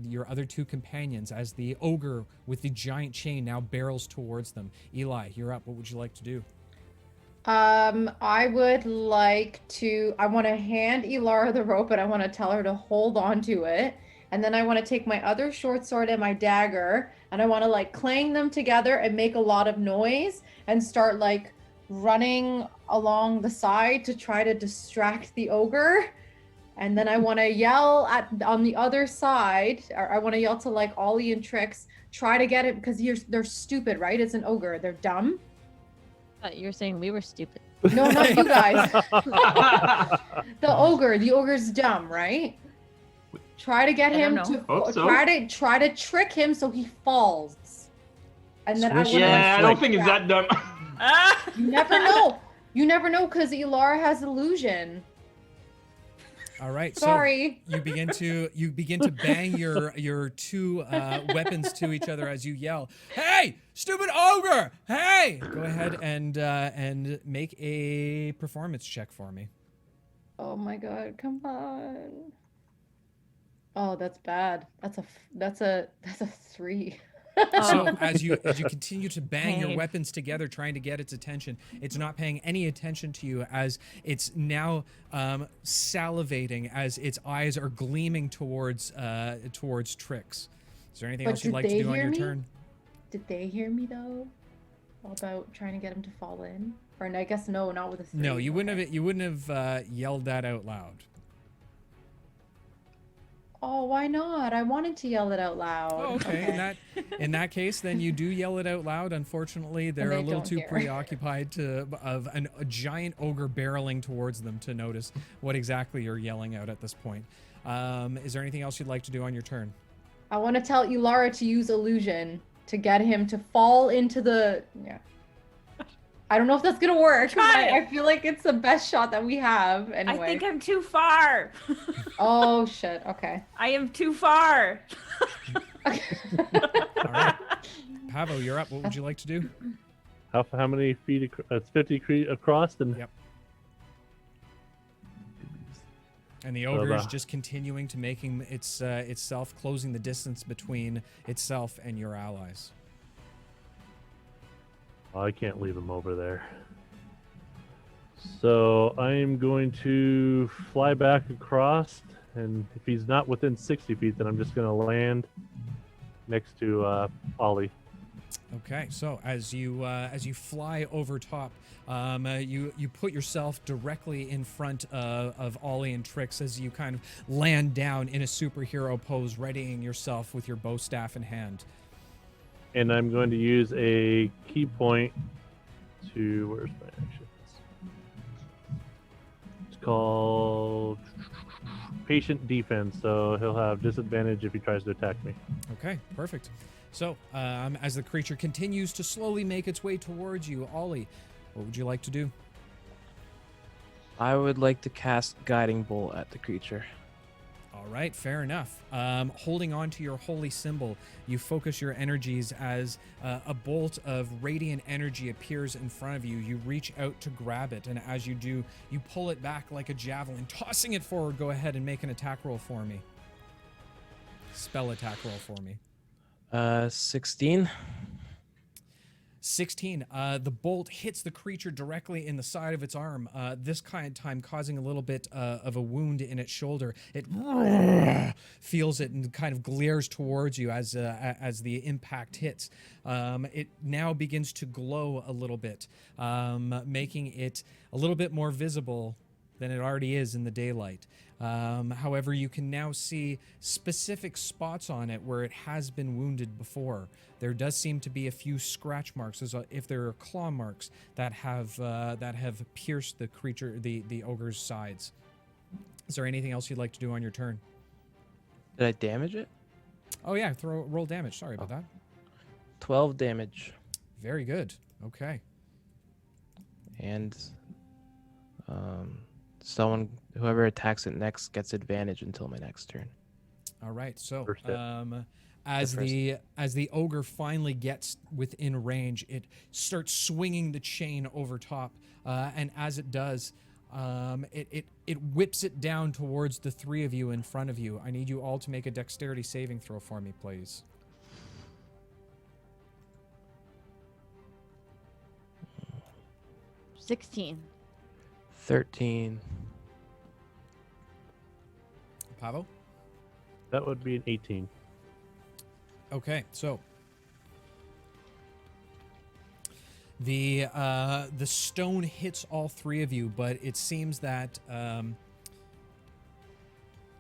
your other two companions as the ogre with the giant chain now barrels towards them. Eli, you're up. What would you like to do? I would like to. I want to hand Elara the rope, and I want to tell her to hold on to it. And then I want to take my other short sword and my dagger, and I want to like clang them together and make a lot of noise and start like running along the side to try to distract the ogre. And then I want to yell on the other side, or I want to yell to like Ollie and Trix, try to get it because they're stupid, right? It's an ogre. They're dumb. You were saying we were stupid. No, not you guys. The ogre's dumb, right? Try to get him to Hope so. try to trick him so he falls. And then Swish. Yeah, I don't think it's that dumb. You never know. You never know because Elara has illusion. All right. Sorry. So you begin to bang your two weapons to each other as you yell, "Hey, stupid ogre! Hey!" Go ahead and make a performance check for me. Oh my god, come on. Oh, that's bad. That's a 3. So as you continue to bang your weapons together, trying to get its attention, it's not paying any attention to you as it's now salivating as its eyes are gleaming towards Trix. Is there anything else you'd like to do on your turn? Did they hear me though? About trying to get him to fall in? Or I guess no, not with a 3. No, you wouldn't have yelled that out loud. Oh, why not? I wanted to yell it out loud. Oh, okay. In that case, then you do yell it out loud. Unfortunately, they're they a little don't too hear. preoccupied of a giant ogre barreling towards them to notice what exactly you're yelling out at this point. Is there anything else you'd like to do on your turn? I want to tell Elara to use illusion to get him to fall into the... Yeah. I don't know if that's going to work. Try it. I feel like it's the best shot that we have. Anyway. I think I'm too far. Oh, shit. Okay. I am too far. All right. Pavo, you're up. What would you like to do? How many feet? It's 50 feet across, and Yep. And the ogre is just continuing to making itself closing the distance between itself and your allies. I can't leave him over there. So I'm going to fly back across, and if he's not within 60 feet, then I'm just going to land next to Ollie. Okay, so as you fly over top, you put yourself directly in front of Ollie and Trix as you kind of land down in a superhero pose, readying yourself with your bow staff in hand. And I'm going to use a key point to... Where's my actions? It's called Patient Defense, so he'll have disadvantage if he tries to attack me. Okay, perfect. So, as the creature continues to slowly make its way towards you, Ollie, what would you like to do? I would like to cast Guiding Bolt at the creature. All right, fair enough. Holding on to your holy symbol, you focus your energies as a bolt of radiant energy appears in front of you. You reach out to grab it, and as you do, you pull it back like a javelin, tossing it forward. Go ahead and make an attack roll for me. Spell attack roll for me. 16. 16. The bolt hits the creature directly in the side of its arm, this kind of time causing a little bit of a wound in its shoulder. It feels it and kind of glares towards you as the impact hits. It now begins to glow a little bit, making it a little bit more visible than it already is in the daylight. However, you can now see specific spots on it where it has been wounded before. There does seem to be a few scratch marks, as if there are claw marks that have pierced the creature, the ogre's sides. Is there anything else you'd like to do on your turn? Did I damage it? Oh yeah, roll damage. Sorry about that. 12 damage. Very good. Okay. And whoever attacks it next gets advantage until my next turn. All right. So, First hit. as first. the ogre finally gets within range, it starts swinging the chain over top, and as it does, it whips it down towards the three of you in front of you. I need you all to make a dexterity saving throw for me, please. — 16. 13. Pavo? That would be an 18. Okay, so the stone hits all three of you, but it seems that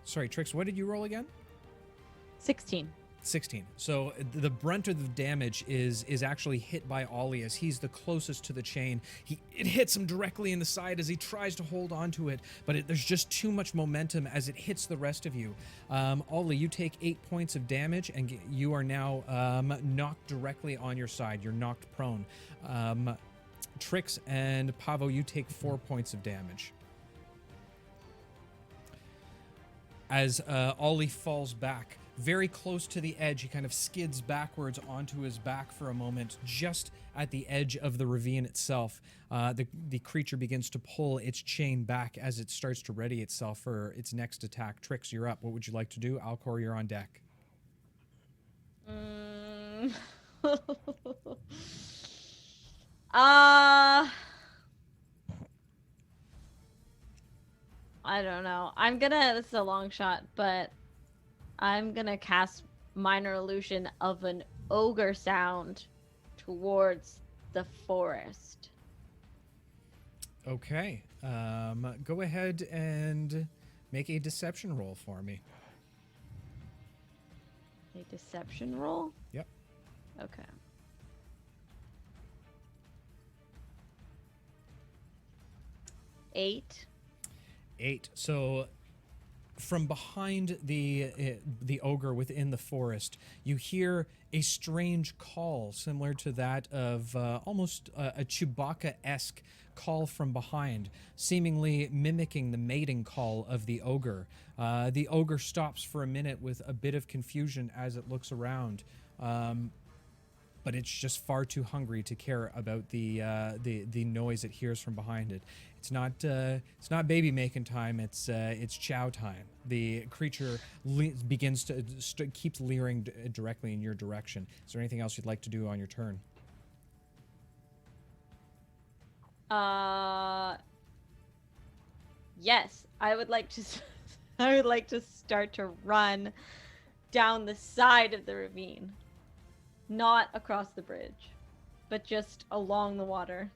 sorry, Trix, what did you roll again? 16. 16. So the brunt of the damage is actually hit by Ollie as he's the closest to the chain. It hits him directly in the side as he tries to hold onto it, but there's just too much momentum as it hits the rest of you. Ollie, you take 8 points of damage, and you are now knocked directly on your side. You're knocked prone. Trix and Pavo, you take 4 points of damage. As Ollie falls back, very close to the edge, he kind of skids backwards onto his back for a moment, just at the edge of the ravine itself. The creature begins to pull its chain back as it starts to ready itself for its next attack. Trix, you're up. What would you like to do? Alcor, you're on deck. I don't know. This is a long shot, but I'm gonna cast Minor Illusion of an ogre sound towards the forest. Okay. Go ahead and make a deception roll for me. A deception roll? Yep. Okay. Eight. 8. So from behind the ogre within the forest, you hear a strange call similar to that of almost a Chewbacca-esque call from behind, seemingly mimicking the mating call of the ogre. The ogre stops for a minute with a bit of confusion as it looks around, but it's just far too hungry to care about the noise it hears from behind it. It's not baby making time. It's chow time. The creature begins to keeps leering directly in your direction. Is there anything else you'd like to do on your turn? Yes, I would like to. I would like to start to run down the side of the ravine, not across the bridge, but just along the water.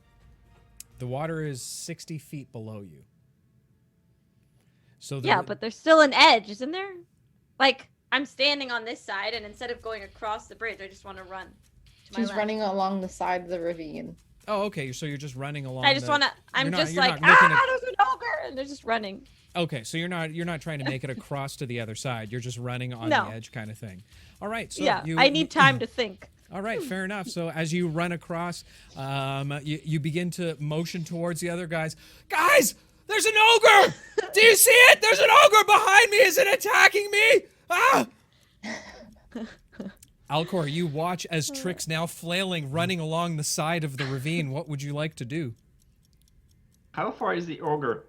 The water is 60 feet below you. So Yeah, but there's still an edge, isn't there? Like, I'm standing on this side, and instead of going across the bridge, I just want to run to my She's left. running along the side of the ravine. Oh, okay. So you're just running along. I just want to. I'm You're not- just you're like, not looking at- there's an ogre, and they're just running. Okay, so you're not trying to make it across to the other side. You're just running on No. the edge, kind of thing. All right. So Yeah, I need time to think. All right, fair enough. So as you run across, you begin to motion towards the other guys. Guys, there's an ogre! Do you see it? There's an ogre behind me. Is it attacking me? Ah! Alcor, you watch as Trix, now flailing, running along the side of the ravine. What would you like to do? How far is the ogre?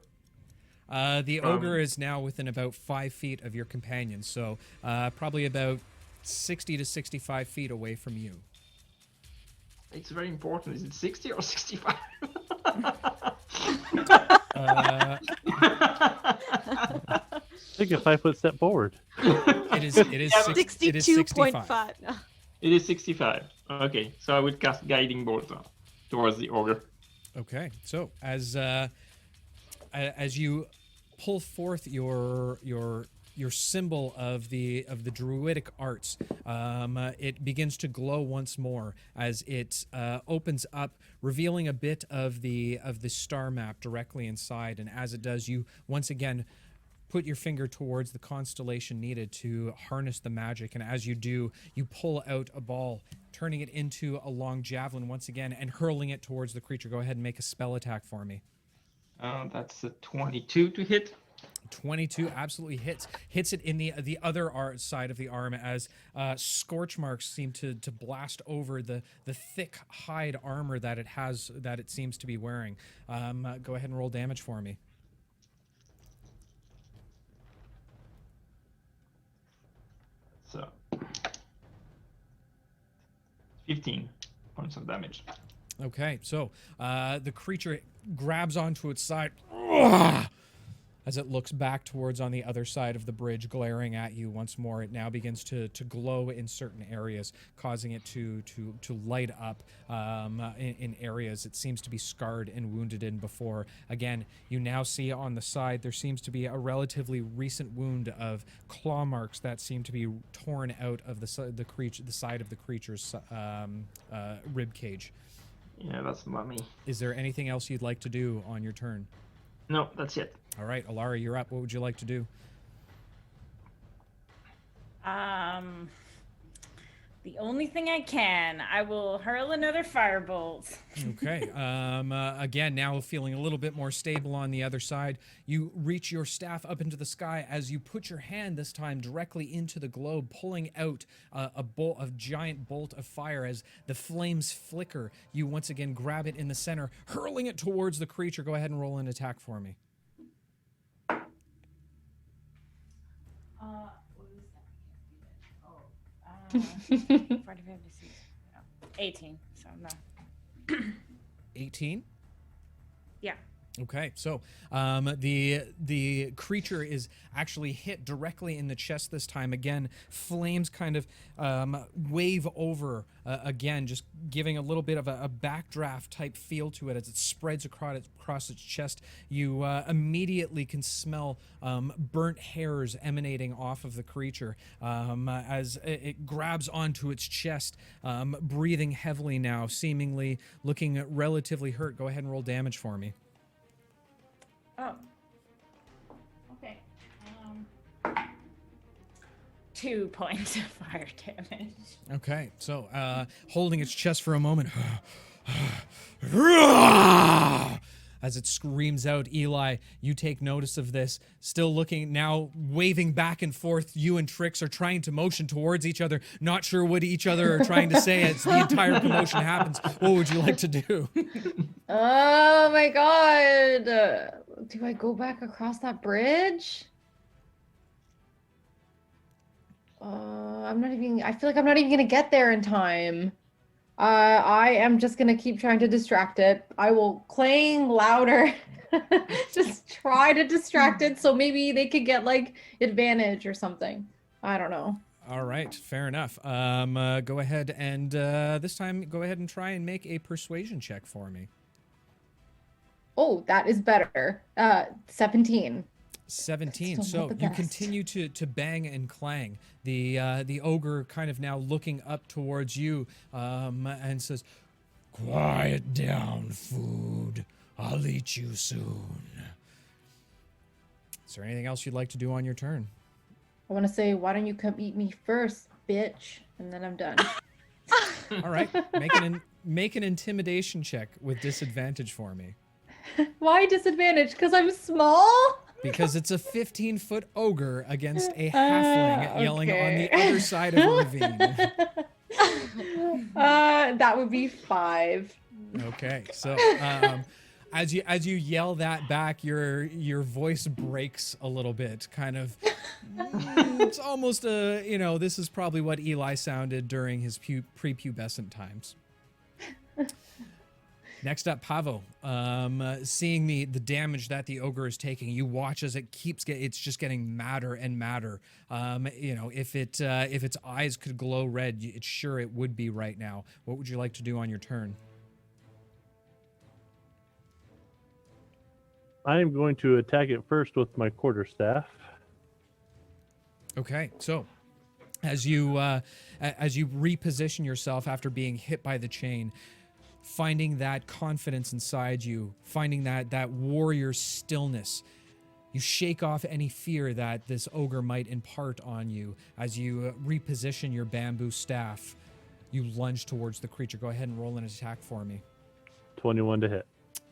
The ogre is now within about 5 feet of your companion, so probably about 60 to 65 feet away from you. It's very important. Is it 60 or 65? Take a 5-foot step forward. It is 62.5. No. It is 65. Okay, so I would cast Guiding Bolt towards the ogre. Okay, so as you pull forth your symbol of the druidic arts, it begins to glow once more as it opens up, revealing a bit of the star map directly inside. And as it does, you once again put your finger towards the constellation needed to harness the magic, and as you do, you pull out a ball, turning it into a long javelin once again and hurling it towards the creature. Go ahead and make a spell attack for me. That's a 22 to hit. 22 absolutely hits it in the other side of the arm as scorch marks seem to blast over the thick hide armor that it seems to be wearing. Go ahead and roll damage for me. So 15 points of damage. Okay, so the creature grabs onto its side as it looks back towards on the other side of the bridge, glaring at you once more. It now begins to glow in certain areas, causing it to light up in areas it seems to be scarred and wounded in before. Again, you now see on the side there seems to be a relatively recent wound of claw marks that seem to be torn out of the side of the creature's rib cage. Yeah, that's mummy. Is there anything else you'd like to do on your turn? No, that's it. All right, Elara, you're up. What would you like to do? The only thing I can, I will hurl another firebolt. Okay. Again, now feeling a little bit more stable on the other side, you reach your staff up into the sky as you put your hand this time directly into the globe, pulling out a giant bolt of fire. As the flames flicker, you once again grab it in the center, hurling it towards the creature. Go ahead and roll an attack for me. What is that? 45 to 6. No, 18. So no. 18? Yeah. Okay, so the creature is actually hit directly in the chest this time. Again, flames kind of wave over again, just giving a little bit of a backdraft type feel to it as it spreads across its chest. You immediately can smell burnt hairs emanating off of the creature as it grabs onto its chest, breathing heavily now, seemingly looking relatively hurt. Go ahead and roll damage for me. Oh. Okay. 2 points of fire damage. Okay, so holding its chest for a moment, as it screams out, Eli, you take notice of this, still looking, now waving back and forth. You and Trix are trying to motion towards each other, not sure what each other are trying to say as the entire commotion happens. What would you like to do? Oh my god. Do I go back across that bridge? I feel like I'm not even gonna get there in time. I am just gonna keep trying to distract it. I will clang louder. Just try to distract it so maybe they could get like advantage or something. I don't know. All right, fair enough. Go ahead and this time go ahead and try and make a persuasion check for me. Oh, that is better. 17. 17. That's still So not the you best. continue to bang and clang. The ogre kind of now looking up towards you and says, "Quiet down, food. I'll eat you soon." Is there anything else you'd like to do on your turn? I want to say, why don't you come eat me first, bitch? And then I'm done. All right, make an intimidation check with disadvantage for me. Why disadvantage? Because I'm small? Because it's a 15-foot ogre against a halfling yelling on the okay. other side of a ravine. That would be 5. Okay, so as you yell that back, your voice breaks a little bit, kind of. It's almost this is probably what Eli sounded during his prepubescent times. Next up, Pavo. Seeing the damage that the ogre is taking, you watch as it it's just getting madder and madder. If its eyes could glow red, it would be right now. What would you like to do on your turn? I am going to attack it first with my quarterstaff. Okay, so as you reposition yourself after being hit by the chain, finding that confidence inside you, finding that warrior stillness, You shake off any fear that this ogre might impart on you as you reposition your bamboo staff. You lunge towards the creature. Go ahead and roll an attack for me. 21 to hit.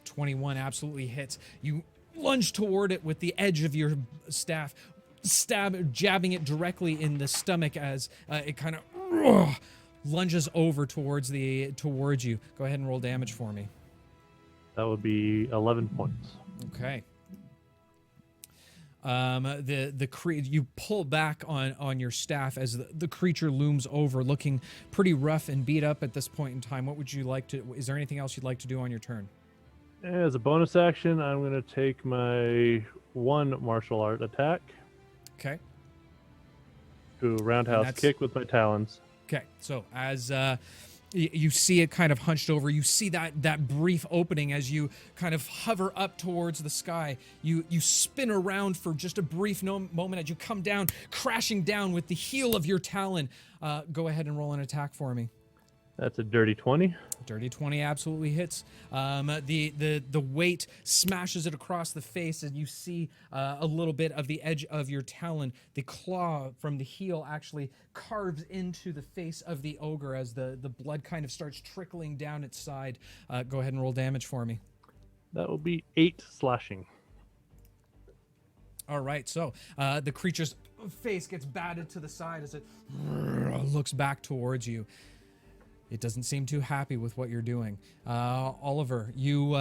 21 absolutely hits. You lunge toward it with the edge of your staff, jabbing it directly in the stomach as it kind of lunges over towards you. Go ahead and roll damage for me. That would be 11 points. Okay. You pull back on your staff as the creature looms over, looking pretty rough and beat up at this point in time. What would you like to? Is there anything else you'd like to do on your turn? As a bonus action, I'm going to take my 1 martial art attack Okay. to roundhouse that's- kick with my talons. Okay. So as you see it kind of hunched over, you see that brief opening as you kind of hover up towards the sky. You spin around for just a brief moment as you come down, crashing down with the heel of your talon. Go ahead and roll an attack for me. That's a dirty 20. Dirty 20 absolutely hits. The weight smashes it across the face, and you see a little bit of the edge of your talon. The claw from the heel actually carves into the face of the ogre as the blood kind of starts trickling down its side. Go ahead and roll damage for me. That will be 8 slashing. All right, so the creature's face gets batted to the side as it looks back towards you. It doesn't seem too happy with what you're doing. Oliver, you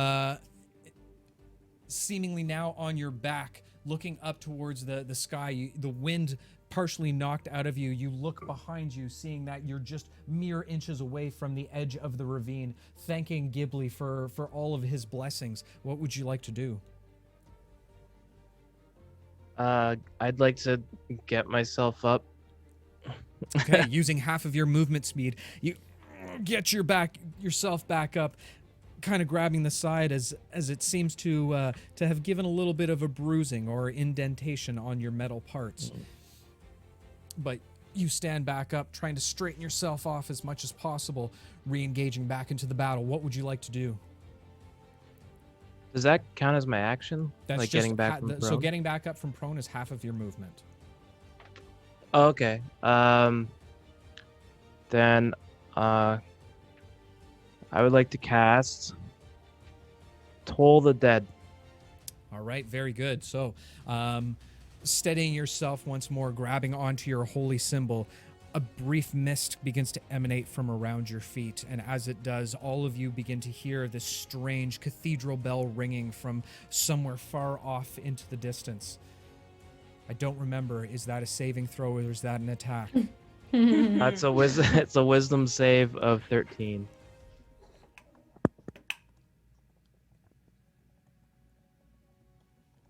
seemingly now on your back, looking up towards the sky, the wind partially knocked out of you. You look behind you, seeing that you're just mere inches away from the edge of the ravine, thanking Ghibli for all of his blessings. What would you like to do? I'd like to get myself up. Okay, using half of your movement speed, you get yourself back up, kind of grabbing the side as it seems to have given a little bit of a bruising or indentation on your metal parts. But you stand back up, trying to straighten yourself off as much as possible, re-engaging back into the battle. What would you like to do? Does that count as my action? That's like just getting back from prone? So getting back up from prone is half of your movement. Oh, okay. Then I would like to cast Toll the Dead. All right, very good. So, steadying yourself once more, grabbing onto your holy symbol, a brief mist begins to emanate from around your feet. And as it does, all of you begin to hear this strange cathedral bell ringing from somewhere far off into the distance. I don't remember, is that a saving throw or is that an attack? That's it's a wisdom save of 13.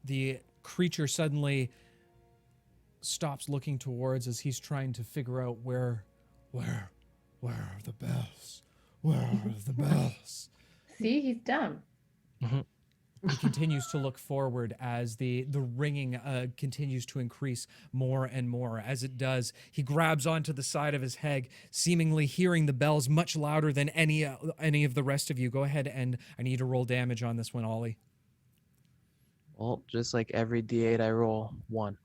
The creature suddenly stops looking towards as he's trying to figure out where are the bells? Where are the bells? See, he's dumb. He continues to look forward as the ringing continues to increase more and more. As it does, he grabs onto the side of his head, seemingly hearing the bells much louder than any of the rest of you. Go ahead, and I need to roll damage on this one, Ollie. Well, just like every D8 I roll, 1.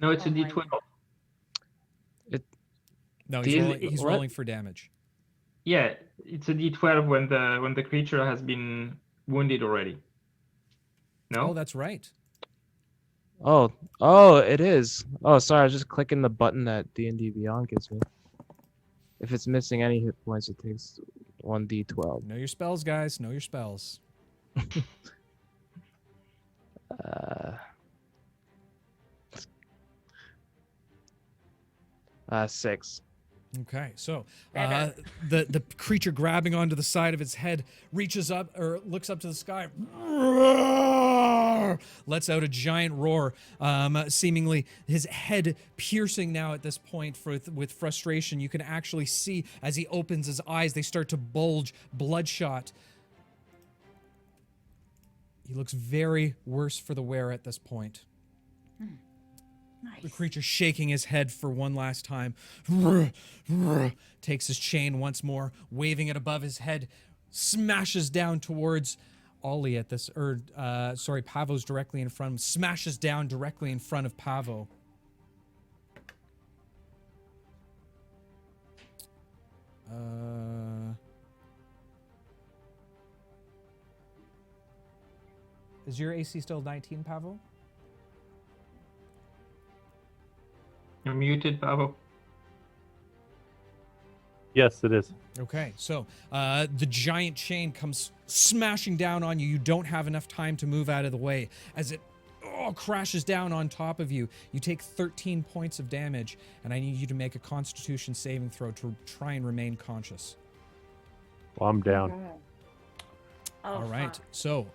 No, it's a Oh my D12. No, D- he's what? rolling for damage. Yeah, it's a D12 when the creature has been wounded already. No? Oh, that's right. Oh, it is. Oh, sorry, I was just clicking the button that D&D Beyond gives me. If it's missing any hit points, it takes 1d12. Know your spells, guys. Know your spells. 6. Okay, so Better. the creature grabbing onto the side of its head reaches up or looks up to the sky, lets out a giant roar, seemingly his head piercing now at this point with frustration. You can actually see as he opens his eyes, they start to bulge, bloodshot. He looks very worse for the wear at this point. Nice. The creature shaking his head for one last time. Takes his chain once more, waving it above his head, smashes down towards Ollie at this, sorry, Pavo's directly in front, smashes down directly in front of Pavo. Is your AC still 19, Pavo? You're muted, Pavo. Yes, it is. Okay, so the giant chain comes smashing down on you. You don't have enough time to move out of the way. As it crashes down on top of you, you take 13 points of damage, and I need you to make a Constitution saving throw to try and remain conscious. Well, I'm down. Oh, All right, fuck. so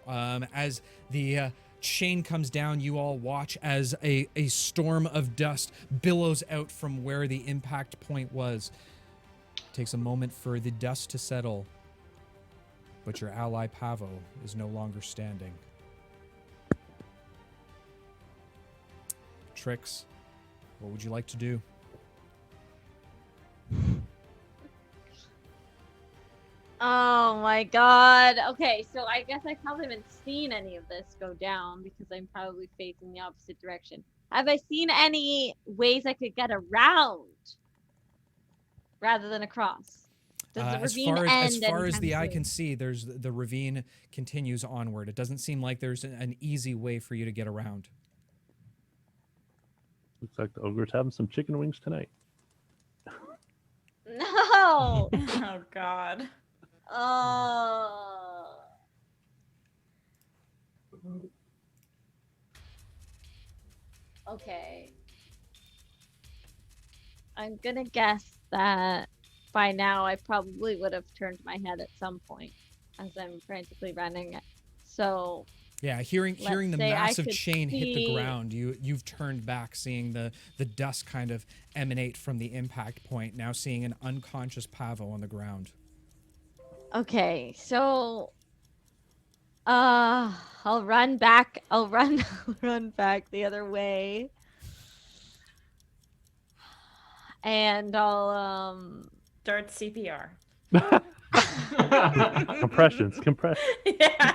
as the chain comes down, you all watch as a storm of dust billows out from where the impact point was. Takes a moment for the dust to settle, but your ally Pavo is no longer standing. Trix, what would you like to do? Oh my god. Okay, so I guess I haven't seen any of this go down because I'm probably facing the opposite direction. Have I seen any ways I could get around rather than across? Does the ravine end as far as anytime the eye soon? can see, there's the ravine continues onward. It doesn't seem like there's an easy way for you to get around. Looks like the ogre's having some chicken wings tonight. No. Oh God. Oh. Okay. I'm gonna guess that by now I probably would have turned my head at some point as I'm frantically running. So Yeah, hearing Let's the say I massive could chain hit the see- ground, you've turned back, seeing the dust kind of emanate from the impact point. Now seeing an unconscious Pavo on the ground. okay, so I'll run back. I'll run run back the other way. And I'll Start CPR. Compressions. Yeah.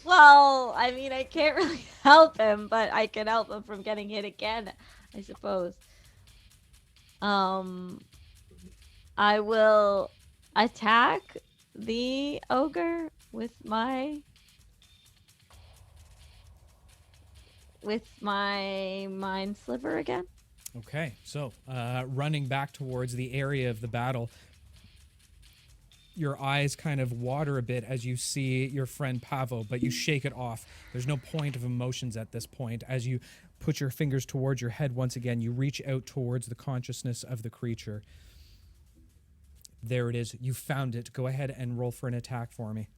well, I mean I can't really help him, but I can help him from getting hit again, I suppose. I will attack the ogre with my mind sliver again. Okay, so running back towards the area of the battle, your eyes kind of water a bit as you see your friend Pavo, but you shake it off. There's no point of emotions at this point. As you put your fingers towards your head once again, you reach out towards the consciousness of the creature. There it is. You found it. Go ahead and roll for an attack for me.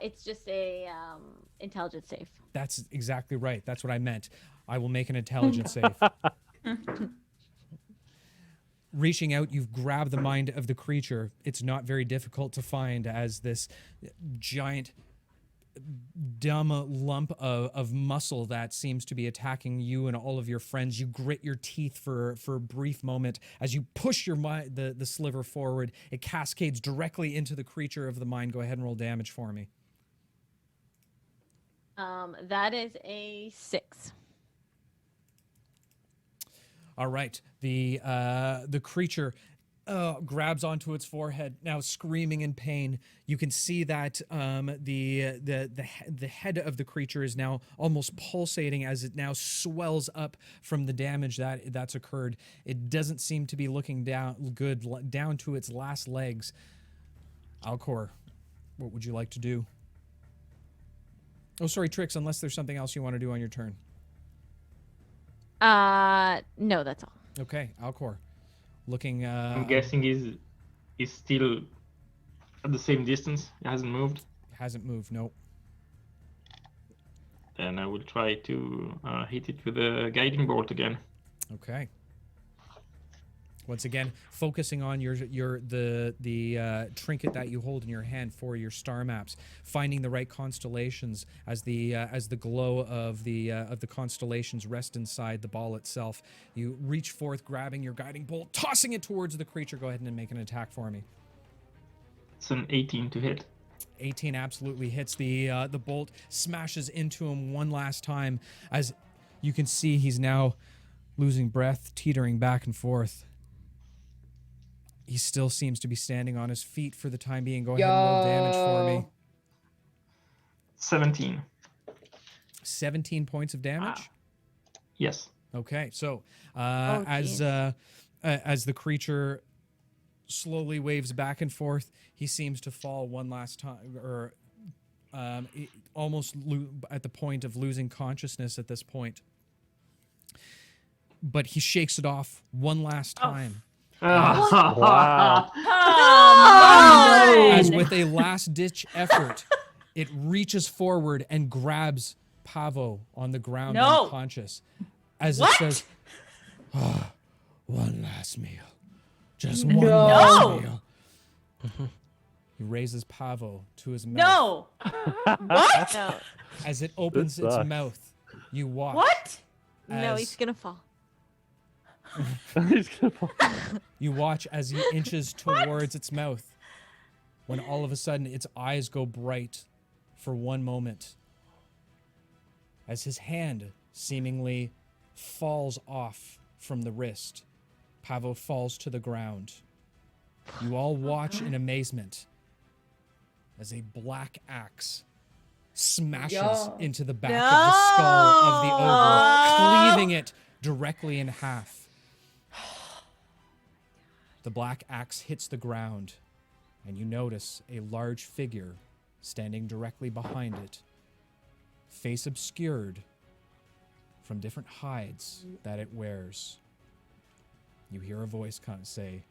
It's just a intelligence save. That's exactly right. That's what I meant. I will make an intelligence save. Reaching out, you've grabbed the mind of the creature. It's not very difficult to find, as this giant, dumb lump of muscle that seems to be attacking you and all of your friends. You grit your teeth for a brief moment. As you push the sliver forward, it cascades directly into the creature of the mind. Go ahead and roll damage for me. That is a 6. All right. The creature grabs onto its forehead, now screaming in pain. You can see that the head of the creature is now almost pulsating as it now swells up from the damage that's occurred. It doesn't seem to be looking down to its last legs. Alcor, what would you like to do? Oh, sorry, Trix, unless there's something else you want to do on your turn. No, that's all. Okay, Alcor. Looking I'm guessing he's still at the same distance. He hasn't moved. hasn't moved, nope. Then I will try to hit it with a guiding bolt again. Okay. Once again, focusing on the trinket that you hold in your hand for your star maps, finding the right constellations as the glow of the constellations rest inside the ball itself. You reach forth, grabbing your guiding bolt, tossing it towards the creature. Go ahead and make an attack for me. It's an 18 to hit. 18 absolutely hits. The bolt smashes into him one last time. As you can see, he's now losing breath, teetering back and forth. He still seems to be standing on his feet for the time being. Go ahead and roll damage for me. 17. 17 points of damage. Wow. Yes. Okay, so geez. as the creature slowly waves back and forth, he seems to fall one last time, or almost at the point of losing consciousness at this point. But he shakes it off one last time. Wow. Oh, As man. with a last-ditch effort, it reaches forward and grabs Pavo on the ground No. unconscious. As What? it says, "Ah, one last meal. Just one No. last meal." He raises Pavo to his mouth. No. What? No, As it opens its sucks. mouth, you watch. What? no, as- he's gonna fall. He's gonna fall. You watch as he inches towards its mouth, when all of a sudden its eyes go bright for one moment. As his hand seemingly falls off from the wrist, Pavo falls to the ground. You all watch in amazement as a black axe smashes Yo. into the back of the skull of the ogre, No. cleaving it directly in half. The black axe hits the ground, and you notice a large figure standing directly behind it, face obscured from different hides that it wears. You hear a voice say,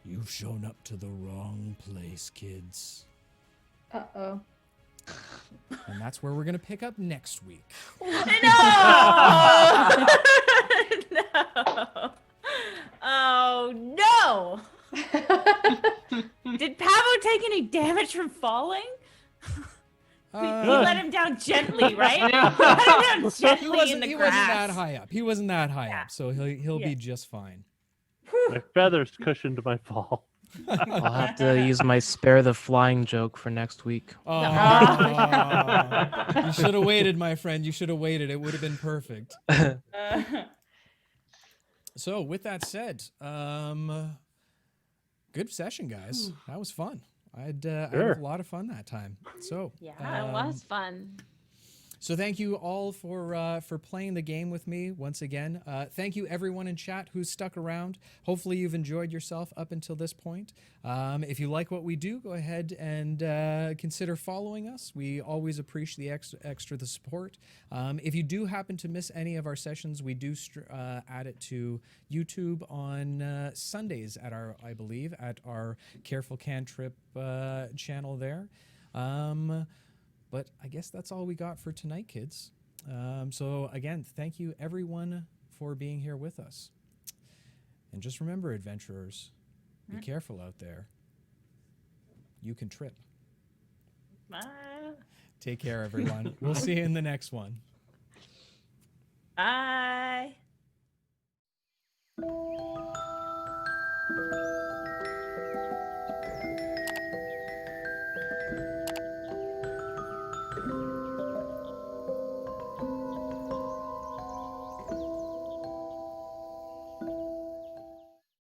"You've shown up to the wrong place, kids." Uh-oh. And that's where we're going to pick up next week. No. No. Oh no. Did Pavo take any damage from falling? We let him down gently, right? We let him down gently in the He grass. wasn't that high up. He wasn't that high Yeah. up, so he'll Yeah. be just fine. My feathers cushioned my fall. I'll have to use my spare the flying joke for next week. Oh, you should have waited, my friend. You should have waited. It would have been perfect. So, with that said, good session, guys. That was fun. I had Sure. a lot of fun that time. So, Yeah, It was fun. So thank you all for playing the game with me once again. Thank you everyone in chat who's stuck around. Hopefully you've enjoyed yourself up until this point. If you like what we do, go ahead and consider following us. We always appreciate the extra the support. If you do happen to miss any of our sessions, we do add it to YouTube on Sundays at I believe at our Careful Cantrip channel there. But I guess that's all we got for tonight, kids. So again, thank you everyone for being here with us. And just remember, adventurers, be careful out there. You can trip. Take care, everyone. We'll see you in the next one. Bye.